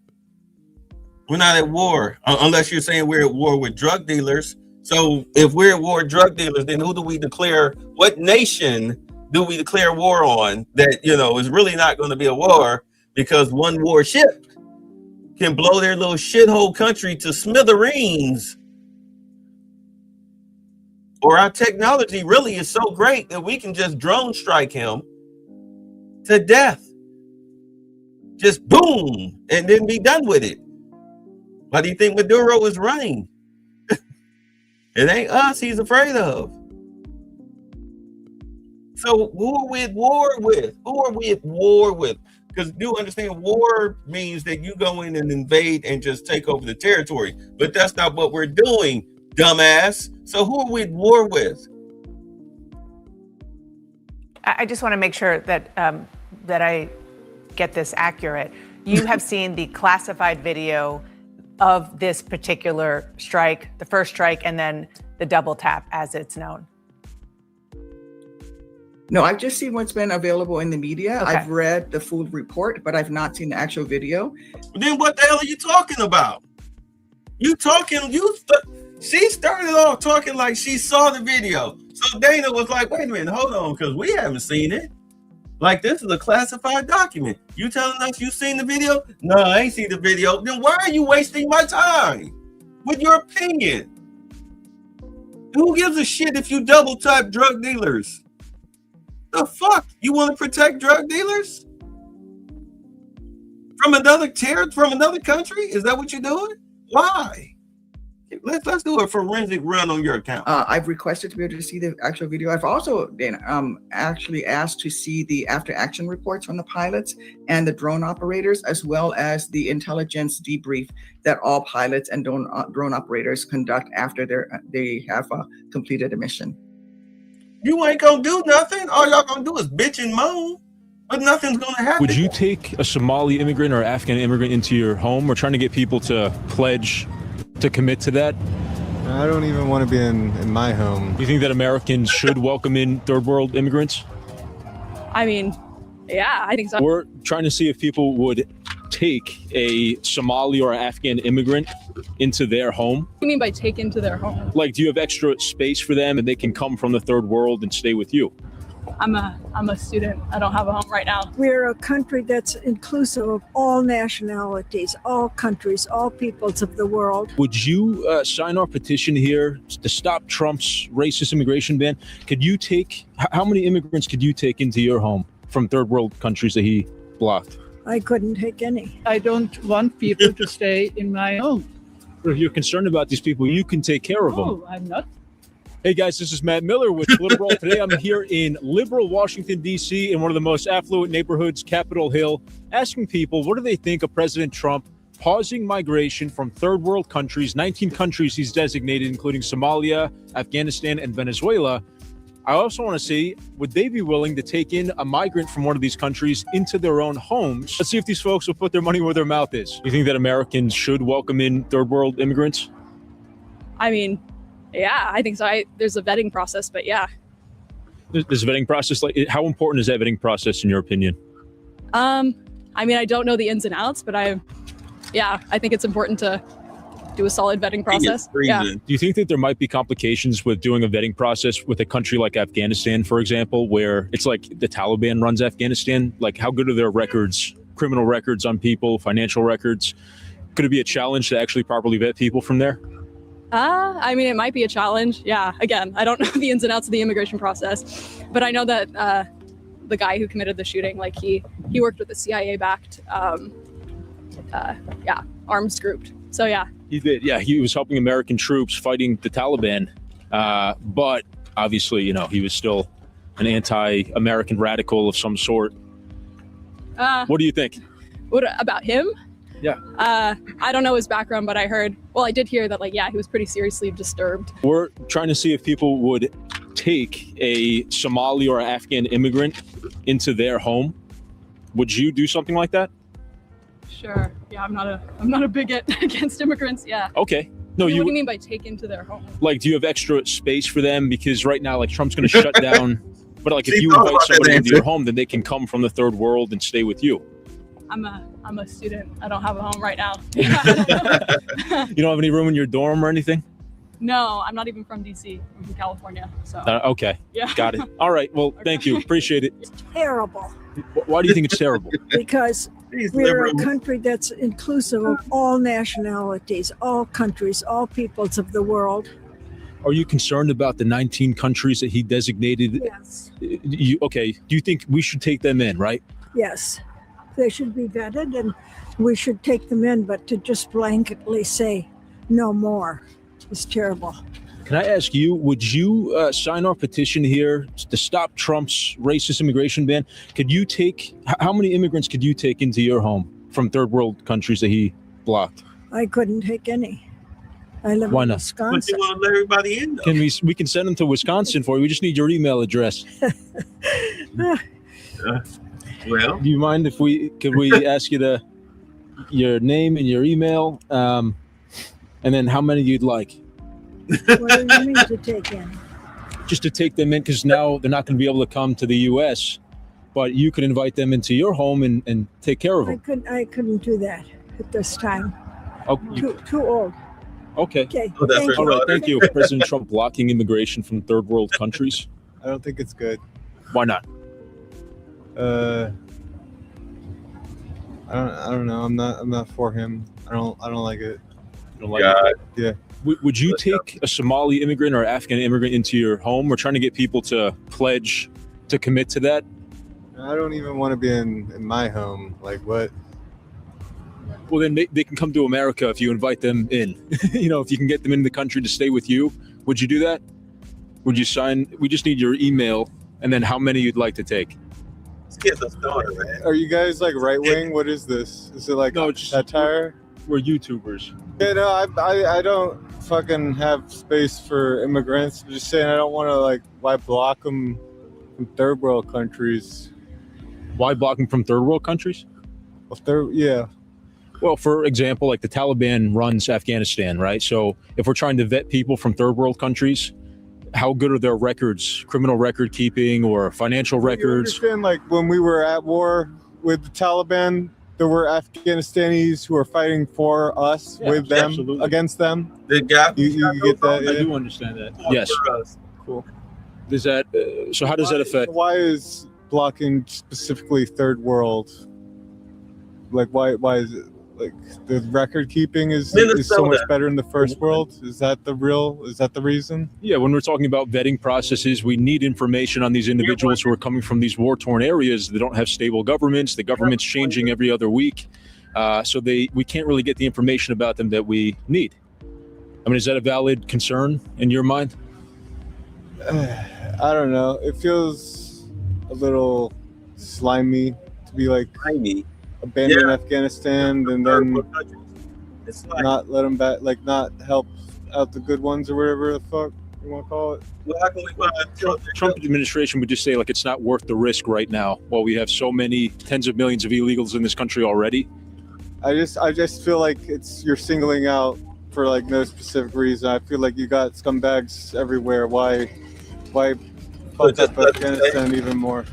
We're not at war, unless you're saying we're at war with drug dealers. So if we're at war with drug dealers, then who do we declare, what nation do we declare war on that, is really not going to be a war, because one warship can blow their little shithole country to smithereens? Or our technology really is so great that we can just drone strike him to death. Just boom, and then be done with it. Why do you think Maduro is running? It ain't us he's afraid of. So who are we at war with? Who are we at war with? Because do understand, war means that you go in and invade and just take over the territory. But that's not what we're doing, dumbass. So who are we at war with? I just want to make sure that that I get this accurate, you have seen the classified video of this particular strike, the first strike, and then the double tap as it's known. No, I've just seen what's been available in the media. Okay. I've read the full report, but I've not seen the actual video. Then what the hell are you talking about? She started off talking like she saw the video. So Dana was like, wait a minute, hold on, because we haven't seen it. Like, this is a classified document. You telling us you seen the video? No, I ain't seen the video. Then why are you wasting my time with your opinion? Who gives a shit if you double tap drug dealers? The fuck? You want to protect drug dealers? From another country? Is that what you're doing? Why? Let's do a forensic run on your account. I've requested to be able to see the actual video. I've also actually asked to see the after action reports from the pilots and the drone operators, as well as the intelligence debrief that all pilots and drone operators conduct after they have completed a mission. You ain't gonna do nothing. All y'all gonna do is bitch and moan, but nothing's gonna happen. Would you take a Somali immigrant or Afghan immigrant into your home? We're trying to get people to pledge to commit to that. I don't even want to be in my home. Do you think that Americans should welcome in third world immigrants? I mean, yeah, I think so. We're trying to see if people would take a Somali or Afghan immigrant into their home. What do you mean by take into their home? Like, do you have extra space for them and they can come from the third world and stay with you? I'm a student. I don't have a home right now. We're a country that's inclusive of all nationalities, all countries, all peoples of the world. Would you sign our petition here to stop Trump's racist immigration ban? Could you take, how many immigrants could you take into your home from third world countries that he blocked? I couldn't take any. I don't want people to stay in my home. If you're concerned about these people, you can take care of them. No, I'm not. Hey guys, this is Matt Miller with Liberal. Today I'm here in liberal Washington, D.C., in one of the most affluent neighborhoods, Capitol Hill, asking people what do they think of President Trump pausing migration from third world countries, 19 countries he's designated, including Somalia, Afghanistan, and Venezuela. I also want to see, would they be willing to take in a migrant from one of these countries into their own homes? Let's see if these folks will put their money where their mouth is. Do you think that Americans should welcome in third world immigrants? I mean, yeah, I think so. There's a vetting process, but yeah. There's a vetting process. Like, how important is that vetting process in your opinion? I mean, I don't know the ins and outs, but I think it's important to do a solid vetting process. Yeah. Do you think that there might be complications with doing a vetting process with a country like Afghanistan, for example, where it's like the Taliban runs Afghanistan? Like, how good are their records, criminal records on people, financial records? Could it be a challenge to actually properly vet people from there? I mean, it might be a challenge. Yeah. Again, I don't know the ins and outs of the immigration process, but I know that the guy who committed the shooting, like he worked with a CIA-backed, arms group. So yeah. He did. Yeah, he was helping American troops fighting the Taliban, but obviously, he was still an anti-American radical of some sort. What do you think? What about him? Yeah. I don't know his background, but I did hear that, he was pretty seriously disturbed. We're trying to see if people would take a Somali or Afghan immigrant into their home. Would you do something like that? Sure. Yeah, I'm not a bigot against immigrants. Yeah. Okay. No, What do you mean by take into their home? Like, do you have extra space for them? Because right now, Trump's going to shut down. But if you invite somebody into your home, then they can come from the third world and stay with you. I'm a student. I don't have a home right now. You don't have any room in your dorm or anything? No, I'm not even from DC. I'm from California. So. Okay. Yeah. Got it. All right. Well, thank you. Appreciate it. Terrible. Why do you think it's terrible? Because we're a country that's inclusive of all nationalities, all countries, all peoples of the world. Are you concerned about the 19 countries that he designated? Yes. Okay. Do you think we should take them in, right? Yes. They should be vetted and we should take them in, but to just blanketly say no more is terrible. Can I ask you, would you sign our petition here to stop Trump's racist immigration ban? Could you take, how many immigrants could you take into your home from third world countries that he blocked? I couldn't take any. I live Why in not? Wisconsin. But you want to let everybody in, though. We can send them to Wisconsin for you. We just need your email address. Well, Do you mind if we ask you your name and your email, and then how many you'd like? What do you mean to take in? Just to take them in, because now they're not going to be able to come to the U.S., but you could invite them into your home and take care of them. I couldn't do that at this time. Oh, Too old. okay. Okay. Oh, that's thank All you. right. Thank you. President Trump blocking immigration from third world countries. I don't think it's good. Why not? I don't know. I'm not for him. I don't like it. You don't like it? Yeah. Would you take a Somali immigrant or Afghan immigrant into your home? We're trying to get people to pledge to commit to that. I don't even want to be in my home. Like what? Well, then they can come to America if you invite them in. If you can get them in the country to stay with you, would you do that? Would you sign? We just need your email and then how many you'd like to take. This kid's a starter, man. Are you guys like right wing? What is this? Is it like satire? We're YouTubers. Yeah, no, I don't fucking have space for immigrants. I'm just saying I don't want to like why block them from third world countries. Why block them from third world countries? Yeah. Well, for example, like the Taliban runs Afghanistan, right? So if we're trying to vet people from third world countries, how good are their records, criminal record keeping or financial records? You understand, like when we were at war with the Taliban, there were Afghanistanis who were fighting for us with them, absolutely. against them. The guy, you get that? I Yeah? do understand that. Yes. Cool. Does that? So how does that affect? Why is blocking specifically third world? Like why is it like the record keeping is so much better in the first world? Is that the reason? Yeah, when we're talking about vetting processes, we need information on these individuals who are coming from these war-torn areas. They don't have stable governments. The government's changing every other week, so we can't really get the information about them that we need. I mean, is that a valid concern in your mind? I don't know. It feels a little slimy to be like abandon Afghanistan and then not let them back, like not help out the good ones or whatever the fuck you want to call it. Trump administration would just say like it's not worth the risk right now while we have so many tens of millions of illegals in this country already. I just feel like you're singling out for like no specific reason. I feel like you got scumbags everywhere. Why fuck up Afghanistan even more?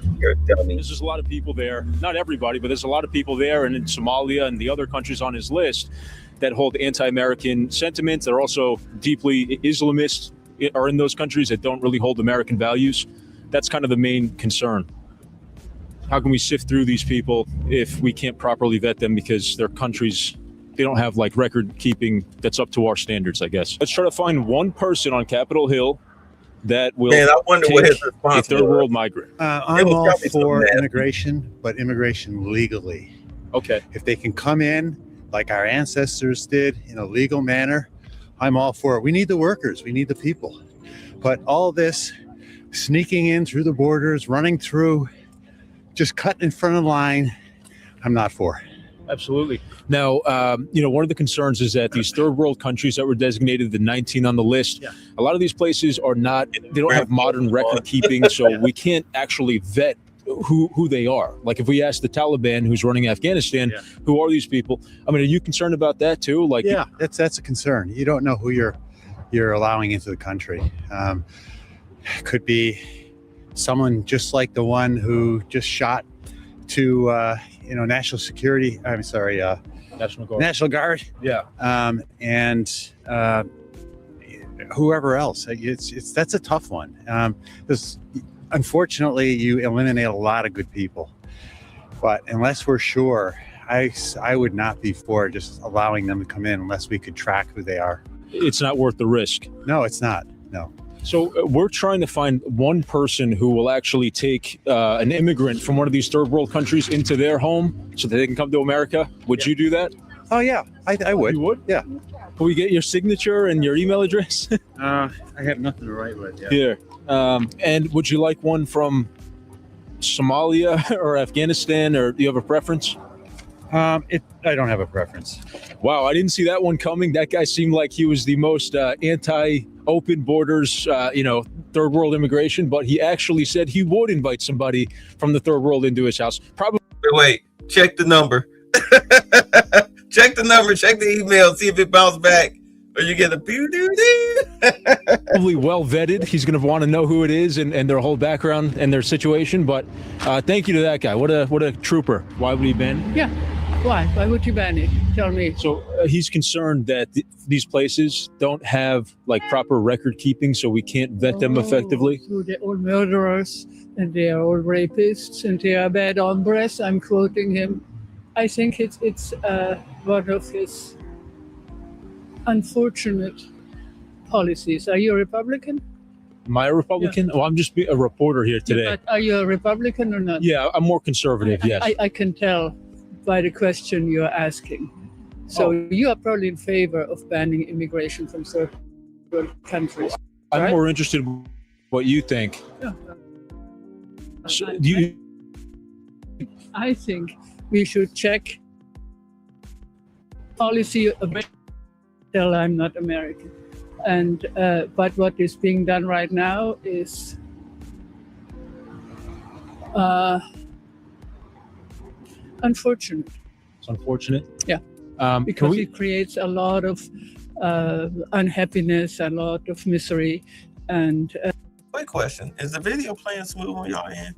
There's just a lot of people there, not everybody, but there's a lot of people there and in Somalia and the other countries on his list that hold anti-American sentiments. They're also deeply Islamist, are in those countries that don't really hold American values. That's kind of the main concern. How can we sift through these people if we can't properly vet them because their countries, they don't have like record keeping that's up to our standards, I guess. Let's try to find one person on Capitol Hill that will Man, I wonder what his response a third was. world migrant. I'm all for immigration, but immigration legally. Okay. If they can come in like our ancestors did in a legal manner, I'm all for it. We need the workers, we need the people. But all this sneaking in through the borders, running through, just cutting in front of the line, I'm not for. Absolutely. Now, one of the concerns is that these third world countries that were designated, the 19 on the list, a lot of these places they don't have modern record keeping, so we can't actually vet who they are. Like if we ask the Taliban who's running Afghanistan, who are these people? I mean, are you concerned about that too? Like, yeah, that's a concern. You don't know who you're allowing into the country. Could be someone just like the one who just shot to national security. I'm sorry, National Guard. Yeah. And whoever else. That's a tough one. Because unfortunately, you eliminate a lot of good people. But unless we're sure, I would not be for just allowing them to come in unless we could track who they are. It's not worth the risk. No, it's not. No. So we're trying to find one person who will actually take an immigrant from one of these third world countries into their home so that they can come to America. Would you do that? Oh, yeah, I would. You would? Yeah. Can we get your signature and your email address? I have nothing to write with. Yeah. Here. And would you like one from Somalia or Afghanistan, or do you have a preference? I don't have a preference. Wow, I didn't see that one coming. That guy seemed like he was the most anti-open borders, third world immigration, but he actually said he would invite somebody from the third world into his house. Probably. Wait, check the number. Check the number, check the email, see if it bounced back, or you get a pew doo doo. Probably well vetted. He's going to want to know who it is and their whole background and their situation. But thank you to that guy. What a trooper. Why would he ban? Yeah. Why? Why would you ban it? Tell me. So he's concerned that these places don't have like proper record keeping, so we can't vet them effectively. So they're all murderers and they are all rapists and they are bad hombres. I'm quoting him. I think it's one of his unfortunate policies. Are you a Republican? Am I a Republican? Yeah. Oh, I'm just a reporter here today. Yeah, but are you a Republican or not? Yeah, I'm more conservative, yes. I can tell by the question you're asking. So you are probably in favor of banning immigration from third world countries. I'm right? more interested in what you think. Yeah. So, I think we should check policy until I'm not American. And but what is being done right now is unfortunate. It's unfortunate. Yeah. Because it creates a lot of unhappiness, a lot of misery, and. Quick question: is the video playing smooth on y'all end?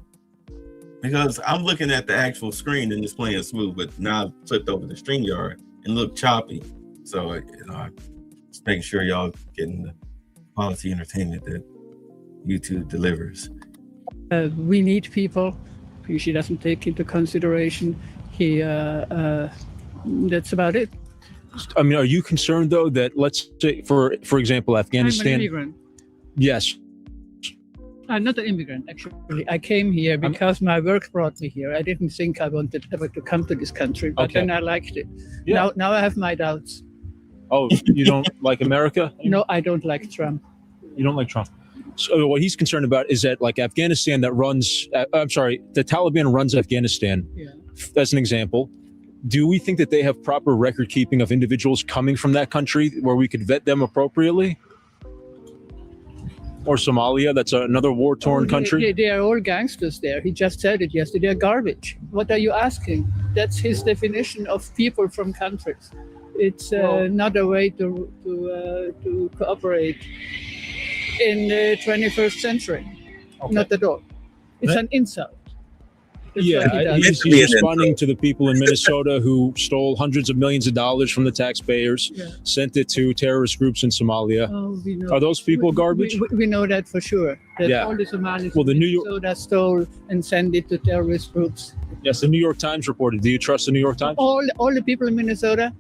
Because I'm looking at the actual screen and it's playing smooth, but now I flipped over the StreamYard and looked choppy. So just making sure y'all getting the quality entertainment that YouTube delivers. We need people. She doesn't take into consideration. That's about it. I mean, are you concerned though that, let's say, for example, Afghanistan? I'm an immigrant. Yes. I'm not an immigrant, actually. I came here because my work brought me here. I didn't think I wanted ever to come to this country, but then I liked it. Yeah. Now I have my doubts. Oh, you don't like America? No, I don't like Trump. You don't like Trump. So what he's concerned about is that, like, Afghanistan the Taliban runs Afghanistan, as an example. Do we think that they have proper record keeping of individuals coming from that country where we could vet them appropriately? Or Somalia, that's another war-torn country? They are all gangsters there. He just said it yesterday. They're garbage. What are you asking? That's his definition of people from countries. It's not a way to cooperate in the 21st century. Okay. Not at all. It's an insult. He's responding to the people in Minnesota who stole hundreds of millions of dollars from the taxpayers, sent it to terrorist groups in Somalia. Oh, we know. Are those people garbage? We know that for sure. That all the Somalis in Minnesota stole and sent it to terrorist groups. Yes, the New York Times reported. Do you trust the New York Times? All the people in Minnesota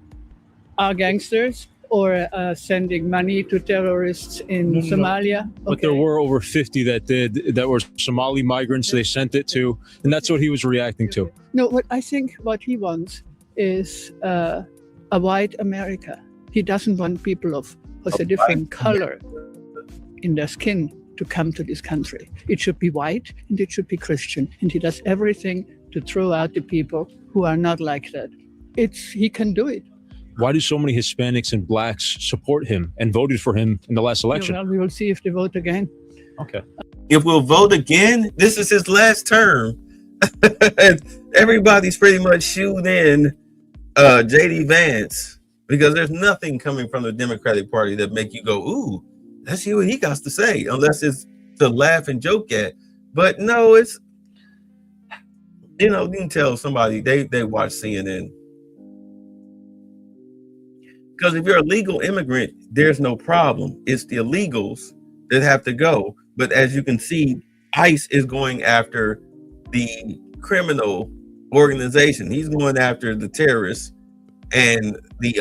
are gangsters or sending money to terrorists in Somalia. No. But there were over 50 that were Somali migrants. They sent it to, and that's what he was reacting to. No, I think what he wants is a white America. He doesn't want people of a different color in their skin to come to this country. It should be white and it should be Christian. And he does everything to throw out the people who are not like that. He can do it. Why do so many Hispanics and blacks support him and voted for him in the last election? Well, we will see if they vote again. Okay. If we'll vote again, this is his last term. And everybody's pretty much shooting in J.D. Vance because there's nothing coming from the Democratic Party that make you go, ooh, let's hear what he got to say, unless it's to laugh and joke at. But no, it's, you can tell somebody they watch CNN. Because if you're a legal immigrant, there's no problem. It's the illegals that have to go. But as you can see, ICE is going after the criminal organization. He's going after the terrorists and the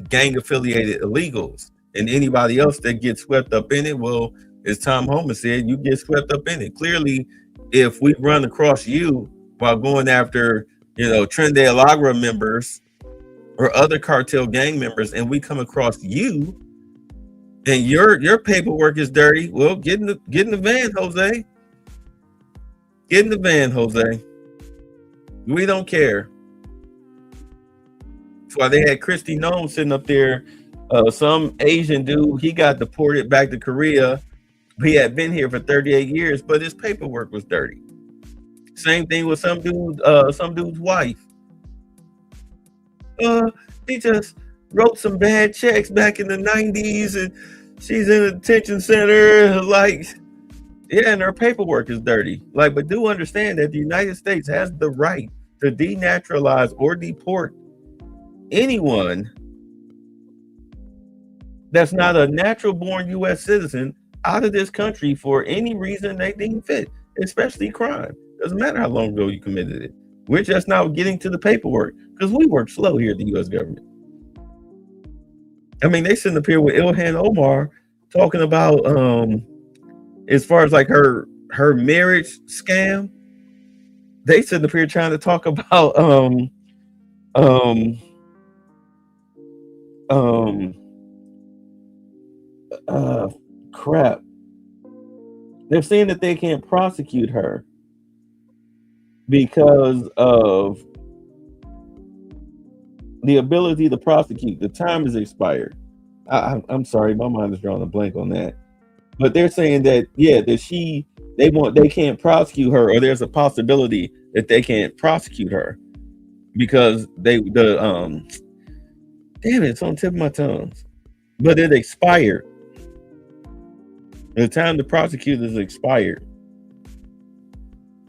gang affiliated illegals. And anybody else that gets swept up in it, well, as Tom Homan said, you get swept up in it. Clearly, if we run across you while going after, Tren de Agra members or other cartel gang members, and we come across you and your paperwork is dirty, well, get in the van, Jose. Get in the van, Jose. We don't care. That's why they had Christy Nome sitting up there. Some Asian dude, he got deported back to Korea. He had been here for 38 years, but his paperwork was dirty. Same thing with some dude's wife. He just wrote some bad checks back in the 90s and she's in a detention center. Like, yeah, and her paperwork is dirty. Like, but do understand that the United States has the right to denaturalize or deport anyone that's not a natural born U.S. citizen out of this country for any reason they deem fit, especially crime. Doesn't matter how long ago you committed it. We're just now getting to the paperwork because we work slow here at the U.S. government. I mean, they sitting up here with Ilhan Omar talking about as far as like her marriage scam. They sitting up here trying to talk about crap. They're saying that they can't prosecute her because of the ability to prosecute. The time is expired. I'm sorry, my mind is drawing a blank on that. But they're saying that they can't prosecute her, or there's a possibility that they can't prosecute her because damn it, it's on the tip of my tongue. But it expired. The time to prosecute is expired.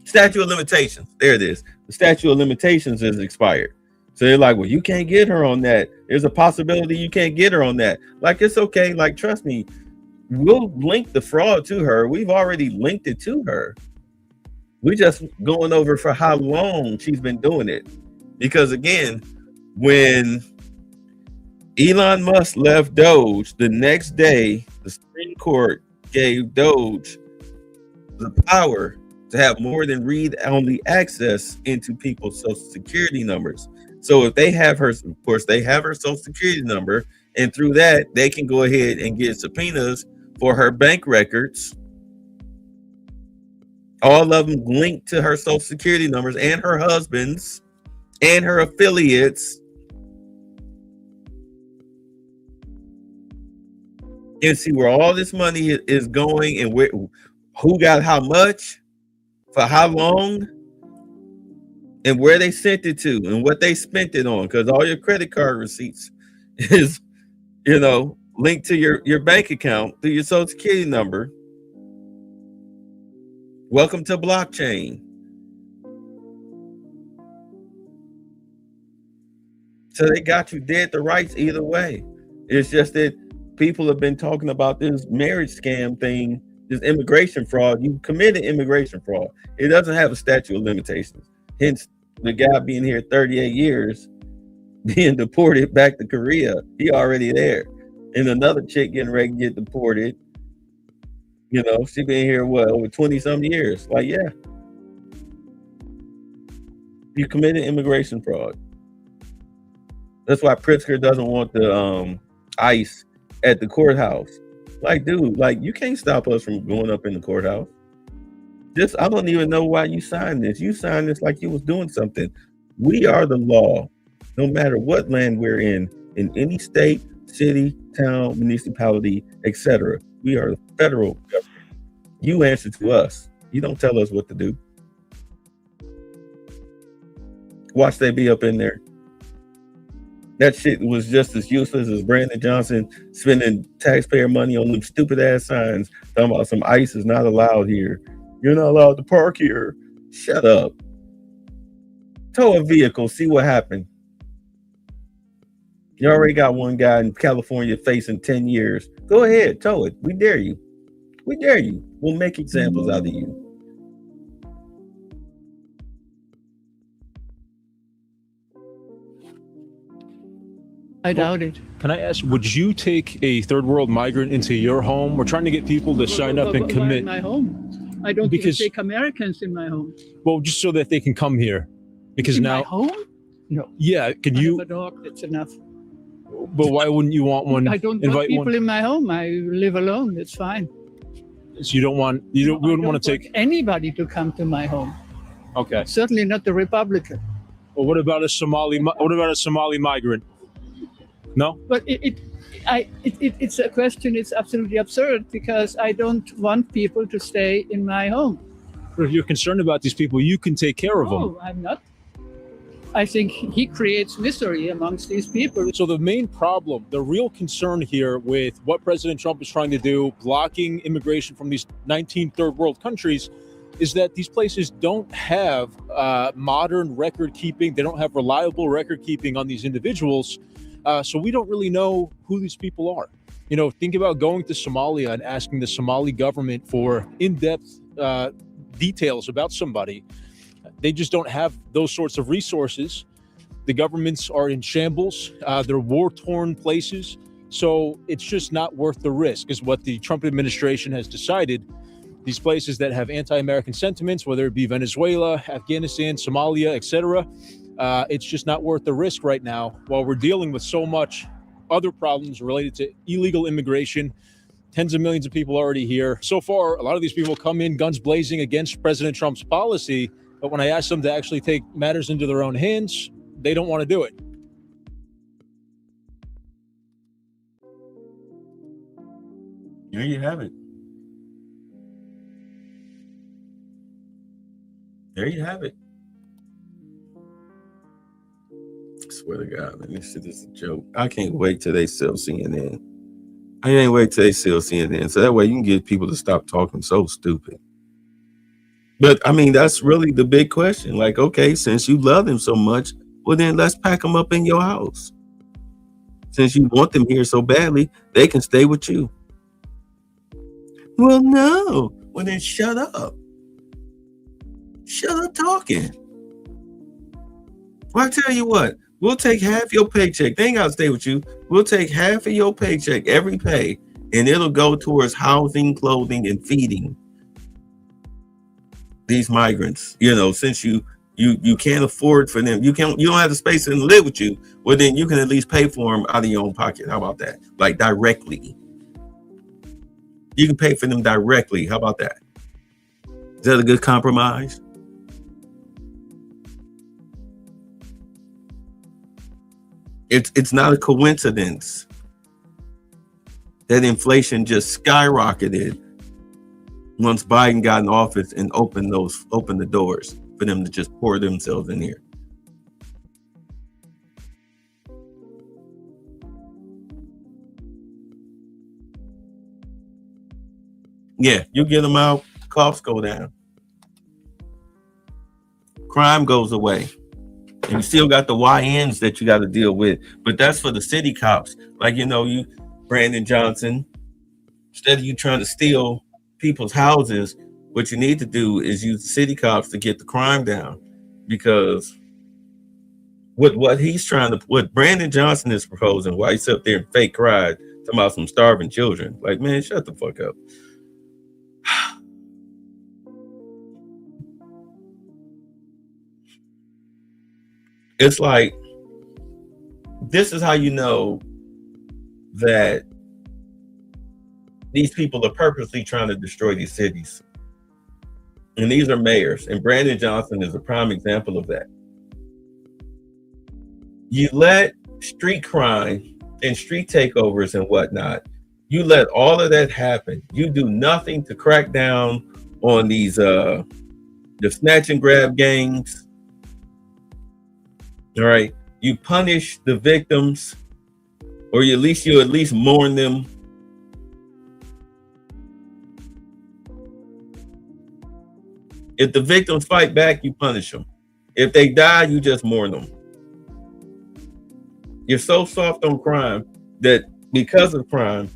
Statute of limitations. There it is. The statute of limitations is expired. So they're like, well, you can't get her on that. There's a possibility you can't get her on that. Like, it's okay. Like, trust me, we'll link the fraud to her. We've already linked it to her. We're just going over for how long she's been doing it. Because again, when Elon Musk left Doge, the next day, the Supreme Court gave Doge the power to have more than read-only access into people's social security numbers. So if they have her, of course, they have her social security number, and through that, they can go ahead and get subpoenas for her bank records. All of them linked to her social security numbers and her husband's and her affiliates. And see where all this money is going and who got how much for how long and where they sent it to and what they spent it on, because all your credit card receipts is, linked to your bank account through your social security number. Welcome to blockchain. So they got you dead to rights either way. It's just that people have been talking about this marriage scam thing, this immigration fraud. You committed immigration fraud. It doesn't have a statute of limitations. Hence, the guy being here 38 years, being deported back to Korea. He already there. And another chick getting ready to get deported. She been here, over 20-some years. Like, yeah. You committed immigration fraud. That's why Pritzker doesn't want the ICE at the courthouse. Like, dude, you can't stop us from going up in the courthouse. I don't even know why you signed this. You signed this like you was doing something. We are the law, no matter what land we're in any state, city, town, municipality, etc. We are the federal government. You answer to us. You don't tell us what to do. Watch they be up in there. That shit was just as useless as Brandon Johnson spending taxpayer money on them stupid ass signs talking about some ICE is not allowed here. You're not allowed to park here. Shut up. Tow a vehicle, see what happened. You already got one guy in California facing 10 years. Go ahead, tow it. We dare you. We dare you. We'll make examples out of you. I doubt it. Can I ask, would you take a third world migrant into your home? We're trying to get people to sign up and commit. My home. I don't even take Americans in my home. Well, just so that they can come here. Because in now. My home? No. Yeah, can you? I have a dog, that's enough. But why wouldn't you want one? I don't want people in my home. I live alone. It's fine. So you wouldn't want to take anybody to come to my home. Okay. Certainly not the Republican. Or what about a Somali migrant? No. But it's a question. It's absolutely absurd because I don't want people to stay in my home. But if you're concerned about these people, you can take care of them. No, I'm not. I think he creates misery amongst these people. So the main problem, the real concern here with what President Trump is trying to do, blocking immigration from these 19 third world countries, is that these places don't have modern record keeping. They don't have reliable record keeping on these individuals. So we don't really know who these people are. You know, think about going to Somalia and asking the Somali government for in-depth details about somebody. They just don't have those sorts of resources. The governments are in shambles. They're war-torn places. So it's just not worth the risk, is what the Trump administration has decided. These places that have anti-American sentiments, whether it be Venezuela, Afghanistan, Somalia, etc., it's just not worth the risk right now while we're dealing with so much other problems related to illegal immigration. Tens of millions of people already here. So far, a lot of these people come in guns blazing against President Trump's policy. But when I ask them to actually take matters into their own hands, they don't want to do it. There you have it. There you have it. I swear to God, man, this shit is a joke. I can't wait till they sell CNN. I can't wait till they sell CNN. So that way you can get people to stop talking so stupid. But I mean, that's really the big question. Like, okay, since you love them so much, well, then let's pack them up in your house. Since you want them here so badly, they can stay with you. Well, no. Well, then shut up. Shut up talking. Well, I tell you what, we'll take half your paycheck. They ain't got to stay with you. We'll take half of your paycheck every pay, and it'll go towards housing, clothing, and feeding these migrants. You know, since you can't afford for them, you don't have the space to live with you. Well, then you can at least pay for them out of your own pocket. How about that? Like directly. You can pay for them directly. How about that? Is that a good compromise? It's not a coincidence that inflation just skyrocketed once Biden got in office and opened the doors for them to just pour themselves in here. Yeah, you get them out, costs go down. Crime goes away. And you still got the YNs that you got to deal with. But that's for the city cops. Like, you know, you, Brandon Johnson, instead of you trying to steal people's houses, what you need to do is use the city cops to get the crime down. Because what Brandon Johnson is proposing, why he's up there and fake cried, talking about some starving children. Like, man, shut the fuck up. It's like, this is how you know that these people are purposely trying to destroy these cities. And these are mayors, and Brandon Johnson is a prime example of that. You let street crime and street takeovers and whatnot, you let all of that happen. You do nothing to crack down on these the snatch and grab gangs. All right, you punish the victims, or you at least mourn them. If the victims fight back, you punish them. If they die, you just mourn them. You're so soft on crime that because of crime,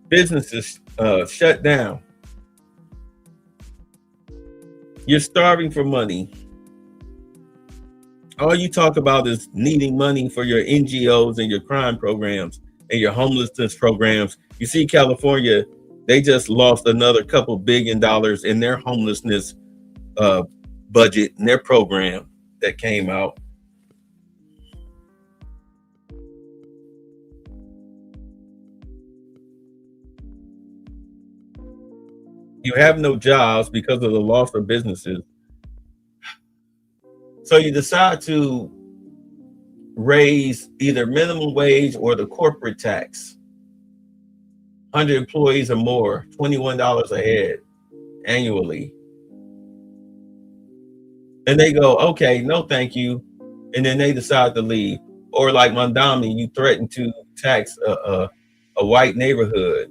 businesses shut down. You're starving for money. All you talk about is needing money for your NGOs and your crime programs and your homelessness programs. You see, California, they just lost another couple $2 billion in their homelessness budget and their program that came out. You have no jobs because of the loss of businesses. So you decide to raise either minimum wage or the corporate tax. 100 employees or more, $21 a head annually. And they go, okay, no, thank you. And then they decide to leave. Or like Mondami, you threaten to tax a white neighborhood.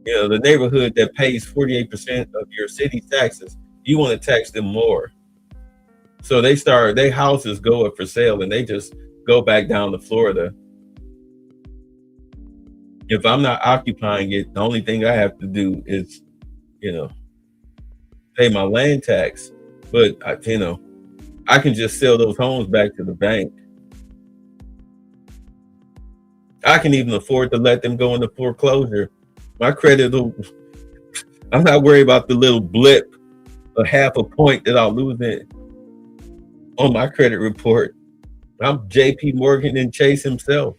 You know, the neighborhood that pays 48% of your city taxes, you want to tax them more. So their houses go up for sale and they just go back down to Florida. If I'm not occupying it, the only thing I have to do is, pay my land tax. But, I can just sell those homes back to the bank. I can even afford to let them go into foreclosure. My credit, I'm not worried about the little blip, a half a point that I'll lose in on my credit report. I'm JP Morgan and Chase himself.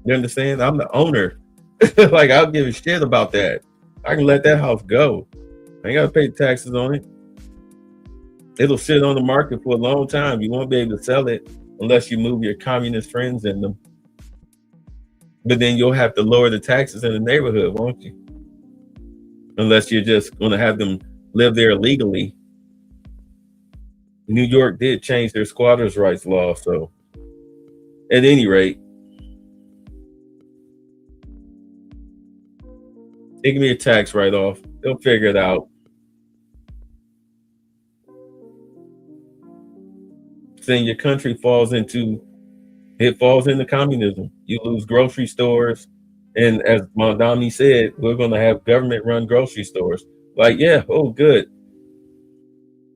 You understand? I'm the owner. Like, I'll give a shit about that. I can let that house go. I ain't got to pay taxes on it. It'll sit on the market for a long time. You won't be able to sell it unless you move your communist friends in them. But then you'll have to lower the taxes in the neighborhood, won't you? Unless you're just going to have them live there illegally. New York did change their squatters' rights law. So at any rate, they give me a tax write-off. They'll figure it out. Then your country falls into communism. You lose grocery stores. And as Mondami said, we're going to have government-run grocery stores. Like, yeah, oh, good.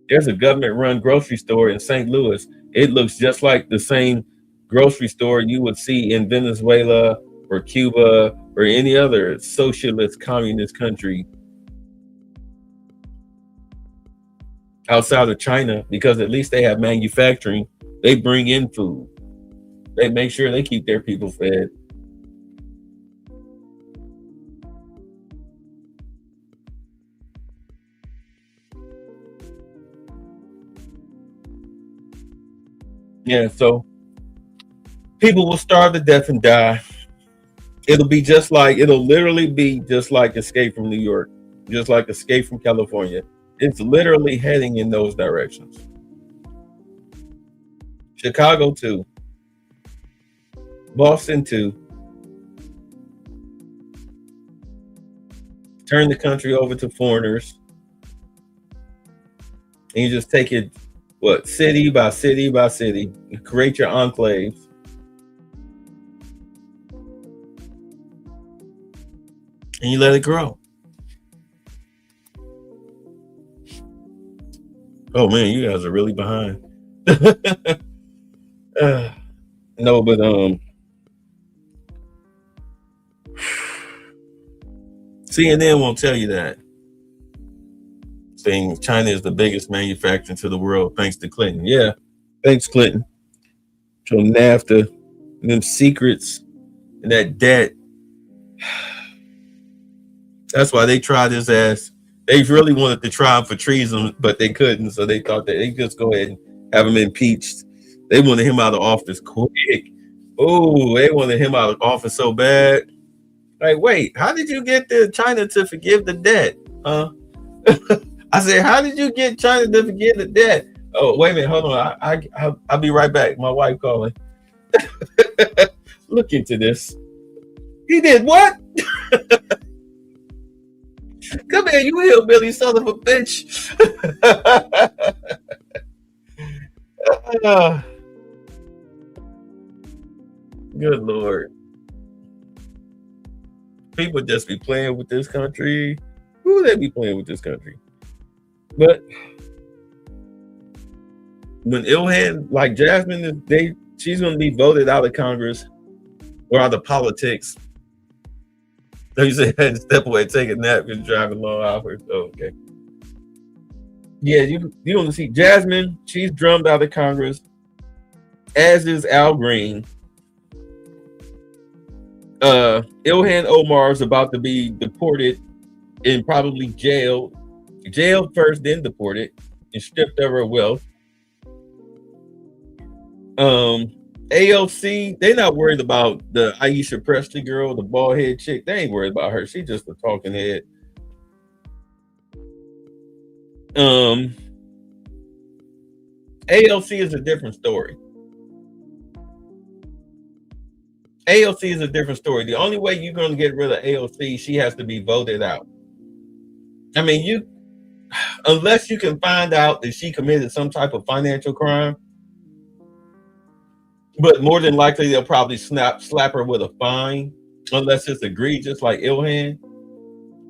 There's a government-run grocery store in St. Louis. It looks just like the same grocery store you would see in Venezuela or Cuba or any other socialist communist country outside of China, because at least they have manufacturing. They bring in food. They make sure they keep their people fed. Yeah, so people will starve to death and die. It'll literally be just like Escape from New York, just like Escape from California. It's literally heading in those directions. Chicago too. Boston too. Turn the country over to foreigners. And you just take it, city by city by city. You create your enclaves. And you let it grow. Oh man, you guys are really behind. No, but CNN won't tell you that. Saying China is the biggest manufacturer to the world thanks to Clinton. Yeah, thanks Clinton. So NAFTA, and them secrets, and that debt. That's why they tried his ass. They really wanted to try him for treason, but they couldn't. So they thought that they just go ahead and have him impeached. They wanted him out of office quick. Oh, they wanted him out of office so bad. Like, wait, how did you get China to forgive the debt? Huh? I said, how did you get China to forgive the debt? Oh, wait a minute, hold on. I'll be right back. My wife calling. Look into this. He did what? Come here, you hillbilly son of a bitch. Good Lord. People just be playing with this country. Who they be playing with this country? But when Ilhan, like Jasmine, she's going to be voted out of Congress or out of politics. You say, I had to step away, take a nap, because driving long hours. Oh, okay. Yeah, you don't see Jasmine. She's drummed out of Congress, as is Al Green. Ilhan Omar is about to be deported and probably jailed jailed first, then deported, and stripped of her wealth. AOC, they're not worried about the Aisha Presley girl, the bald head chick. They ain't worried about her. She's just a talking head. AOC is a different story. AOC is a different story. The only way you're going to get rid of AOC, she has to be voted out. I mean, unless you can find out that she committed some type of financial crime, but more than likely they'll probably slap her with a fine, unless it's egregious like Ilhan.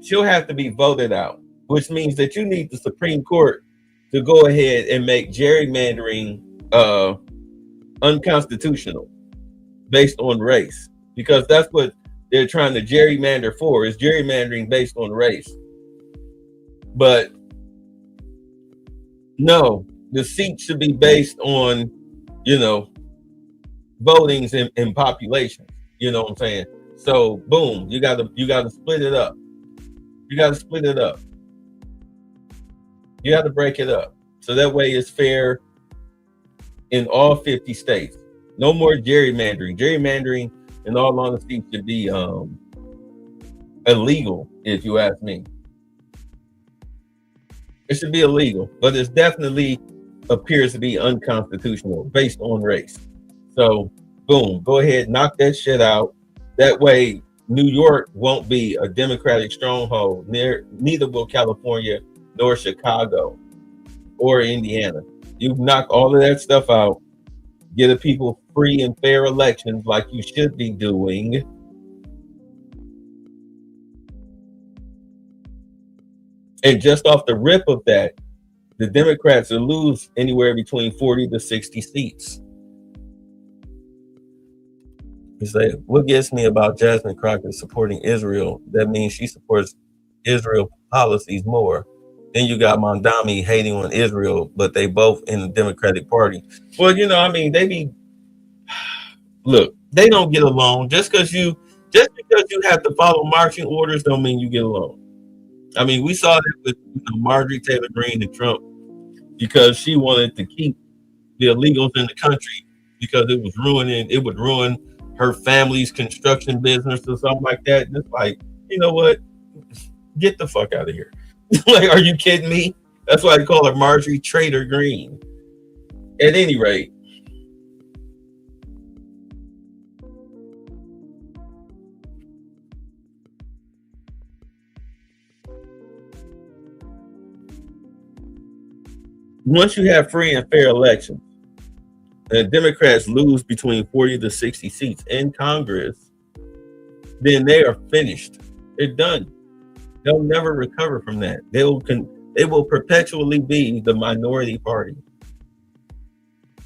She'll have to be voted out, which means that you need the Supreme Court to go ahead and make gerrymandering unconstitutional based on race, because that's what they're trying to gerrymander for, is gerrymandering based on race. But no, the seat should be based on, votings in populations. You know what I'm saying? So boom, you gotta split it up. You gotta split it up. You have to break it up so that way it's fair in all 50 states. No more gerrymandering. Gerrymandering, in all honesty, should be illegal, if you ask me. It should be illegal, but it definitely appears to be unconstitutional based on race. So, boom, go ahead, knock that shit out. That way, New York won't be a Democratic stronghold. Neither will California, nor Chicago, or Indiana. You knock all of that stuff out, get the people free and fair elections like you should be doing. And just off the rip of that, the Democrats will lose anywhere between 40 to 60 seats. You say, what gets me about Jasmine Crockett supporting Israel? That means she supports Israel policies more. Then you got Mondami hating on Israel, but they both in the Democratic Party. Well, they don't get along. Just because you have to follow marching orders don't mean you get along. I mean, we saw that with Marjorie Taylor Greene and Trump, because she wanted to keep the illegals in the country because it would ruin her family's construction business or something like that. And it's like, you know what? Get the fuck out of here. Like, are you kidding me? That's why I call her Marjorie Taylor Greene. At any rate, once you have free and fair elections, and Democrats lose between 40 to 60 seats in Congress, then they are finished. They're done. They'll never recover from that. They will perpetually be the minority party.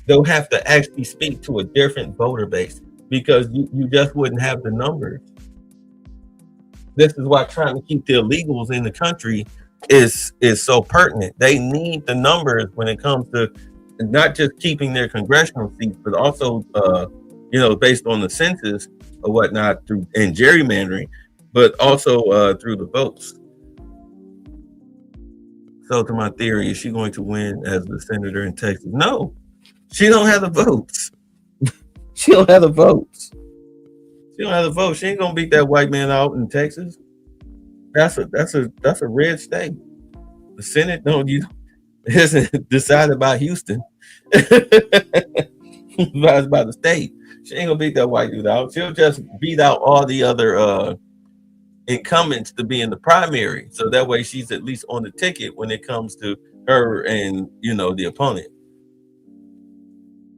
They'll have to actually speak to a different voter base because you just wouldn't have the numbers. This is why trying to keep the illegals in the country is so pertinent. They need the numbers when it comes to not just keeping their congressional seats, but also, based on the census or whatnot and gerrymandering, but also through the votes. So to my theory, is she going to win as the senator in Texas? No, she don't have the votes. She don't have the votes. She don't have the votes. She ain't gonna beat that white man out in Texas. That's a red state. The Senate isn't decided by Houston. It's by the state. She ain't gonna beat that white dude out. She'll just beat out all the other incumbents to be in the primary. So that way she's at least on the ticket when it comes to her and the opponent.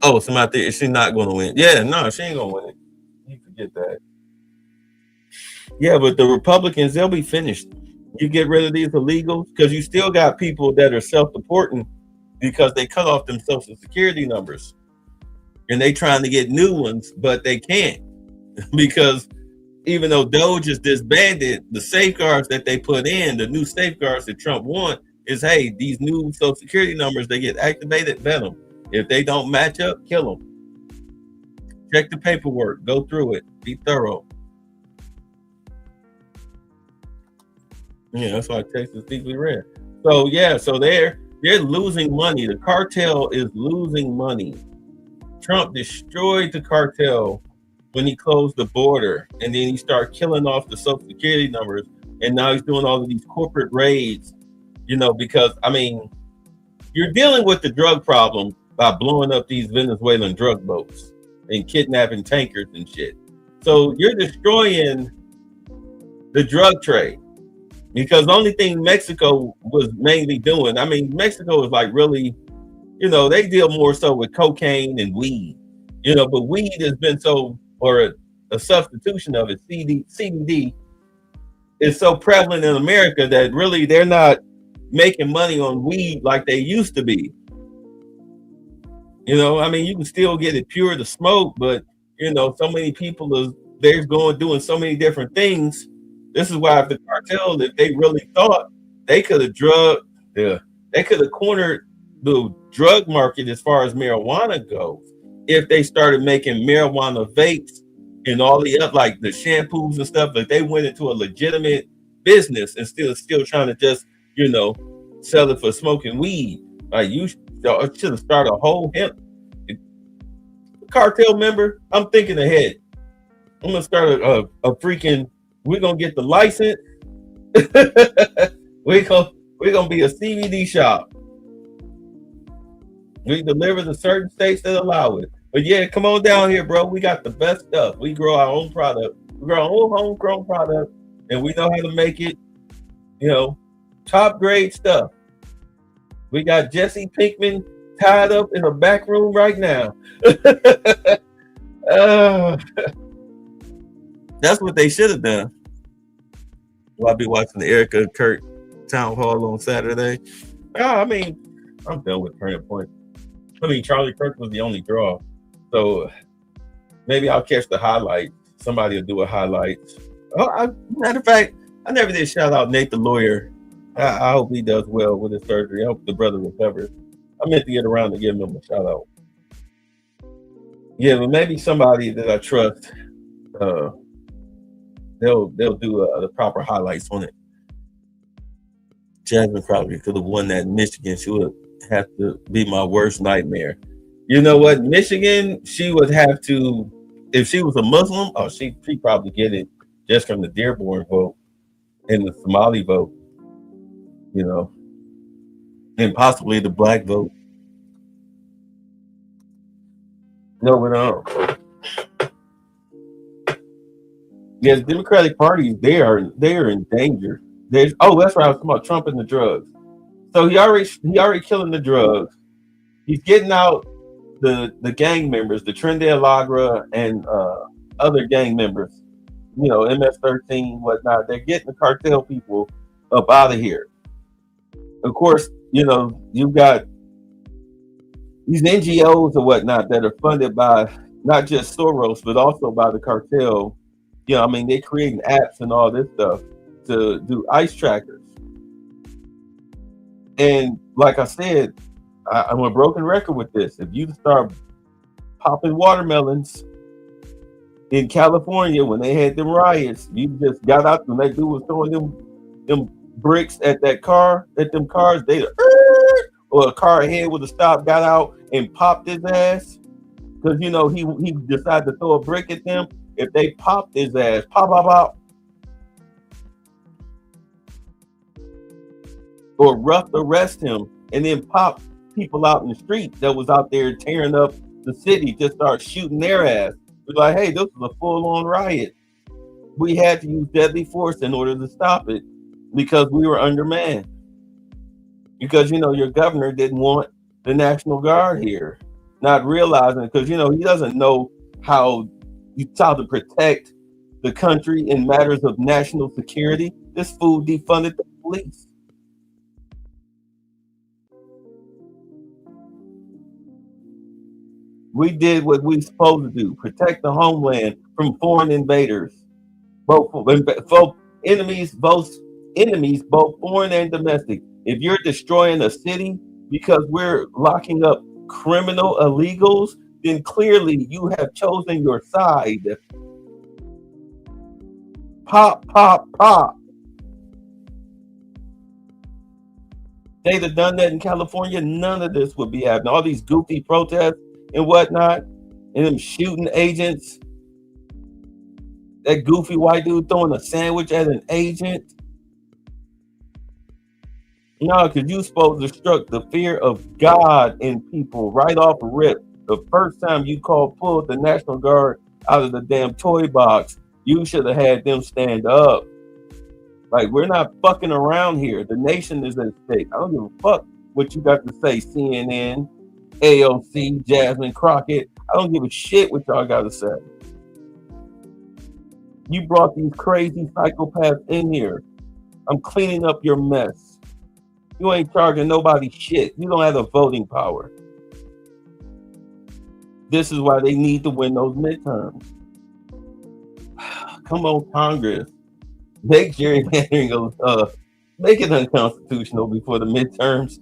Oh, so is she not gonna win? Yeah, no, she ain't gonna win it. You forget that. Yeah, but the Republicans, they'll be finished. You get rid of these illegals because you still got people that are self-supporting because they cut off them Social Security numbers and they trying to get new ones, but they can't because even though Doge is disbanded, the safeguards that they put in, the new safeguards that Trump want is, hey, these new Social Security numbers, they get activated, vet them. If they don't match up, kill them. Check the paperwork, go through it, be thorough. Yeah, that's why Texas deeply red. So yeah, so they're losing money. The cartel is losing money. Trump destroyed the cartel when he closed the border, and then he started killing off the Social Security numbers, and now he's doing all of these corporate raids, because I mean, you're dealing with the drug problem by blowing up these Venezuelan drug boats and kidnapping tankers and shit. So you're destroying the drug trade, because the only thing Mexico was mainly doing, I mean, Mexico is like really, they deal more so with cocaine and weed, but weed has been or a substitution of it, CBD, is so prevalent in America that really they're not making money on weed like they used to be. I mean, you can still get it pure to smoke, but so many people doing so many different things. This is why if the cartel, if they really thought, they could have cornered the drug market as far as marijuana goes, if they started making marijuana vapes and all the other, like the shampoos and stuff, like they went into a legitimate business and still trying to just, sell it for smoking weed. Like you should have started a whole hemp cartel member. I'm thinking ahead. I'm gonna start a freaking. We're gonna get the license. we're gonna be a CBD shop. We deliver to certain states that allow it. But yeah, come on down here, bro. We got the best stuff. We grow our own product. We grow our own homegrown product, and we know how to make it. Top grade stuff. We got Jesse Pinkman tied up in a back room right now. That's what they should have done. Well, I'll be watching the Erica Kurt town hall on Saturday. I mean, I'm done with Turning Point. I mean, Charlie Kirk was the only draw. So maybe I'll catch the highlight. Somebody will do a highlight. Matter of fact, I never did shout out Nate the lawyer. I hope he does well with his surgery. I hope the brother recovers. I meant to get around to give him a shout out. Yeah, but maybe somebody that I trust, they'll do the proper highlights on it. Jasmine probably could have won that in Michigan. She would have to be my worst nightmare. You know what? Michigan, she would have to, if she was a Muslim, she'd probably get it just from the Dearborn vote and the Somali vote, and possibly the black vote. No, but yes, Democratic Party, they are in danger. That's right. I was talking about Trump and the drugs. So he already killing the drugs. He's getting out the gang members, the Trindale Lagra and other gang members, MS-13, whatnot. They're getting the cartel people up out of here. Of course, you've got these NGOs or whatnot that are funded by not just Soros, but also by the cartel. I mean, they're creating apps and all this stuff to do ICE trackers. And like I said, I'm a broken record with this. If you start popping watermelons in California when they had them riots, you just got out when that dude was throwing them bricks at them cars, or a car ahead would have stopped, got out and popped his ass. Because he decided to throw a brick at them. If they popped his ass, pop, or rough arrest him and then pop people out in the street that was out there tearing up the city, just start shooting their ass. We're like, hey, this was a full-on riot. We had to use deadly force in order to stop it because we were undermanned. Because, your governor didn't want the National Guard here, not realizing, because, he doesn't know how to protect the country in matters of national security. This fool defunded the police. We did what we supposed to do: protect the homeland from foreign invaders, both enemies, both foreign and domestic. If you're destroying a city because we're locking up criminal illegals, then clearly you have chosen your side. Pop, pop, pop. they'd have done that in California, none of this would be happening. All these goofy protests and whatnot, and them shooting agents. That goofy white dude throwing a sandwich at an agent. No, because you supposed to struck the fear of God in people right off the rip. The first time you pulled the National Guard out of the damn toy box, you should have had them stand up. Like, we're not fucking around here. The nation is at stake. I don't give a fuck what you got to say, CNN, AOC, Jasmine Crockett. I don't give a shit what y'all got to say. You brought these crazy psychopaths in here. I'm cleaning up your mess. You ain't charging nobody shit. You don't have the voting power. This is why they need to win those midterms. Come on, Congress. Make gerrymandering, make it unconstitutional before the midterms.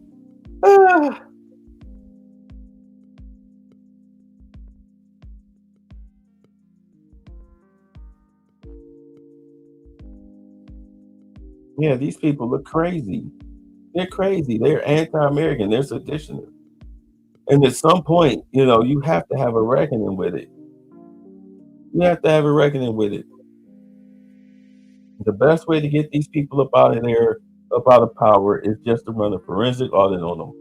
Yeah, these people look crazy. They're crazy. They're anti-American. They're seditionists. And at some point, you have to have a reckoning with it. You have to have a reckoning with it. The best way to get these people up out of there, up out of power, is just to run a forensic audit on them,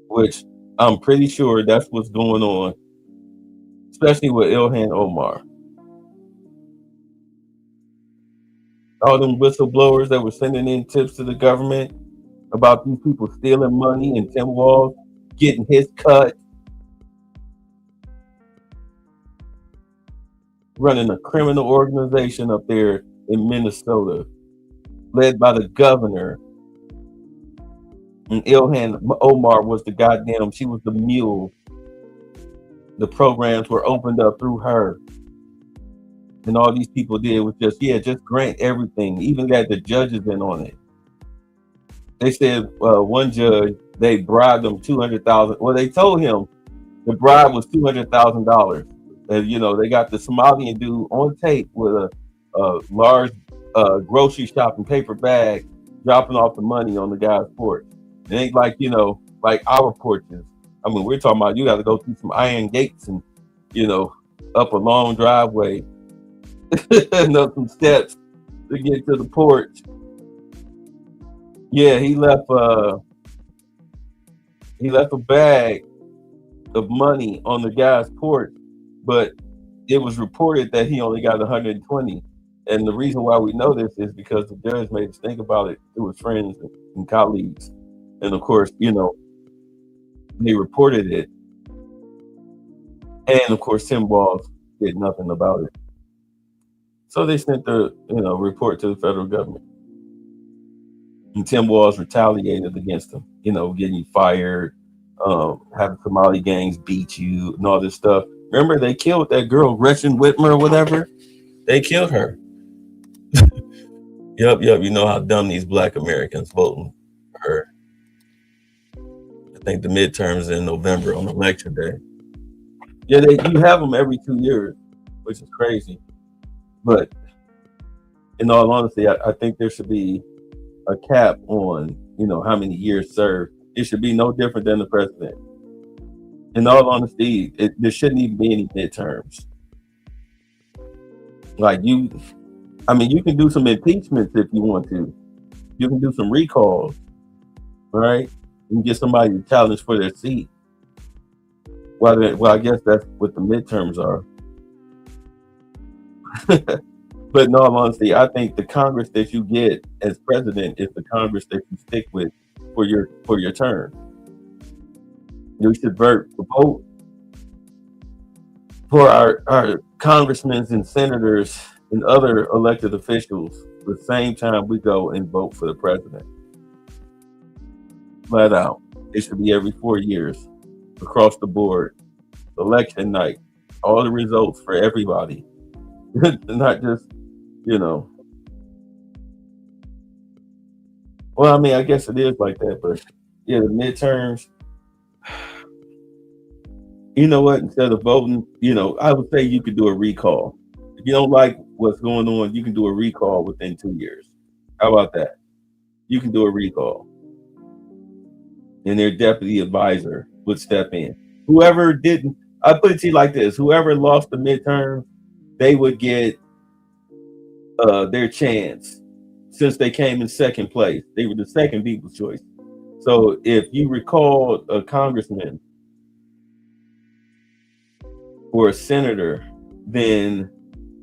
which I'm pretty sure that's what's going on, especially with Ilhan Omar. All them whistleblowers that were sending in tips to the government about these people stealing money, and Tim Walz getting his cut, running a criminal organization up there in Minnesota, led by the governor. And Ilhan Omar was she was the mule. The programs were opened up through her. And all these people did was just grant everything, even got the judges in on it. They said one judge, they bribed him $200,000. Well, they told him the bribe was $200,000. They got the Somalian dude on tape with a large grocery shopping paper bag, dropping off the money on the guy's porch. It ain't like like our porches. I mean, we're talking about you got to go through some iron gates and up a long driveway and up some steps to get to the porch. Yeah, he left a bag of money on the guy's porch, but it was reported that he only got 120. And the reason why we know this is because the judge made us think about it. It was friends and colleagues. And of course, they reported it. And of course, Tim Walz did nothing about it. So they sent the, report to the federal government. And Tim Walz retaliated against them, getting you fired, having Somali gangs beat you and all this stuff. Remember, they killed that girl, Gretchen Whitmer or whatever? They killed her. Yep. You know how dumb these Black Americans voting for her. I think the midterms in November on election day. Yeah, you have them every 2 years, which is crazy. But in all honesty, I think there should be a cap on, how many years served. It should be no different than the president. In all honesty, there shouldn't even be any midterms. Like you can do some impeachments if you want to. You can do some recalls, right? You can get somebody to challenge for their seat. Well, I guess that's what the midterms are. But in all honesty, I think the Congress that you get as president is the Congress that you stick with for your term. You should vote for our congressmen and senators and other elected officials the same time we go and vote for the president. Flat out. It should be every 4 years across the board. Election night. All the results for everybody. Not just, Well, I mean, I guess it is like that, but yeah, the midterms. You know what? Instead of voting, I would say you could do a recall. If you don't like what's going on, you can do a recall within 2 years. How about that? You can do a recall. and their deputy advisor would step in. Whoever didn't, I put it to you like this: whoever lost the midterm, they would get their chance. Since they came in second place, they were the second people's choice. So if you recall a congressman or a senator, then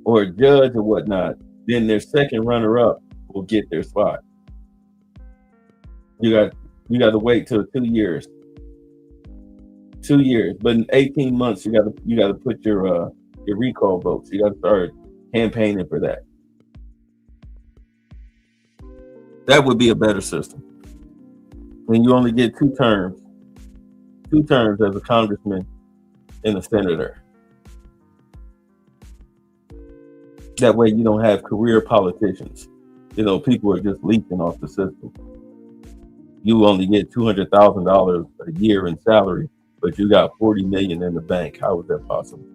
or a judge or whatnot, then their second runner-up will get their spot. You got to wait till 2 years. 2 years, but in 18 months you got to put your recall votes. You got to start campaigning for that. That would be a better system. And you only get 2 terms as a congressman and a senator. That way you don't have career politicians. You know, people are just leeching off the system. You only get $200,000 a year in salary, but you got 40 million in the bank. How is that possible?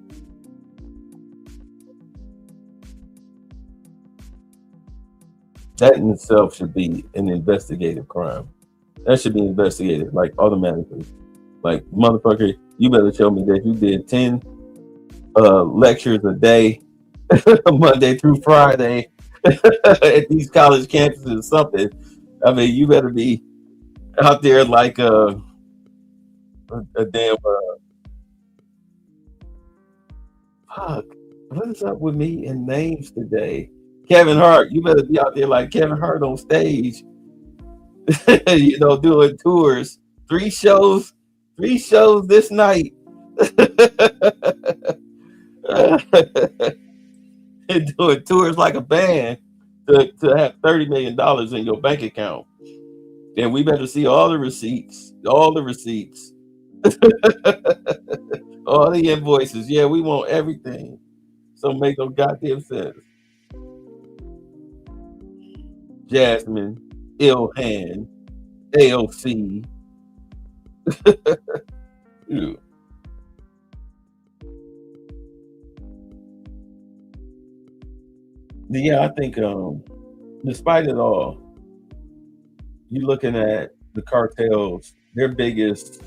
That in itself should be an investigative crime. That should be investigated like automatically. Like, motherfucker, you better show me that you did 10 lectures a day, Monday through Friday at these college campuses or something. I mean, you better be out there like a damn fuck. What is up with me and names today? Kevin Hart, you better be out there like Kevin Hart on stage, you know, doing tours. 3 shows this night. And doing tours like a band to have $30 million in your bank account. And we better see all the receipts, all the invoices. Yeah, we want everything. So make no goddamn sense. Jasmine, Ilhan, AOC. Yeah, I think despite it all, you're looking at the cartels, their biggest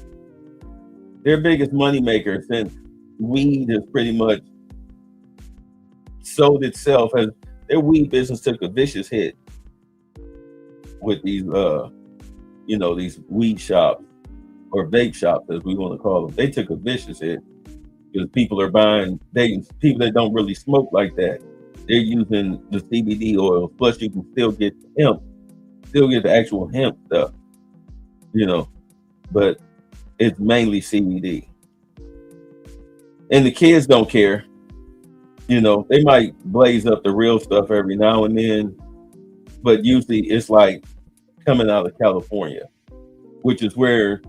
money maker since weed has pretty much sold itself, as their weed business took a vicious hit with these these weed shops or vape shops, as we want to call them. They took a vicious hit because people are buying, people that don't really smoke like that, they're using the CBD oil, plus you can still get hemp, still get the actual hemp stuff, but it's mainly CBD. And the kids don't care. They might blaze up the real stuff every now and then, but usually it's like coming out of California, which is where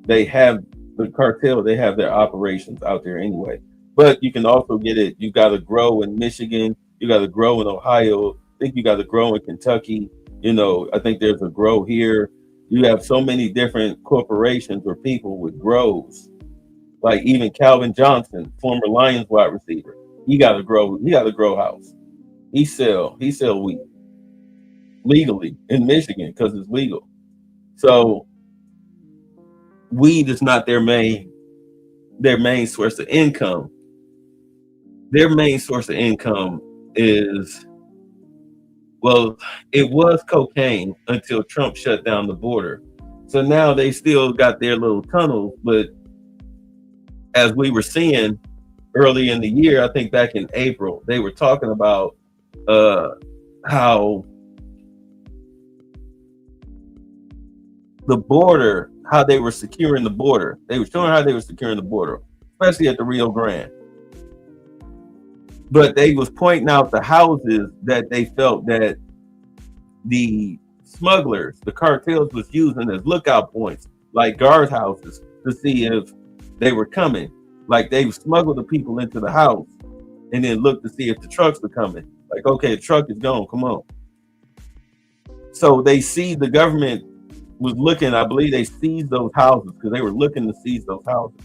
they have the cartel, they have their operations out there anyway. But you can also get it, you got to grow in Michigan, you got to grow in Ohio, I think you got to grow in Kentucky, I think there's a grow here. You have so many different corporations or people with grows, like even Calvin Johnson, former Lions wide receiver. He got a grow house. He sell weed legally in Michigan because it's legal. So weed is not their main source of income. Their main source of income is, well, it was cocaine until Trump shut down the border. So now they still got their little tunnels, but as we were seeing early in the year, I think back in April, they were talking about how the border, how they were securing the border. They were showing how they were securing the border, especially at the Rio Grande. But they was pointing out the houses that they felt that the smugglers, the cartels was using as lookout points, like guard houses, to see if they were coming. Like they smuggle the people into the house and then look to see if the trucks were coming. Like, okay, the truck is gone, come on. So they see the government was looking, I believe they seized those houses because they were looking to seize those houses.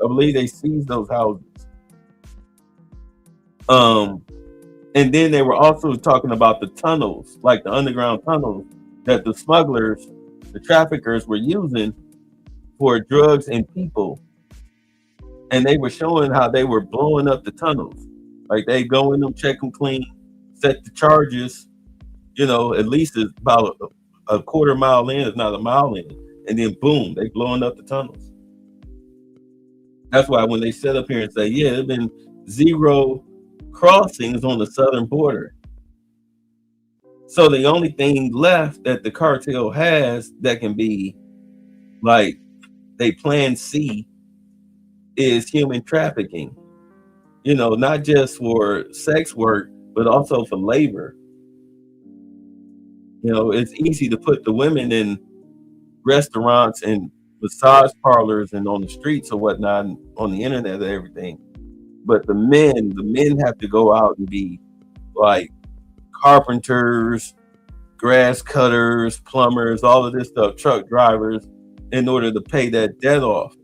I believe they seized those houses. And then they were also talking about the tunnels, like the underground tunnels that the smugglers, the traffickers were using for drugs and people. And they were showing how they were blowing up the tunnels. Like they go in them, check them clean, set the charges, you know, at least it's about a quarter mile in, if not a mile in. And then boom, they blowing up the tunnels. That's why when they sit up here and say, yeah, there's been 0 crossings on the southern border. So the only thing left that the cartel has that can be like they plan C is human trafficking. You know, not just for sex work, but also for labor. You know, it's easy to put the women in restaurants and massage parlors and on the streets or whatnot, and on the internet and everything. But the men have to go out and be like carpenters, grass cutters, plumbers, all of this stuff, truck drivers, in order to pay that debt off.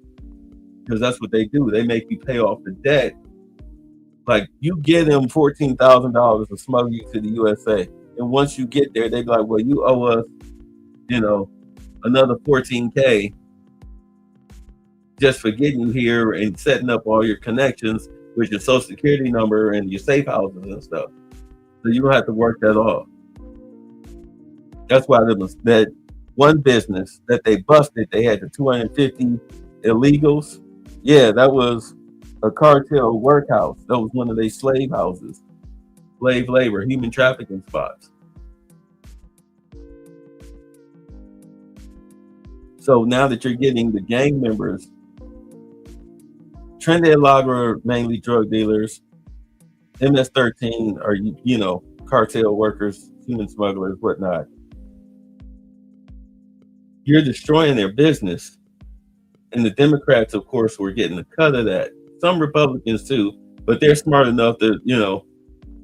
Because that's what they do. They make you pay off the debt. Like you get them $14,000 to smuggle you to the USA. And once you get there, they be like, well, you owe us, you know, another $14K just for getting you here and setting up all your connections with your social security number and your safe houses and stuff. So you don't have to work that off. That's why there was that one business that they busted. They had the 250 illegals. Yeah, that was a cartel workhouse. That was one of their slave houses, slave labor, human trafficking spots. So now that you're getting the gang members, Trinidad Lager are mainly drug dealers. MS-13 are, you know, cartel workers, human smugglers, whatnot. You're destroying their business. And the Democrats, of course, were getting a cut of that. Some Republicans too, but they're smart enough to, you know,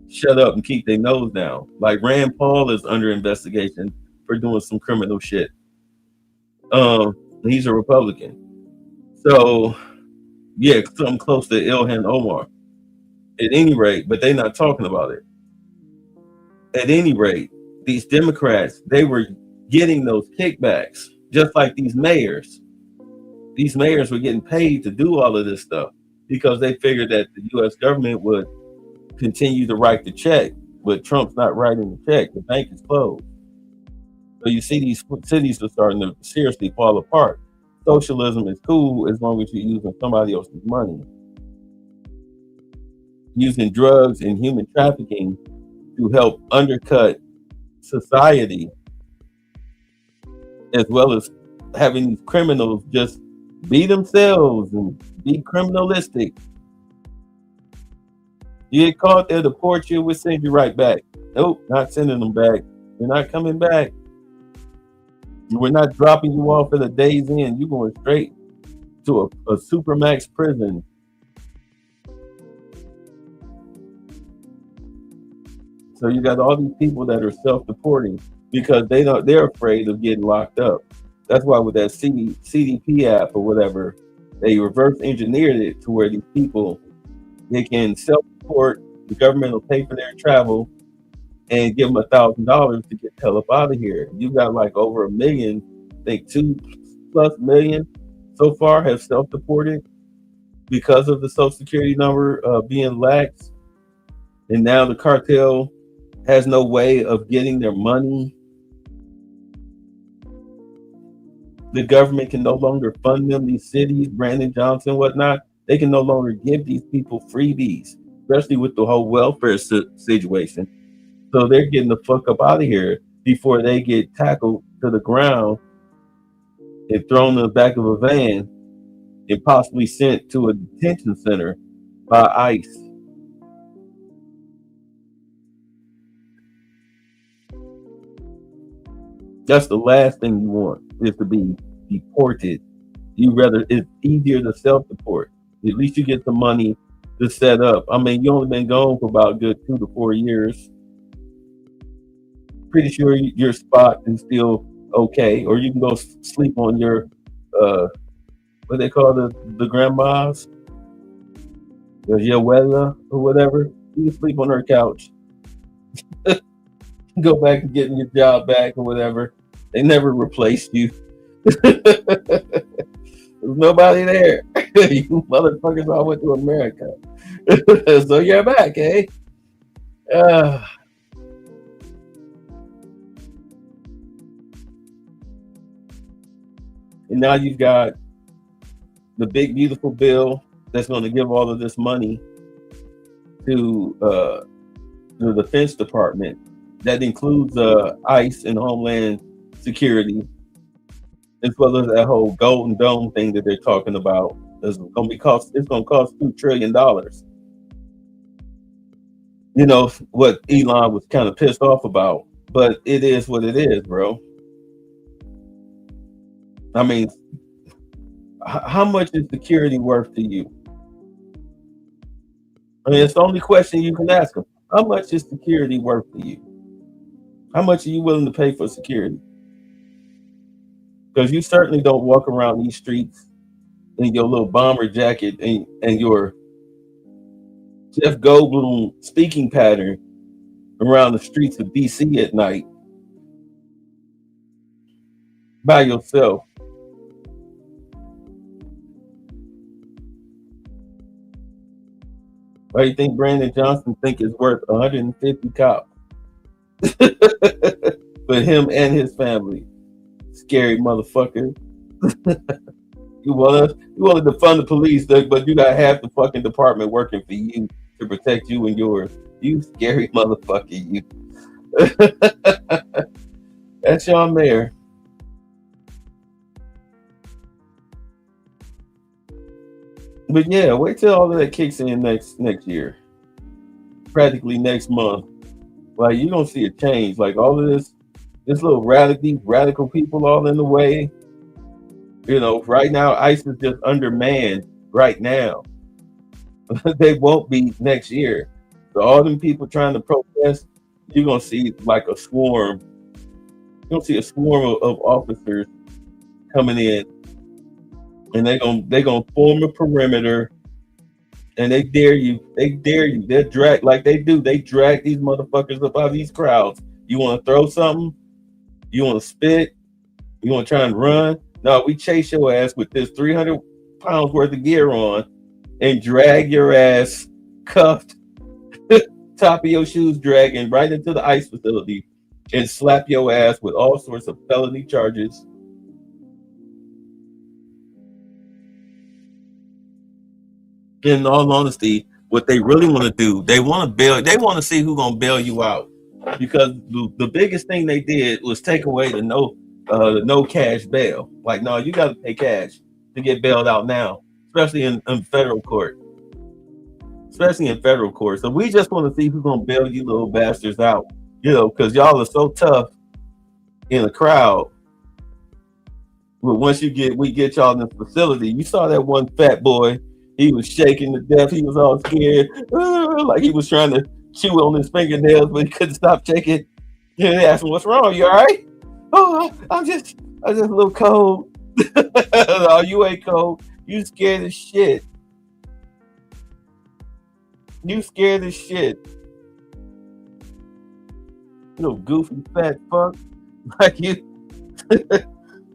shut up and keep their nose down. Like Rand Paul is under investigation for doing some criminal shit. He's a Republican. So, yeah, something close to Ilhan Omar. At any rate, but they're not talking about it. At any rate, these Democrats, they were getting those kickbacks, just like these mayors. These mayors were getting paid to do all of this stuff because they figured that the U.S. government would continue to write the check, but Trump's not writing the check. The bank is closed. So you see these cities are starting to seriously fall apart. Socialism is cool as long as you're using somebody else's money. Using drugs and human trafficking to help undercut society, as well as having these criminals just be themselves and be criminalistic. You get caught, they'll deport you, we'll send you right back. Nope, not sending them back. You're not coming back. We're not dropping you off at a day's end. You're going straight to a supermax prison. So you got all these people that are self-deporting because they're afraid of getting locked up. That's why with that CDP app or whatever, they reverse engineered it to where these people, they can self-deport, the government will pay for their travel and give them $1,000 to get the hell up out of here. You got like over 1 million, I think 2+ million so far have self-deported because of the social security number being lax. And now the cartel has no way of getting their money. The government can no longer fund them, these cities, Brandon Johnson, whatnot. They can no longer give these people freebies, especially with the whole welfare situation. So they're getting the fuck up out of here before they get tackled to the ground and thrown in the back of a van and possibly sent to a detention center by ICE. That's the last thing you want, is to be deported. It's easier to self-deport. At least you get the money to set up. I mean, you only been gone for about a good 2 to 4 years. Pretty sure your spot is still okay, or you can go sleep on your what they call the grandmas, your abuela or whatever. You can sleep on her couch. Go back and getting your job back or whatever. They never replaced you. There's nobody there. You motherfuckers all went to America. So you're back, eh? And now you've got the big, beautiful bill that's going to give all of this money to the Defense Department. That includes ICE and Homeland Security, as well as that whole Golden Dome thing that they're talking about. It's going to cost $2 trillion. You know what Elon was kind of pissed off about, but it is what it is, bro. I mean, how much is security worth to you? I mean, it's the only question you can ask them. How much is security worth to you? How much are you willing to pay for security? Because you certainly don't walk around these streets in your little bomber jacket and your Jeff Goldblum speaking pattern around the streets of DC at night by yourself. Why do you think Brandon Johnson think it's worth 150 cops for him and his family? Scary motherfucker. You want to defund the police, but you got half the fucking department working for you to protect you and yours. You scary motherfucker, you. That's your mayor. But yeah, wait till all of that kicks in next year. Practically next month. Like, you're gonna see a change. Like, all of this little radical people all in the way. You know, right now ICE is just undermanned right now. They won't be next year. So all them people trying to protest, you're gonna see like a swarm. You're gonna see a swarm of officers coming in. And they're gonna form a perimeter, and they dare you. They're drag like they do. They drag these motherfuckers up out of these crowds. You want to throw something? You want to spit? You want to try and run? No, we chase your ass with this 300 pounds worth of gear on, and drag your ass cuffed, top of your shoes dragging right into the ICE facility, and slap your ass with all sorts of felony charges. In all honesty, what they really want to do, they want to see who's gonna bail you out, because the biggest thing they did was take away the no cash bail. Like, no, you got to pay cash to get bailed out now, especially in federal court. So we just want to see who's gonna bail you little bastards out, you know, because y'all are so tough in a crowd. But once we get y'all in the facility, you saw that one fat boy. He was shaking to death. He was all scared, like he was trying to chew on his fingernails, but he couldn't stop shaking. Yeah, they asked him, "What's wrong? You all right?" "Oh, I'm just a little cold." "Oh, you ain't cold. You scared as shit. You scared as shit. You little goofy fat fuck." Like you.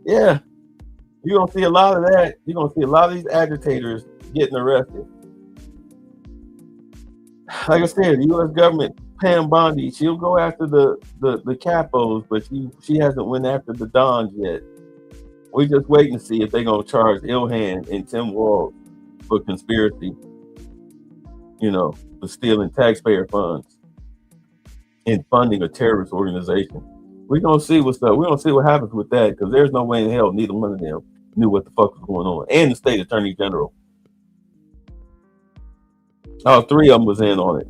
Yeah. You're gonna see a lot of that. You're gonna see a lot of these agitators getting arrested. Like I said, the U.S. government, Pam Bondi, she'll go after the capos, but she hasn't went after the dons yet. We're just waiting to see if they're gonna charge Ilhan and Tim Walz for conspiracy, you know, for stealing taxpayer funds and funding a terrorist organization. We're gonna see what's up. We're gonna see what happens with that, because there's no way in hell neither one of them knew what the fuck was going on. And the state attorney general. All three of them was in on it.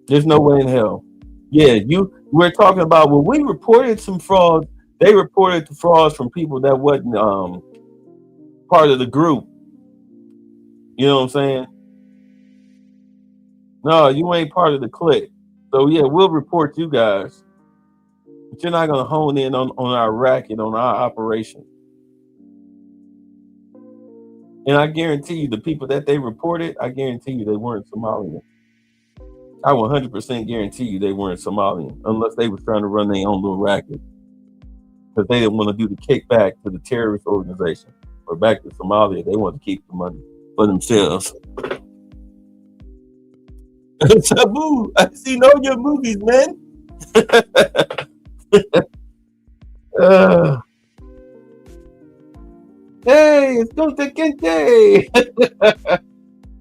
There's no way in hell. Yeah, we're talking about, well, we reported some fraud. They reported the frauds from people that wasn't part of the group. You know what I'm saying? No, you ain't part of the clique. So yeah, we'll report you guys. But you're not gonna hone in on our racket, on our operation. And I guarantee you, the people that they reported, I guarantee you they weren't Somalian. I 100% guarantee you they weren't Somalian, unless they was trying to run their own little racket. because they didn't want to do the kickback to the terrorist organization or back to Somalia. They want to keep the money for themselves. Sabu, I seen all your movies, man. Hey, it's Kunta Kinte.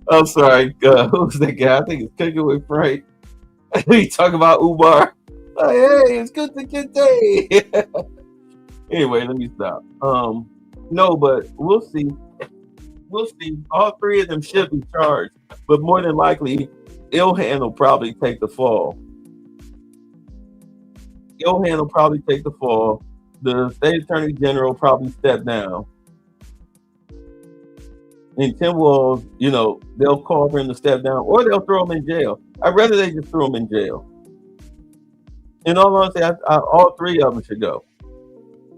I'm sorry. Who's that guy? I think it's Cooking with Frank. He talk about Umar. Hey, it's Kunta Kinte. Anyway, let me stop. No, but we'll see. We'll see. All three of them should be charged, but more than likely, Ilhan will probably take the fall. Ilhan will probably take the fall. The state attorney general will probably step down. And Tim Walz, you know, they'll call for him to step down, or they'll throw him in jail. I'd rather they just throw him in jail. In all honesty, all three of them should go.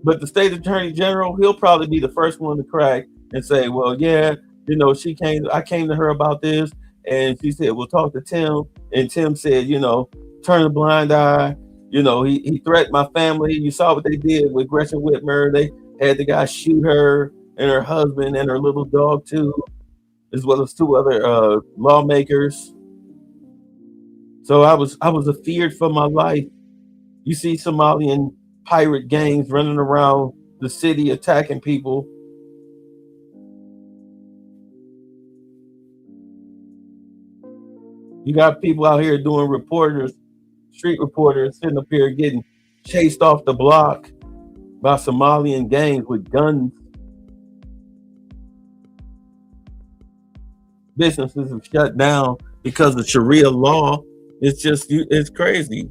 But the state attorney general, he'll probably be the first one to crack and say, well, yeah, you know, I came to her about this, and she said, we'll talk to Tim. And Tim said, you know, turn a blind eye. You know, he threatened my family. You saw what they did with Gretchen Whitmer. They had the guy shoot her and her husband and her little dog too, as well as two other lawmakers. So I was afeared for my life. You see Somalian pirate gangs running around the city attacking people. You got people out here doing street reporters sitting up here getting chased off the block by Somalian gangs with guns. Businesses have shut down because of Sharia law. It's crazy.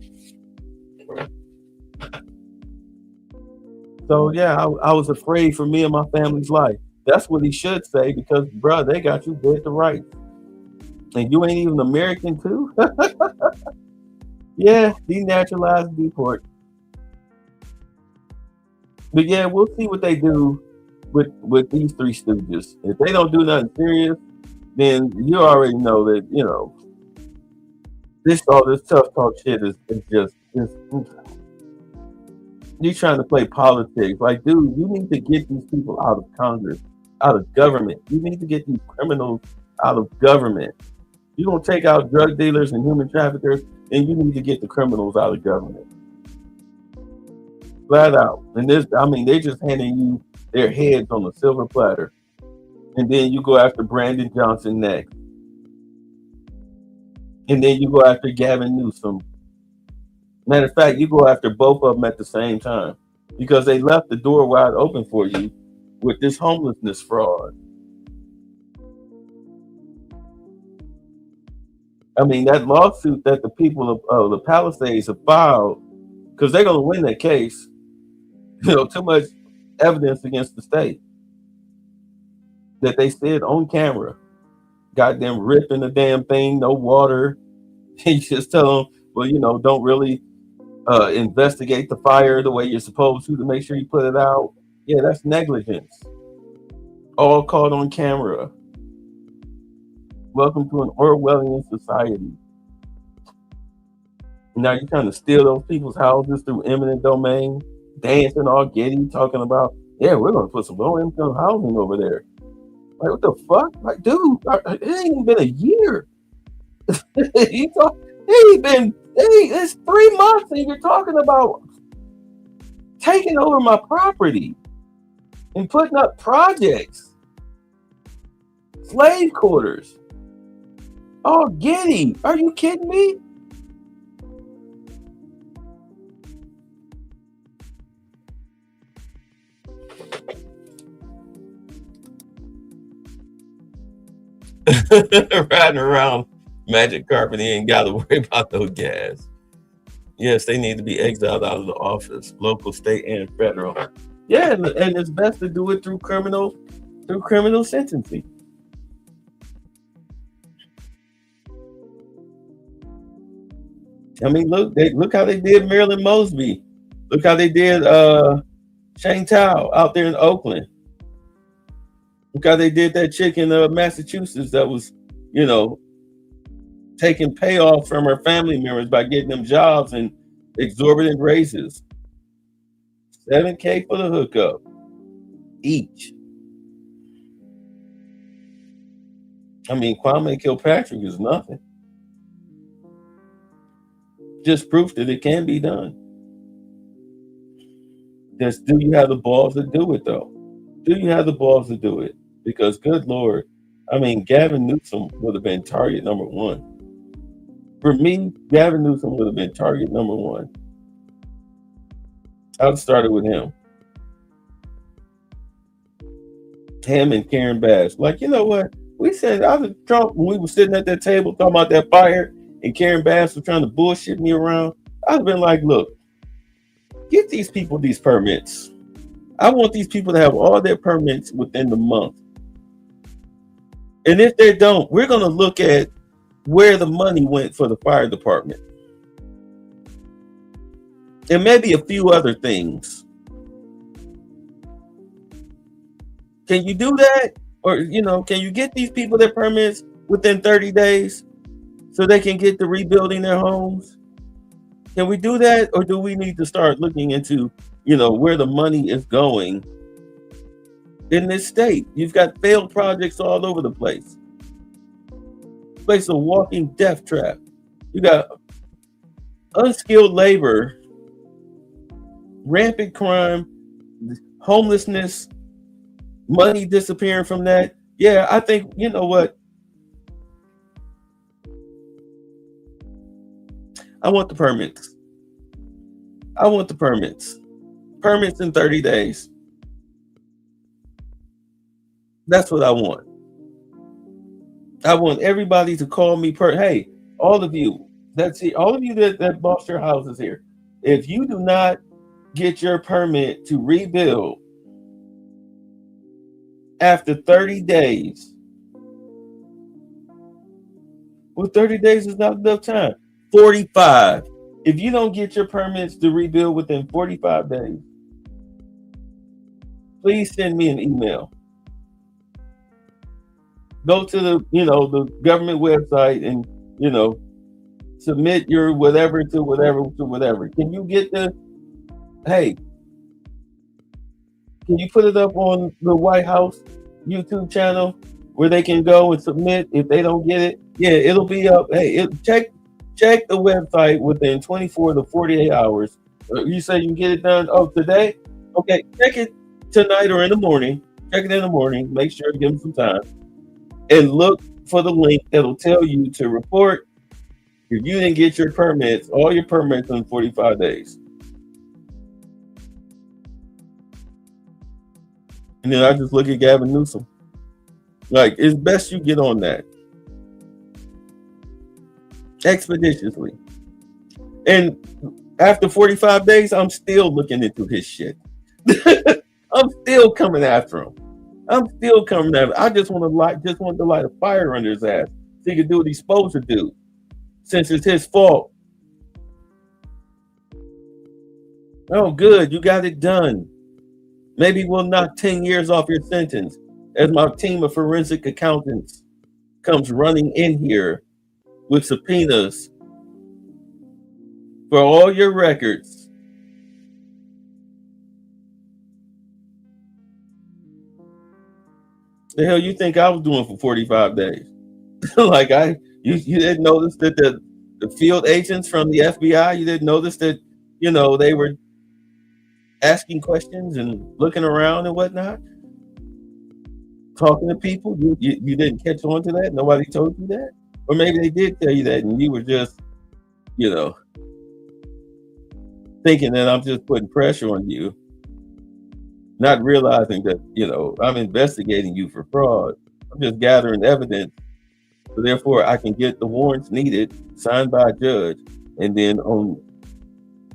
So yeah, I was afraid for me and my family's life. That's what he should say, because bro, they got you dead to rights. And you ain't even American too? Yeah, denaturalized, deport. But yeah, we'll see what they do with these three stooges. If they don't do nothing serious, then you already know that, you know, all this tough talk shit is just you trying to play politics. Like, dude, you need to get these people out of Congress, out of government. You need to get these criminals out of government. You don't take out drug dealers and human traffickers, and you need to get the criminals out of government. Flat out. And they just handing you their heads on a silver platter. And then you go after Brandon Johnson next. And then you go after Gavin Newsom. Matter of fact, you go after both of them at the same time, because they left the door wide open for you with this homelessness fraud. I mean, that lawsuit that the people of the Palisades have filed, because they're going to win that case. You know, too much evidence against the state that they said on camera. Got them ripping the damn thing, no water. You just tell them, well, you know, don't really investigate the fire the way you're supposed to make sure you put it out. Yeah, that's negligence. All caught on camera. Welcome to an Orwellian society. Now you're trying to steal those people's houses through eminent domain, dancing all giddy, talking about, yeah, we're going to put some low-income housing over there. Like, what the fuck? Like, dude, it ain't even been a year. It's 3 months and you're talking about taking over my property and putting up projects. Slave quarters. Oh, giddy. Are you kidding me? Riding around magic carpet, he ain't got to worry about no gas. Yes, they need to be exiled out of the office, local, state, and federal. Yeah, and it's best to do it through criminal sentencing. I mean, look how they did Marilyn Mosby. Look how they did Shane Tao out there in Oakland. Look how they did that chick in Massachusetts that was, you know, taking payoff from her family members by getting them jobs and exorbitant raises. $7K for the hookup each. I mean, Kwame Kilpatrick is nothing. Just proof that it can be done. Just, do you have the balls to do it, though? Do you have the balls to do it? Because, good Lord, I mean, Gavin Newsom would have been target number one. For me, Gavin Newsom would have been target number one. I would started with him. Him and Karen Bass. Like, you know what? We said, I was Trump when we were sitting at that table talking about that fire, and Karen Bass was trying to bullshit me around. I'd have been like, look, get these people these permits. I want these people to have all their permits within the month. And if they don't, we're going to look at where the money went for the fire department. And maybe a few other things. Can you do that? Or, you know, can you get these people their permits within 30 days so they can get to rebuilding their homes? Can we do that? Or do we need to start looking into, you know, where the money is going in this state? You've got failed projects all over the place. Place a walking death trap. You got unskilled labor, rampant crime, homelessness, money disappearing from that. Yeah, I think, you know what? I want the permits. I want the permits. Permits in 30 days. That's what I want. I want everybody to call me hey, all of you, all of you that bought your houses here. If you do not get your permit to rebuild after 30 days, well, 30 days is not enough time. 45. If you don't get your permits to rebuild within 45 days, please send me an email. Go to the government website and, submit your whatever to whatever. Can you get hey, can you put it up on the White House YouTube channel where they can go and submit if they don't get it? Yeah, it'll be up. Hey, check the website within 24 to 48 hours. You say you can get it done today? Okay, check it tonight or in the morning. Check it in the morning. Make sure to give them some time. And look for the link that'll tell you to report if you didn't get your permits, all your permits in 45 days. And then I just look at Gavin Newsom. Like, it's best you get on that. Expeditiously. And after 45 days, I'm still looking into his shit. I'm still coming after him. I just want to light a fire under his ass so he can do what he's supposed to do, since it's his fault. Oh, good, you got it done. Maybe we'll knock 10 years off your sentence as my team of forensic accountants comes running in here with subpoenas for all your records. The hell you think I was doing for 45 days? Like you didn't notice that the field agents from the FBI, you didn't notice that, they were asking questions and looking around and whatnot, talking to people. You didn't catch on to that? Nobody told you that? Or maybe they did tell you that and you were just, thinking that I'm just putting pressure on you, not realizing that, I'm investigating you for fraud. I'm just gathering evidence, so therefore I can get the warrants needed, signed by a judge, and then on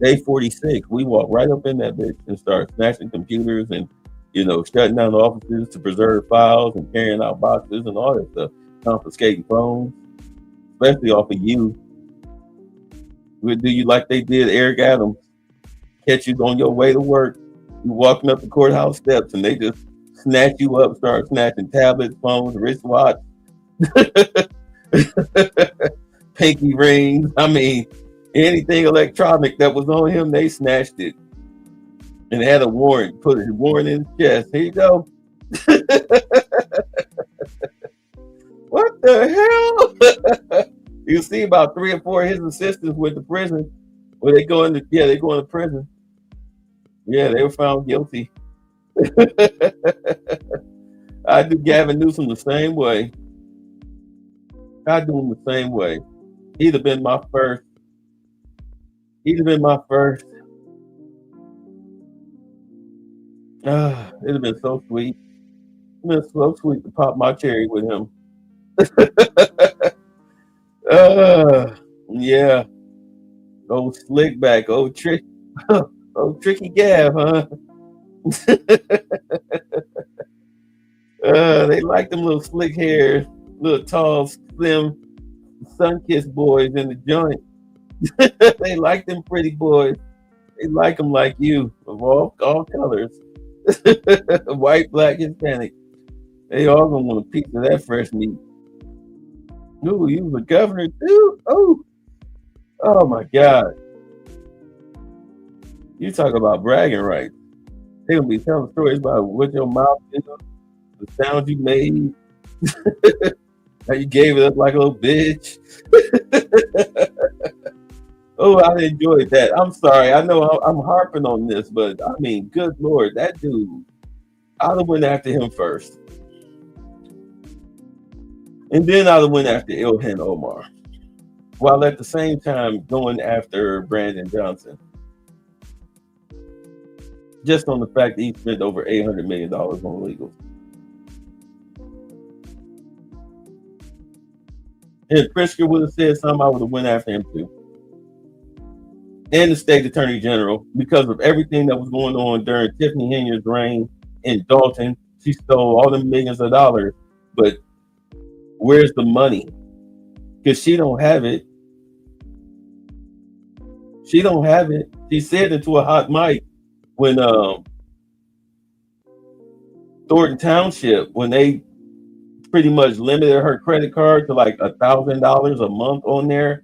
day 46, we walk right up in that bitch and start smashing computers and, shutting down offices to preserve files and carrying out boxes and all that stuff, confiscating phones, especially off of you. We'll do you like they did Eric Adams, catch you on your way to work. You walking up the courthouse steps and they just snatch you up, start snatching tablets, phones, wristwatch, pinky rings. I mean, anything electronic that was on him, they snatched it. and had a warrant, put a warrant in his chest. Here you go. What the hell? You see about 3 or 4 of his assistants went to prison. Well, they go into prison. Yeah, they were found guilty. I do Gavin Newsom the same way. I do him the same way. He'd have been my first. It'd have been so sweet. It'd been so sweet to pop my cherry with him. Yeah. Old slick back, old tricky Gav, huh? They like them little slick hairs, little tall, slim, sun-kissed boys in the joint. They like them pretty boys. They like them like you, of all colors. White, black, Hispanic. They all gonna want a piece of that fresh meat. Ooh, you was a governor too? Oh my God. You talk about bragging rights. They gonna be telling stories about what your mouth did, the sound you made, how you gave it up like a little bitch. Oh, I enjoyed that. I'm sorry. I know I'm harping on this, but I mean, good Lord, that dude, I'd have went after him first. And then I'd have went after Ilhan Omar, while at the same time going after Brandon Johnson. Just on the fact that he spent over $800 million on legals. If Pritzker would have said something, I would have went after him too. And the state attorney general, because of everything that was going on during Tiffany Henyer's reign in Dalton. She stole all the millions of dollars, but where's the money? Because she don't have it. She don't have it. She said it to a hot mic when Thornton Township, when they pretty much limited her credit card to like $1,000 a month on there,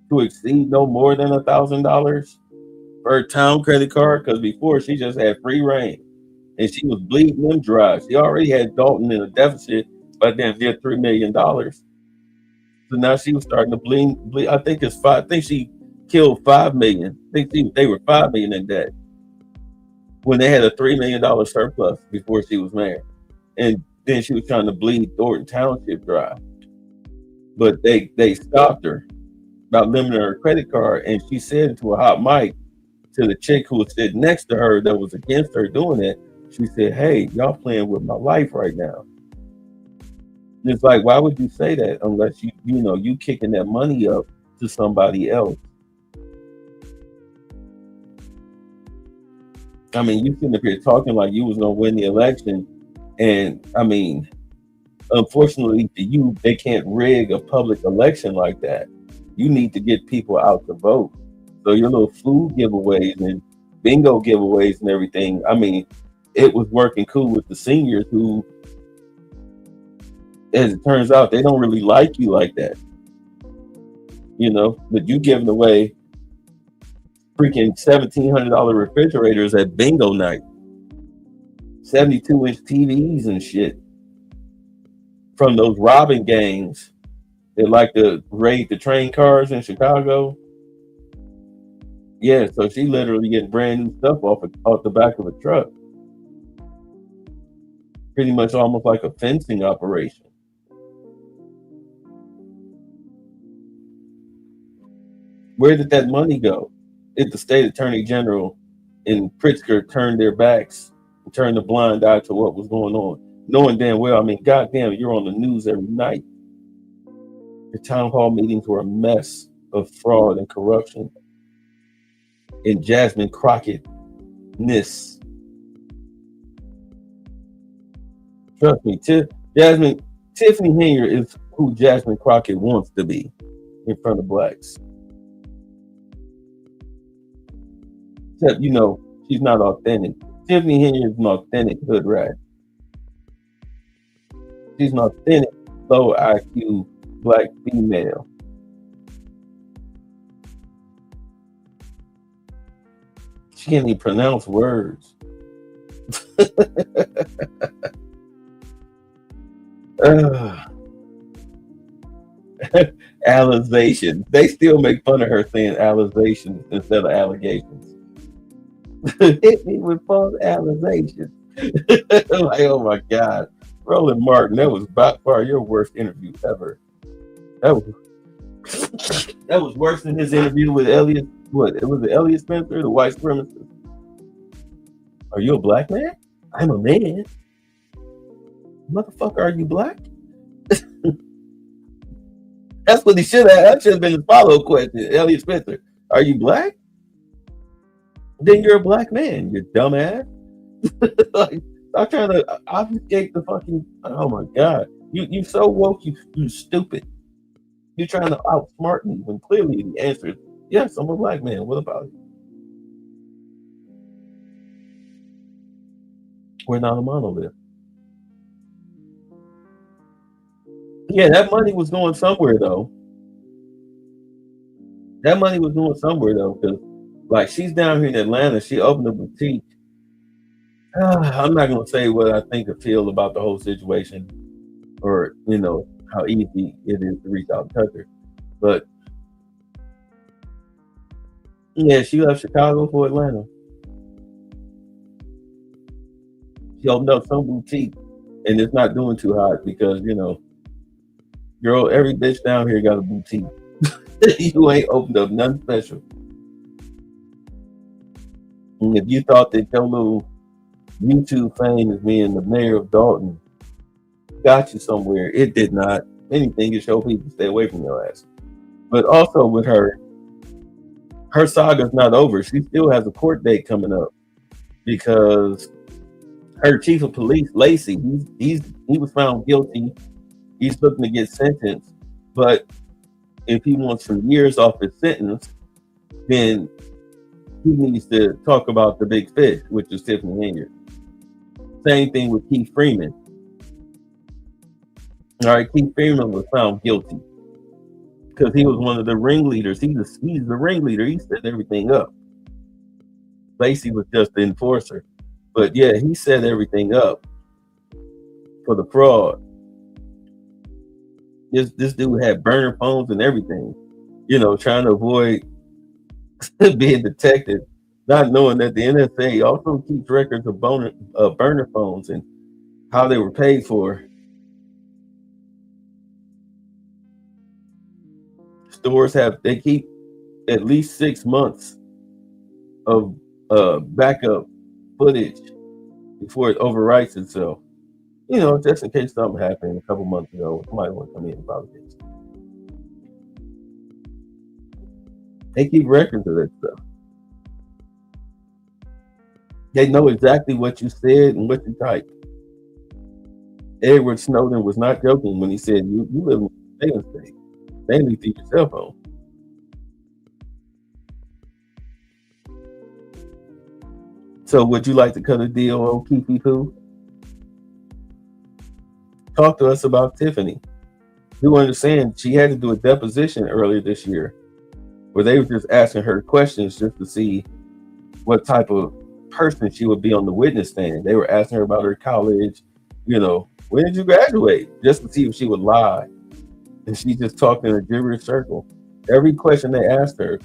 to exceed no more than $1,000 for her town credit card, because before she just had free reign and she was bleeding them dry. She already had Dalton in a deficit by then near $3 million. So now she was starting to bleed. I think it's five. I think she killed 5 million. I think they were 5 million in debt when they had a $3 million surplus before she was mayor, and then she was trying to bleed Thornton Township dry, but they stopped her about limiting her credit card, and she said to a hot mic to the chick who was sitting next to her that was against her doing it. She said, "Hey, y'all playing with my life right now." It's like, why would you say that unless you kicking that money up to somebody else? I mean, you sitting up here talking like you was gonna win the election, and I mean, unfortunately for you, they can't rig a public election like that. You need to get people out to vote. So your little food giveaways and bingo giveaways and everything, I mean, it was working cool with the seniors who, as it turns out, they don't really like you like that. But you giving away freaking $1,700 refrigerators at bingo night, 72-inch TVs and shit from those robbing gangs that like to raid the train cars in Chicago. Yeah, so she literally getting brand new stuff off the back of a truck. Pretty much almost like a fencing operation. Where did that money go? If the state attorney general and Pritzker turned their backs and turned a blind eye to what was going on, knowing damn well, I mean, goddamn, you're on the news every night. Your town hall meetings were a mess of fraud and corruption and Jasmine Crockett-ness. Trust me, Tiffany Henyer is who Jasmine Crockett wants to be in front of blacks. Except, she's not authentic. Tiffany Henry is an authentic hood rat. She's an authentic, low IQ black female. She can't even pronounce words. Alization. They still make fun of her saying alization instead of allegations. Hit me with false allegations. Like, oh my God. Roland Martin, that was by far your worst interview ever. That was worse than his interview with Elliot. What? It was Elliot Spencer, the white supremacist. Are you a black man? I'm a man. Motherfucker, are you black? That's what he should have. That should have been his follow-up question. Elliot Spencer, are you black? Then you're a black man, you dumbass. Like, stop trying to obfuscate the fucking. Oh my God, you so woke, you stupid. You're trying to outsmart me when clearly the answer is yes. I'm a black man. What about it? We're not a monolith. Yeah, that money was going somewhere though. That money was going somewhere though, because like she's down here in Atlanta. She opened a boutique. I'm not gonna say what I think or feel about the whole situation, or how easy it is to reach out and touch her. But yeah, she left Chicago for Atlanta. She opened up some boutique, and it's not doing too hot because girl, every bitch down here got a boutique. You ain't opened up nothing special. And if you thought that your little YouTube fame as being the mayor of Dalton got you somewhere, it did not. Anything to show people to stay away from your ass. But also with her saga's not over. She still has a court date coming up because her chief of police, Lacey, he was found guilty. He's looking to get sentenced, but if he wants some years off his sentence, then he needs to talk about the big fish, which is Tiffany Haynes. Same thing with Keith Freeman. All right, Keith Freeman was found guilty because he was one of the ringleaders. He's the ringleader. He set everything up. Lacey was just the enforcer. But yeah, he set everything up for the fraud. This dude had burner phones and everything, trying to avoid being detected, not knowing that the NSA also keeps records of burner phones and how they were paid for. Stores they keep at least 6 months of backup footage before it overwrites itself. Just in case something happened a couple months ago, somebody want to come in about this. They keep records of that stuff. They know exactly what you said and what you typed. Edward Snowden was not joking when he said you live in a surveillance state, mainly through your cell phone. So would you like to cut a deal on Kiki Poo? Talk to us about Tiffany. You understand she had to do a deposition earlier this year where they were just asking her questions just to see what type of person she would be on the witness stand. They were asking her about her college, when did you graduate? Just to see if she would lie. And she just talked in a gibberish circle. Every question they asked her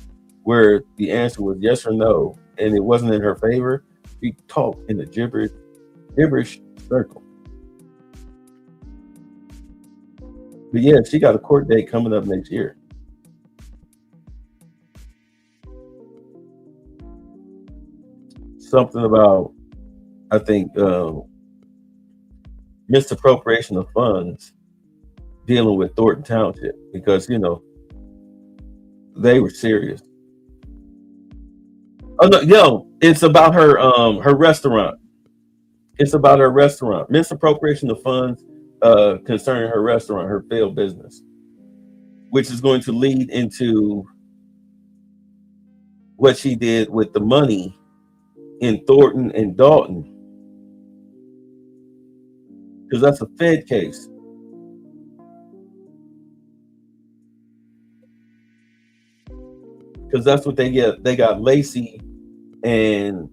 where the answer was yes or no, and it wasn't in her favor, she talked in a gibberish circle. But yeah, she got a court date coming up next year. Something about, I think, misappropriation of funds dealing with Thornton Township because, they were serious. Oh no, it's about her restaurant. It's about her restaurant. Misappropriation of funds concerning her restaurant, her failed business, which is going to lead into what she did with the money in Thornton and Dalton, because that's a Fed case. Because that's what they get. They got Lacey and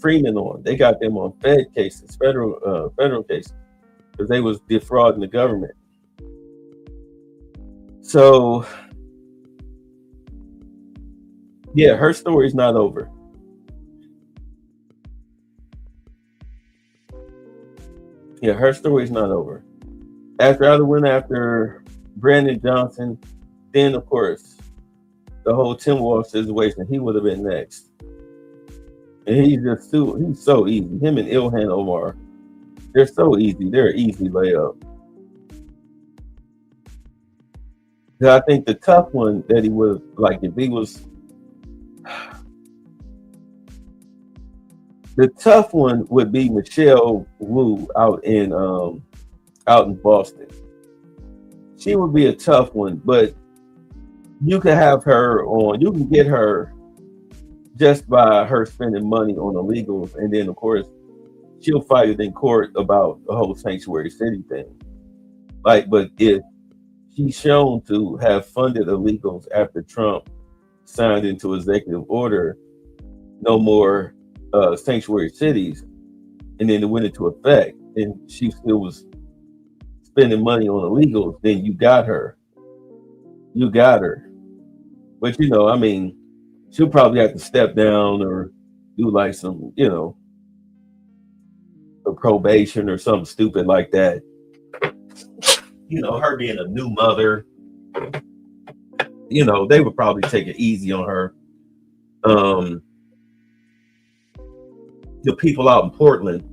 Freeman on. They got them on federal cases because they was defrauding the government. So yeah, her story's not over. Yeah, her story's not over. After I went after Brandon Johnson, then of course the whole Tim Walsh situation, he would have been next. And he's so easy. Him and Ilhan Omar, they're so easy. They're an easy layup. I think the tough one that he would, like, if he was, the tough one would be Michelle Wu out in Boston. She would be a tough one, but you can have her on. You can get her just by her spending money on illegals, and then of course she'll fight it in court about the whole sanctuary city thing. Like, but if she's shown to have funded illegals after Trump signed into executive order, no more sanctuary cities, and then it went into effect, and she still was spending money on illegals, then you got her. You got her. But you know, I mean, she'll probably have to step down or do like some, you know, a probation or something stupid like that. You know, her being a new mother, you know, they would probably take it easy on her. The people out in Portland,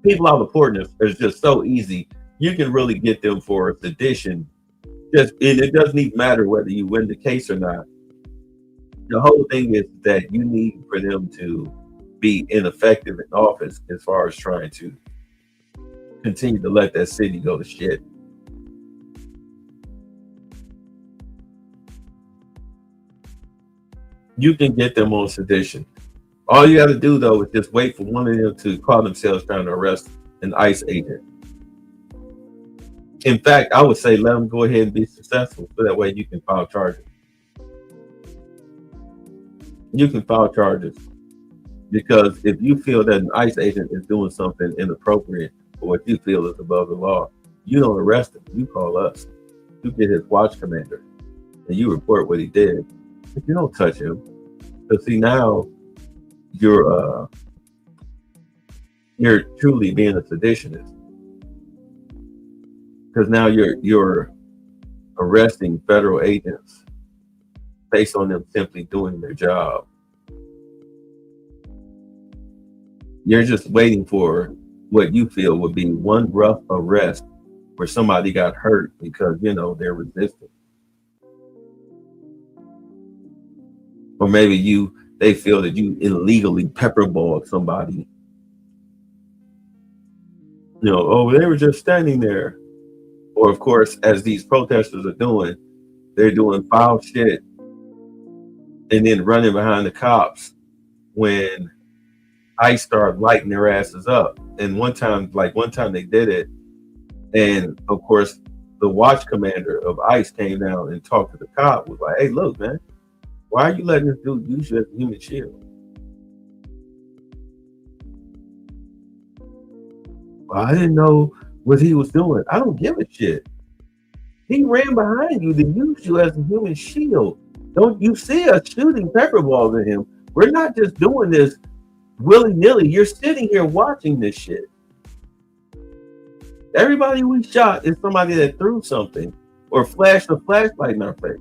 is just so easy. You can really get them for sedition. And it doesn't even matter whether you win the case or not. The whole thing is that you need for them to be ineffective in office as far as trying to continue to let that city go to shit. You can get them on sedition. All you got to do, though, is just wait for one of them to call themselves trying to arrest an ICE agent. In fact, I would say let them go ahead and be successful, so that way you can file charges. You can file charges. Because if you feel that an ICE agent is doing something inappropriate or what you feel is above the law, you don't arrest him. You call us. You get his watch commander and you report what he did. But you don't touch him. But see, now you're truly being a seditionist. Because now you're arresting federal agents based on them simply doing their job. You're just waiting for what you feel would be one rough arrest where somebody got hurt because, you know, they're resisting. Or maybe they feel that you illegally pepperballed somebody. You know, oh, they were just standing there. Or, of course, as these protesters are doing, they're doing foul shit and then running behind the cops when ICE started lighting their asses up. And one time they did it, and of course the watch commander of ICE came down and talked to the cop, was like, hey, look, man, why are you letting this dude use you as a human shield? Well, I didn't know what he was doing. I don't give a shit. He ran behind you to use you as a human shield. Don't you see us shooting pepper balls at him? We're not just doing this willy-nilly. You're sitting here watching this shit. Everybody we shot is somebody that threw something or flashed a flashlight in our face.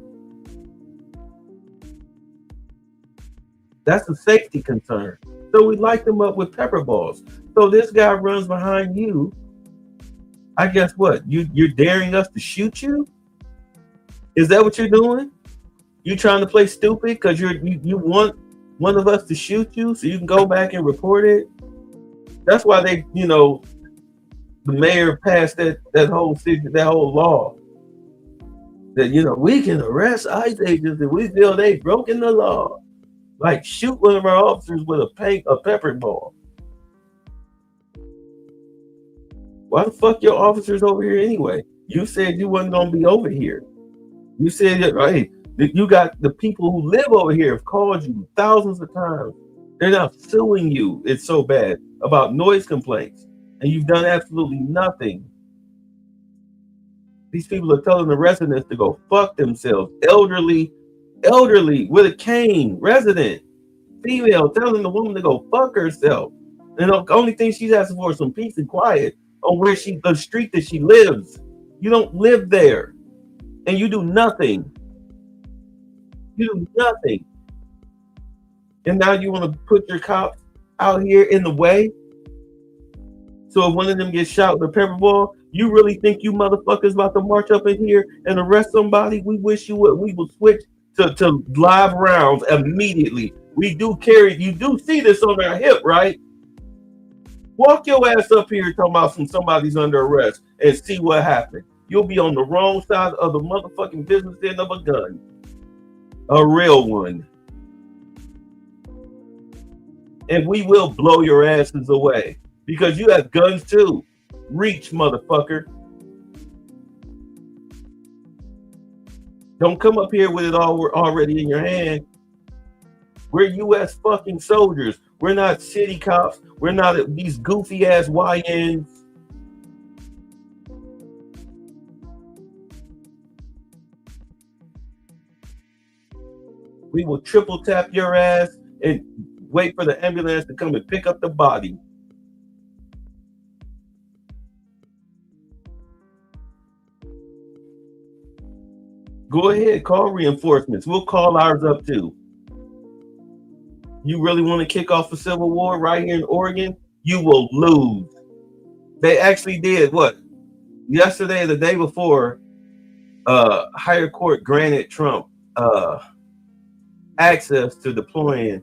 That's a safety concern. So we light them up with pepper balls. So this guy runs behind you. I guess what? You're daring us to shoot you? Is that what you're doing? You trying to play stupid because you want one of us to shoot you so you can go back and report it? That's why they, you know, the mayor passed that whole law that, you know, we can arrest ICE agents if we feel they've broken the law. Like shoot one of our officers with a pepper ball. Why the fuck your officers over here anyway? You said you wasn't gonna be over here. You said, hey, You got the people who live over here have called you thousands of times. They're now suing you. It's so bad about noise complaints, and you've done absolutely nothing. These people are telling the residents to go fuck themselves. Elderly with a cane, resident, female, telling the woman to go fuck herself. And the only thing she's asking for is some peace and quiet on the street that she lives. You don't live there, and you do nothing. You do nothing. And now you want to put your cops out here in the way? So if one of them gets shot with a pepper ball, you really think you motherfuckers about to march up in here and arrest somebody? We wish you would. We will switch to live rounds immediately. You do see this on our hip, right? Walk your ass up here talking about somebody's under arrest and see what happened. You'll be on the wrong side of the motherfucking business end of a gun. A real one. And we will blow your asses away because you have guns too. Reach, motherfucker. Don't come up here with it all already in your hand. We're U.S. fucking soldiers. We're not city cops. We're not these goofy ass YNs. We will triple tap your ass and wait for the ambulance to come and pick up the body. Go ahead, call reinforcements. We'll call ours up too. You really want to kick off a civil war right here in Oregon? You will lose. They actually did what? Yesterday or the day before, higher court granted Trump access to deploying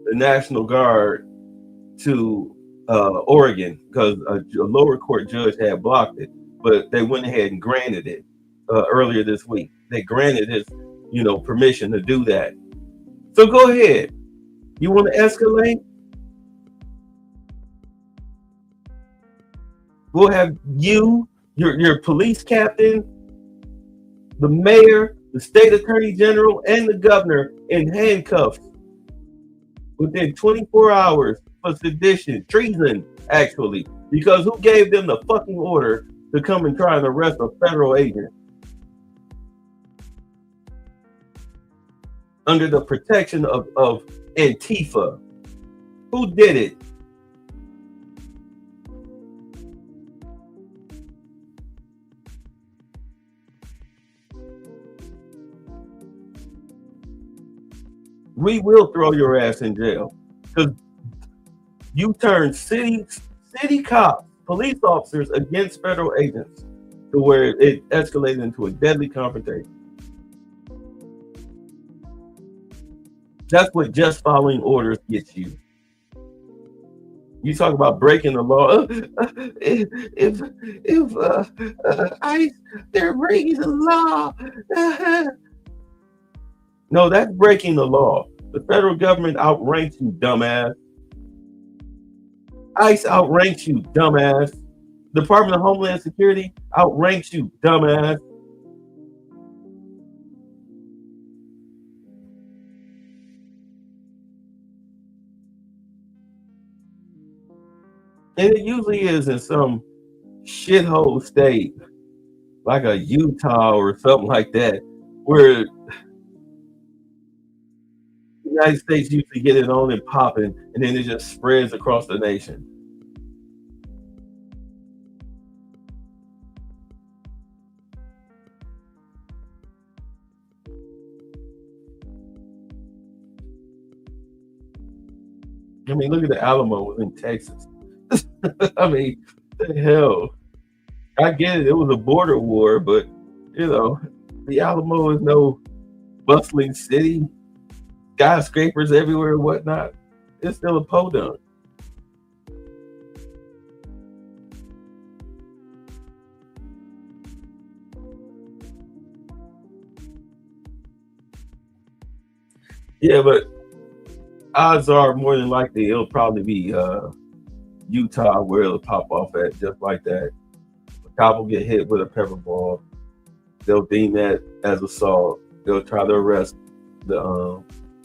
the National Guard to Oregon because a lower court judge had blocked it, but they went ahead and granted it earlier this week. They granted his, permission to do that. So go ahead. You want to escalate? We'll have you, your police captain, the mayor, the state attorney general, and the governor in handcuffs within 24 hours for sedition, treason, actually, because who gave them the fucking order to come and try and arrest a federal agent under the protection of Antifa? Who did it? We will throw your ass in jail because you turned city cops, police officers against federal agents to where it escalated into a deadly confrontation. That's what just following orders gets you. You talk about breaking the law. They're breaking the law. No, that's breaking the law. The federal government outranks you, dumbass. ICE outranks you, dumbass. Department of Homeland Security outranks you, dumbass. And it usually is in some shithole state, like a Utah or something like that, where the United States usually get it on and popping, and then it just spreads across the nation. I mean, look at the Alamo in Texas. I mean, the hell. I get it. It was a border war, but, the Alamo is no bustling city. Skyscrapers everywhere and whatnot. It's still a podunk. Yeah, but odds are more than likely it'll probably be Utah where it'll pop off at, just like that. A cop will get hit with a pepper ball. They'll deem that as assault, they'll try to arrest the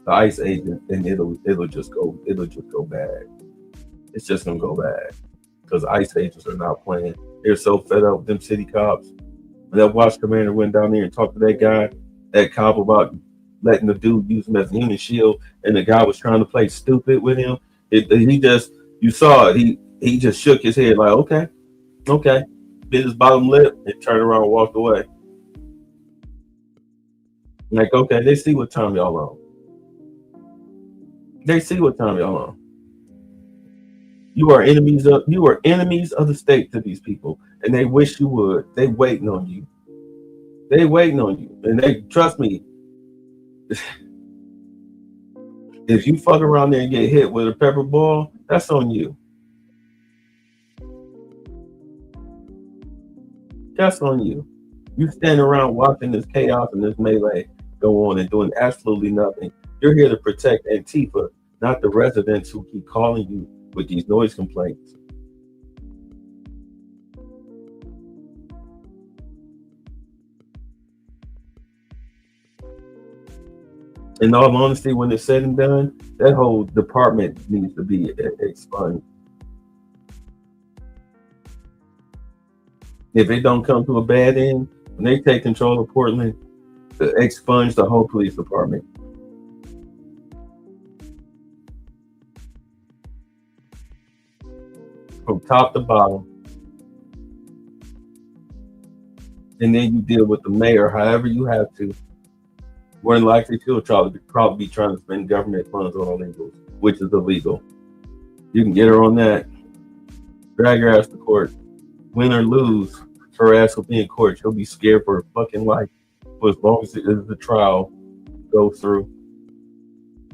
ICE agent, and it'll just go bad. It's just gonna go bad because ICE agents are not playing. They're so fed up with them city cops. That watch commander went down there and talked to that cop about letting the dude use him as a human shield, and the guy was trying to play stupid with him. You saw it. He just shook his head like, okay, bit his bottom lip and turned around and walked away. Like, okay, they see what time y'all on. They see what time y'all on. You are enemies of the state to these people, and they wish you would. They waiting on you. And they trust me. If you fuck around there and get hit with a pepper ball, that's on you. That's on you. You stand around watching this chaos and this melee go on and doing absolutely nothing. You're here to protect Antifa, not the residents who keep calling you with these noise complaints. In all honesty, when it's said and done, that whole department needs to be expunged. If it don't come to a bad end, when they take control of Portland, expunge the whole police department. From top to bottom. And then you deal with the mayor however you have to. More than likely, she'll probably be trying to spend government funds on illegals, which is illegal. You can get her on that. Drag her ass to court. Win or lose, her ass will be in court. She'll be scared for her fucking life for as long as the trial goes through.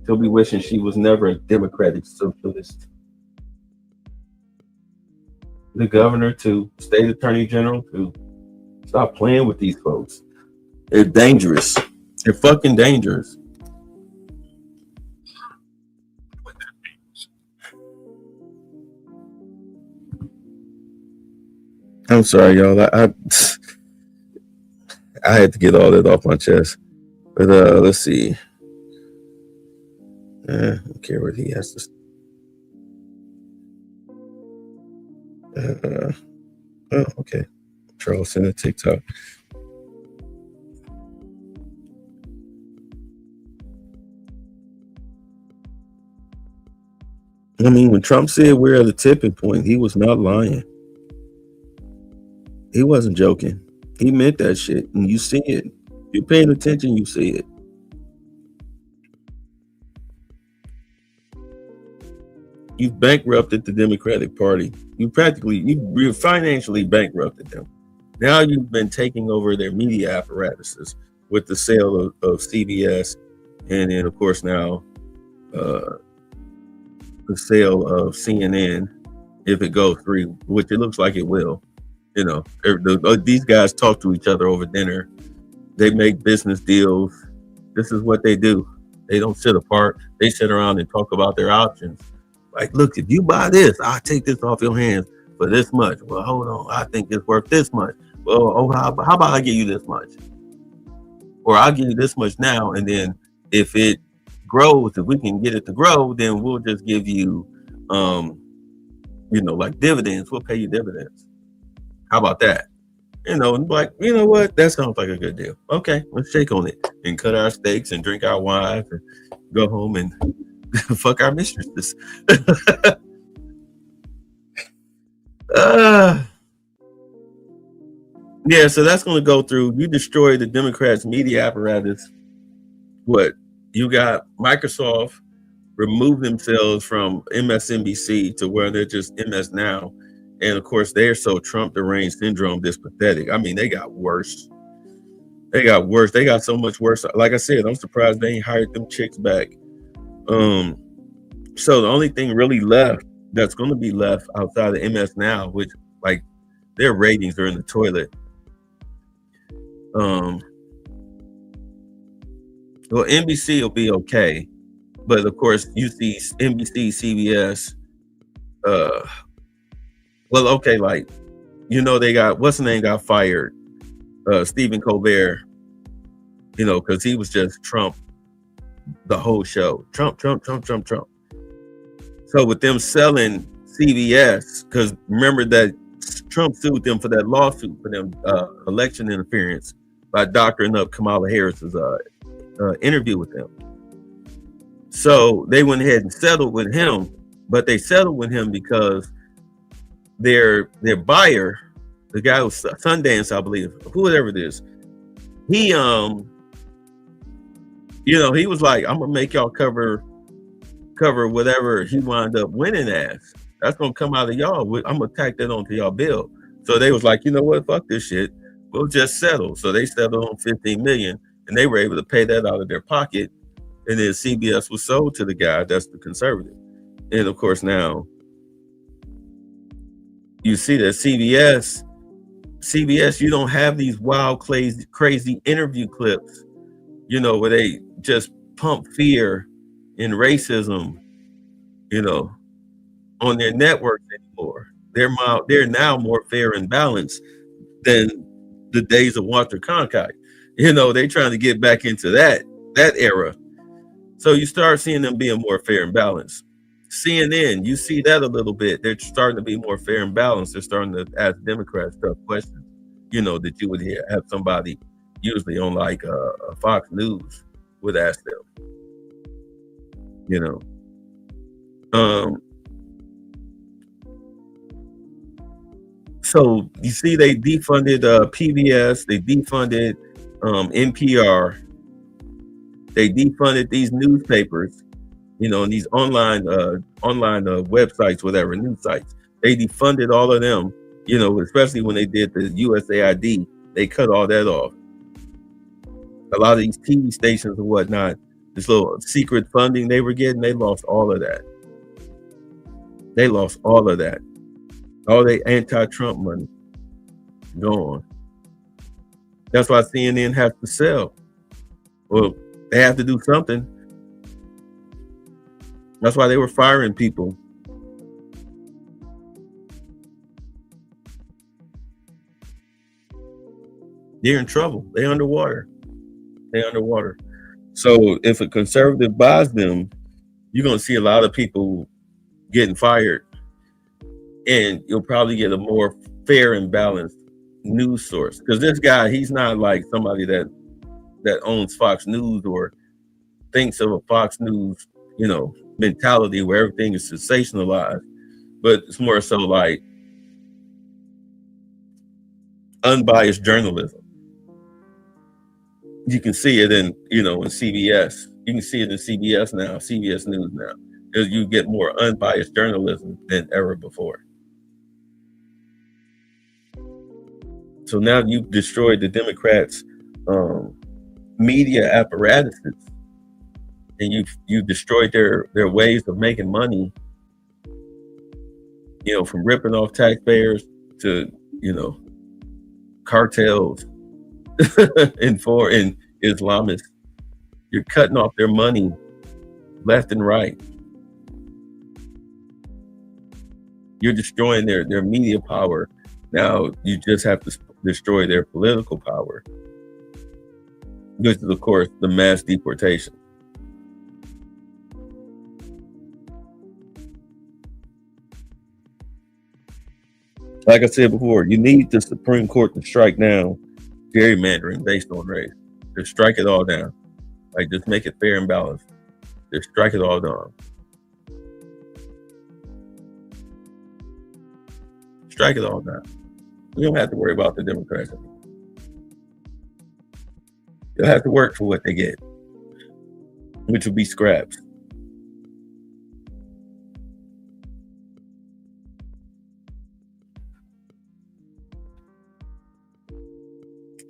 She'll be wishing she was never a Democratic socialist. The governor too, state attorney general too. Stop playing with these folks. They're dangerous. They're fucking dangerous. I'm sorry, y'all. I had to get all that off my chest. But let's see. I don't care what he has to. Oh, okay. Charles sent a TikTok. I mean, when Trump said we're at a tipping point, he was not lying. He wasn't joking. He meant that shit, and you see it. If you're paying attention, you see it. You've bankrupted the Democratic Party. You financially bankrupted them. Now you've been taking over their media apparatuses with the sale of CBS, and then of course now the sale of CNN, if it goes through, which it looks like it will. You know, these guys talk to each other over dinner. They make business deals. This is what they do. They don't sit apart. They sit around and talk about their options. Like, look, if you buy this, I'll take this off your hands for this much. Well, hold on. I think it's worth this much. Well, how about I give you this much? Or I'll give you this much now, and then if it grows, if we can get it to grow, then we'll just give you, like dividends. We'll pay you dividends. How about that? Like, you know what? That sounds like a good deal. Okay, let's shake on it and cut our steaks and drink our wine and go home and fuck our mistresses. Yeah, so that's going to go through. You destroy the Democrats' media apparatus. What? You got Microsoft remove themselves from MSNBC to where they're just MS Now. And of course, they're so Trump deranged syndrome this pathetic. I mean, they got worse. They got worse. They got so much worse. Like I said, I'm surprised they ain't hired them chicks back. So the only thing really left that's going to be left outside of MS Now, which like their ratings are in the toilet. Well, NBC will be okay, but of course you see NBC, CBS. Well, okay, like they got what's the name got fired, Stephen Colbert. you know, because he was just Trump the whole show. Trump. So with them selling CBS, because remember that Trump sued them for that lawsuit for them election interference by doctoring up Kamala Harris's interview with them. So they went ahead and settled with him, but they settled with him because their buyer, the guy who Sundance, I believe, whoever it is, he you know, he was like, I'm gonna make y'all cover whatever he wound up winning as. That's gonna come out of y'all. I'm gonna tack that onto y'all bill. So they was like, you know what, fuck this shit. We'll just settle. So they settled on $15 million, and they were able to pay that out of their pocket. And then CBS was sold to the guy that's the conservative. And of course now you see that CBS, you don't have these wild, crazy interview clips, you know, where they just pump fear and racism, you know, on their networks anymore. They're now more fair and balanced than the days of Walter Cronkite. You know, they trying to get back into that era. So you start seeing them being more fair and balanced. CNN, you see that a little bit. They're starting to be more fair and balanced. They're starting to ask Democrats tough questions, you know, that you would have somebody usually on like Fox News would ask them, you know. So you see they defunded PBS, they defunded NPR, they defunded these newspapers, you know, and these online websites, whatever, news sites. They defunded all of them, you know, especially when they did the USAID, they cut all that off. A lot of these TV stations and whatnot, this little secret funding they were getting, they lost all of that. They lost all of that. All the anti-Trump money gone. That's why CNN has to sell. Well, they have to do something. That's why they were firing people. They're in trouble. They're underwater. So if a conservative buys them, you're going to see a lot of people getting fired. And you'll probably get a more fair and balanced news source. Because this guy, he's not like somebody that owns Fox News or thinks of a Fox News, you know, mentality where everything is sensationalized. But it's more so like unbiased journalism. You can see it in, you know, in CBS. You can see it in CBS now, CBS News now. Because you get more unbiased journalism than ever before. So now you've destroyed the Democrats' media apparatuses, and you've destroyed their ways of making money. You know, from ripping off taxpayers to, you know, cartels and Islamists. You're cutting off their money left and right. You're destroying their media power. Now you just have to destroy their political power, which is, of course, the mass deportation. Like I said before, you need the Supreme Court to strike down gerrymandering based on race. Just strike it all down. Like, just make it fair and balanced. Just strike it all down. Strike it all down. We don't have to worry about the Democrats anymore. They'll have to work for what they get, which will be scraps.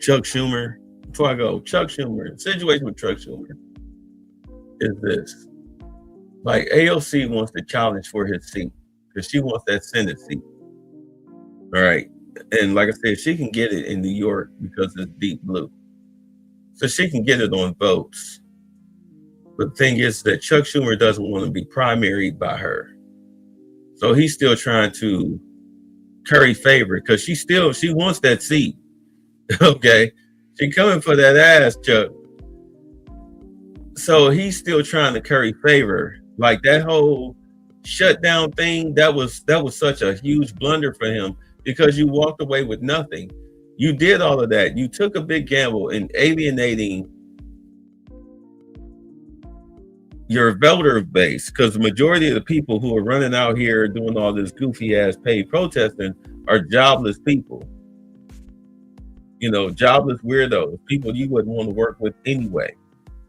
Chuck Schumer, before I go, Chuck Schumer, the situation with Chuck Schumer is this. Like, AOC wants to challenge for his seat because she wants that Senate seat. All right. And like I said, she can get it in New York because it's deep blue. So she can get it on votes. But the thing is that Chuck Schumer doesn't want to be primaried by her. So he's still trying to curry favor because she wants that seat. Okay. She coming for that ass, Chuck. So he's still trying to curry favor. Like that whole shutdown thing, that was such a huge blunder for him because you walked away with nothing. You did all of that. You took a big gamble in alienating your voter base, because the majority of the people who are running out here doing all this goofy ass paid protesting are jobless people. You know, jobless weirdos, people you wouldn't want to work with anyway.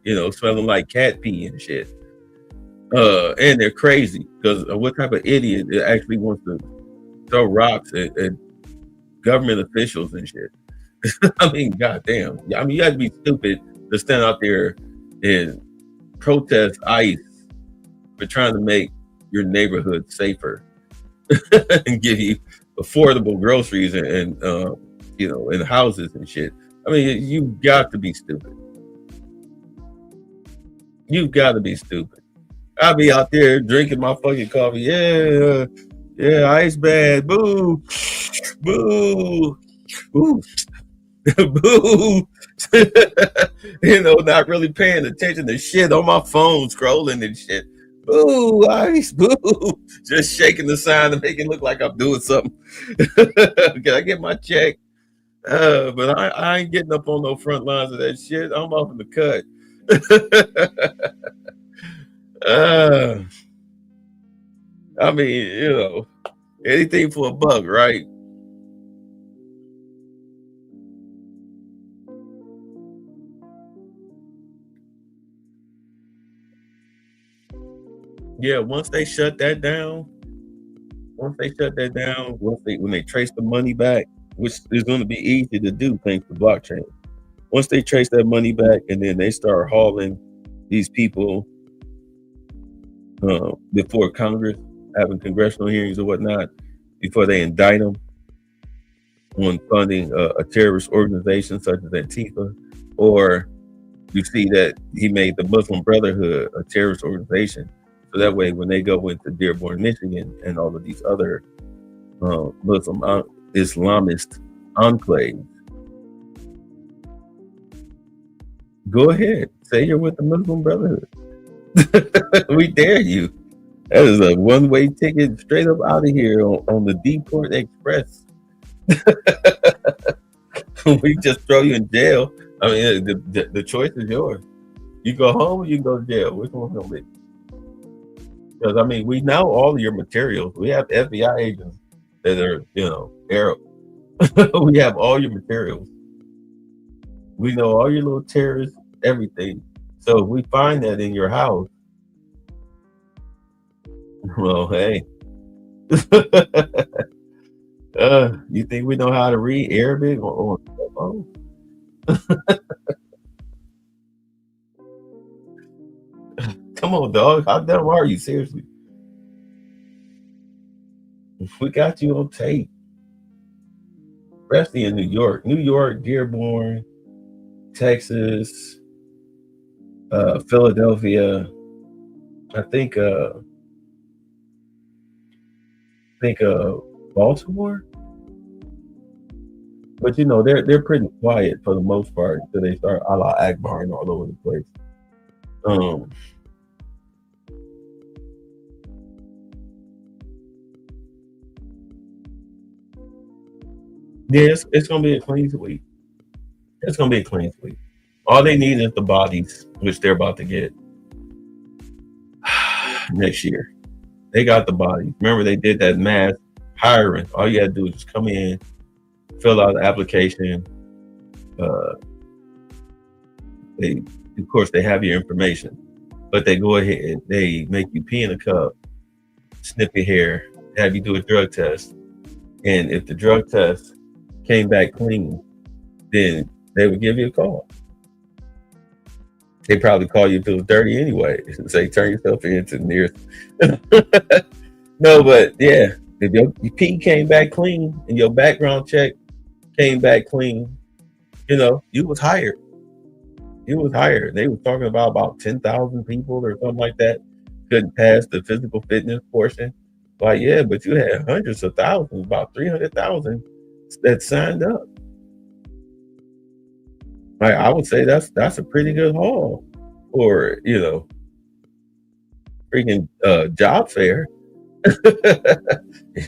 You know, smelling like cat pee and shit. And they're crazy because what type of idiot actually wants to throw rocks at government officials and shit? I mean, goddamn. I mean, you have to be stupid to stand out there and protest ICE for trying to make your neighborhood safer and give you affordable groceries and you know, and houses and shit. I mean, you've got to be stupid. You've got to be stupid. I'll be out there drinking my fucking coffee. Yeah, ICE bad. Boo, boo, boo. Boo. You know, not really paying attention to shit on my phone, scrolling and shit. Boo, ICE, boo. Just shaking the sign to make it look like I'm doing something. Can I get my check? But I ain't getting up on no front lines of that shit. I'm off in the cut. I mean, you know, anything for a buck, right? Yeah, once they shut that down, when they trace the money back, which is going to be easy to do thanks to blockchain. Once they trace that money back and then they start hauling these people before Congress, having congressional hearings or whatnot, before they indict them on funding a terrorist organization such as Antifa, or you see that he made the Muslim Brotherhood a terrorist organization. So that way, when they go into Dearborn, Michigan, and all of these other Muslim Islamist enclaves, go ahead, say you're with the Muslim Brotherhood. We dare you. That is a one-way ticket straight up out of here on the Deport Express. We just throw you in jail. I mean, the choice is yours. You go home or you go to jail. Which one's gonna be? Because I mean, we know all of your materials. We have FBI agents that are, you know, Arab. We have all your materials. We know all your little terrorists, everything. So if we find that in your house, well, hey. You think we know how to read Arabic on the phone? Come on, dog. How dumb are you? Seriously. We got you on tape. Especially in New York, Dearborn, Texas, Philadelphia. I think Baltimore. But you know, they're pretty quiet for the most part until they start Allah Akbar and all over the place. Yeah, it's gonna be a clean sweep. It's gonna be a clean sweep. All they need is the bodies, which they're about to get next year. They got the bodies. Remember, they did that mass hiring. All you gotta do is just come in, fill out the application. They, of course, they have your information, but they go ahead, they make you pee in a cup, snip your hair, have you do a drug test, and if the drug test came back clean, then they would give you a call. They probably call you if it was dirty anyway. Say, turn yourself in to the nearest. No, but yeah, if your pee came back clean and your background check came back clean, you know, you was hired. You was hired. They was talking about 10,000 people or something like that couldn't pass the physical fitness portion. Like, yeah, but you had hundreds of thousands, about 300,000 that signed up. Like, I would say that's a pretty good haul. or freaking job fair.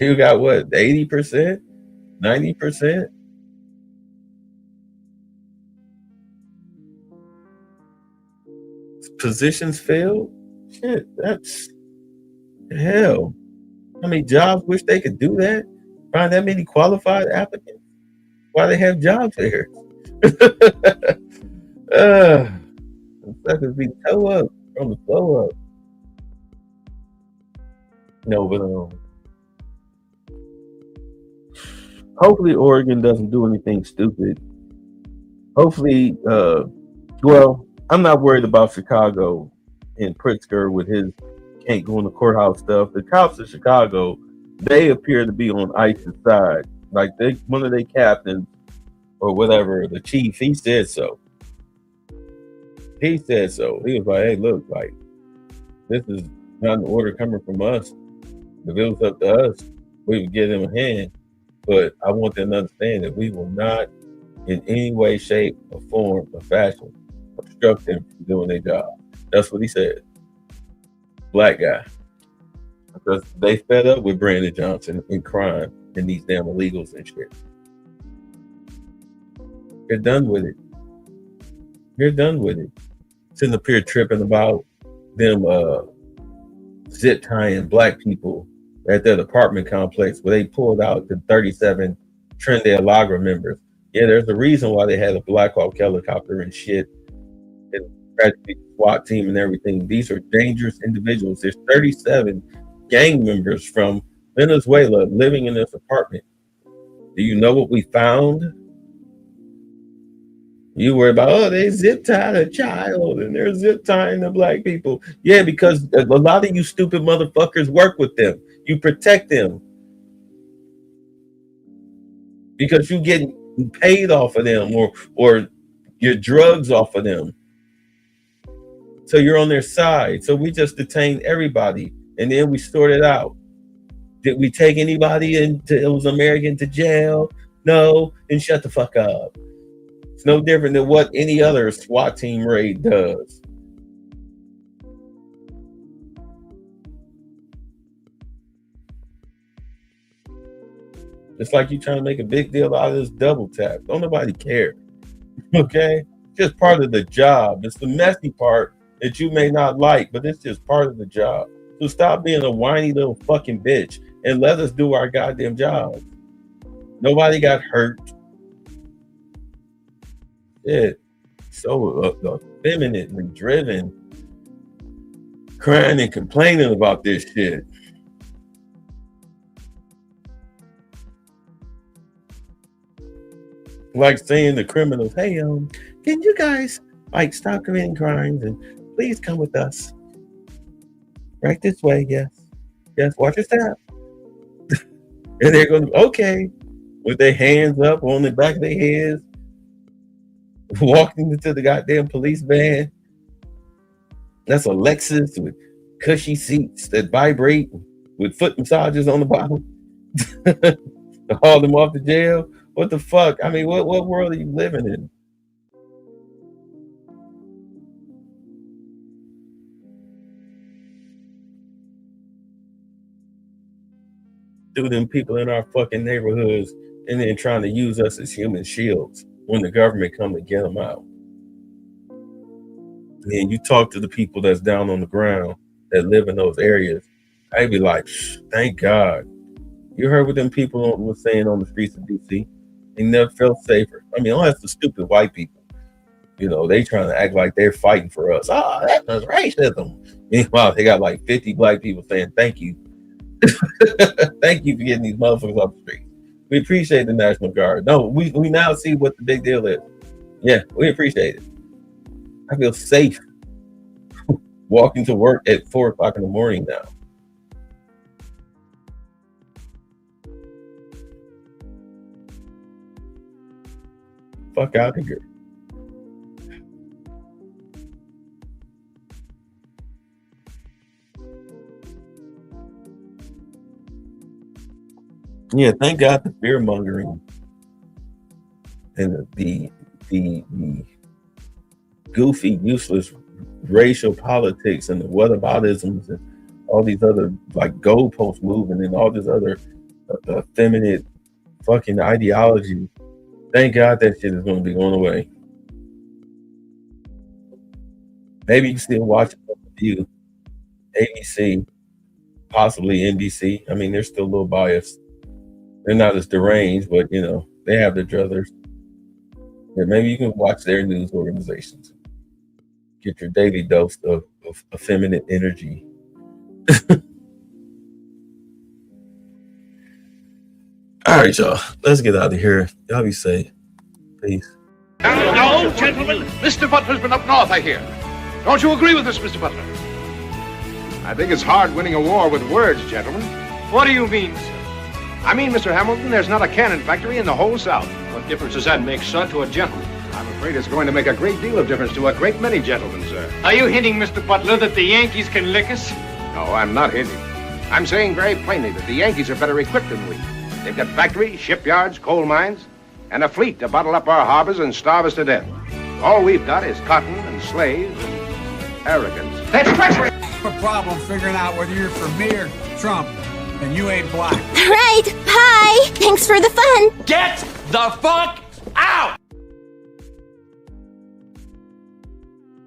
You got what, 80%, 90%? Positions filled? Shit, that's hell. How many jobs wish they could do that? Find that many qualified applicants? Why they have job fairs? Suckers be toe up from the flow up. No, but hopefully Oregon doesn't do anything stupid. Hopefully, well, I'm not worried about Chicago and Pritzker with his can't go in the courthouse stuff. The cops in Chicago, they appear to be on ICE's side. Like one of their captains or whatever, the chief, he said so. He said so. He was like, hey, look, like, this is not an order coming from us. If it was up to us, we would give them a hand. But I want them to understand that we will not in any way, shape, or form, or fashion obstruct them from doing their job. That's what he said. Black guy. Because they fed up with Brandon Johnson and crime and these damn illegals and shit. They're done with it. They're done with it. Sitting up here tripping about them zip tying black people at that apartment complex where they pulled out the 37 Trinidad Lagra members. Yeah, there's a reason why they had a Black Hawk helicopter and shit and practically SWAT team and everything. These are dangerous individuals. There's 37 gang members from Venezuela living in this apartment. Do you know what we found? You worry about, oh, they zip tied a child and they're zip tying the black people. Yeah, because a lot of you stupid motherfuckers work with them. You protect them. Because you get paid off of them or your drugs off of them. So you're on their side. So we just detained everybody and then we sorted out. Did we take anybody into it was American to jail? No, then shut the fuck up. It's no different than what any other SWAT team raid does. It's like you trying to make a big deal out of this double tap. Don't nobody care. Okay? Just part of the job. It's the messy part that you may not like, but it's just part of the job. So stop being a whiny little fucking bitch and let us do our goddamn job. Nobody got hurt. Shit. So effeminately driven, crying and complaining about this shit. Like saying to criminals, hey, can you guys like stop committing crimes and please come with us? Right this way, yes. Yes, watch your step. And they're going, okay, with their hands up on the back of their heads, walking into the goddamn police van. That's a Lexus with cushy seats that vibrate with foot massages on the bottom to haul them off to jail. What the fuck? I mean, what world are you living in? Do them people in our fucking neighborhoods and then trying to use us as human shields when the government come to get them out. And you talk to the people that's down on the ground that live in those areas, I'd be like, thank God. You heard what them people were saying on the streets of DC? They never felt safer. I mean, unless the stupid white people, they trying to act like they're fighting for us. Oh, that's racism. Meanwhile, they got like 50 black people saying, thank you. Thank you for getting these motherfuckers off the street. We appreciate the National Guard. No, we now see what the big deal is. Yeah, we appreciate it. I feel safe walking to work at 4 o'clock in the morning now. Fuck out of here. Yeah, thank God the fear mongering and the goofy, useless racial politics and the whataboutisms and all these other like goalpost moving and all this other effeminate fucking ideology. Thank God that shit is going to be going away. Maybe you can still watch you, ABC, possibly NBC. I mean, they're still a little biased. They're not as deranged, but you know, they have their druthers. Yeah, maybe you can watch their news organizations. Get your daily dose of effeminate energy. All right, y'all. Let's get out of here. Y'all be safe. Peace. Now, gentlemen, Mr. Butler's been up north, I hear. Don't you agree with this, Mr. Butler? I think it's hard winning a war with words, gentlemen. What do you mean, sir? I mean, Mr. Hamilton, there's not a cannon factory in the whole South. What difference does that make, sir, to a gentleman? I'm afraid it's going to make a great deal of difference to a great many gentlemen, sir. Are you hinting, Mr. Butler, that the Yankees can lick us? No, I'm not hinting. I'm saying very plainly that the Yankees are better equipped than we. They've got factories, shipyards, coal mines, and a fleet to bottle up our harbors and starve us to death. All we've got is cotton and slaves and arrogance. That's treachery! A problem figuring out whether you're for me or Trump, and you ain't black. Right, bye. Thanks for the fun. Get the fuck out!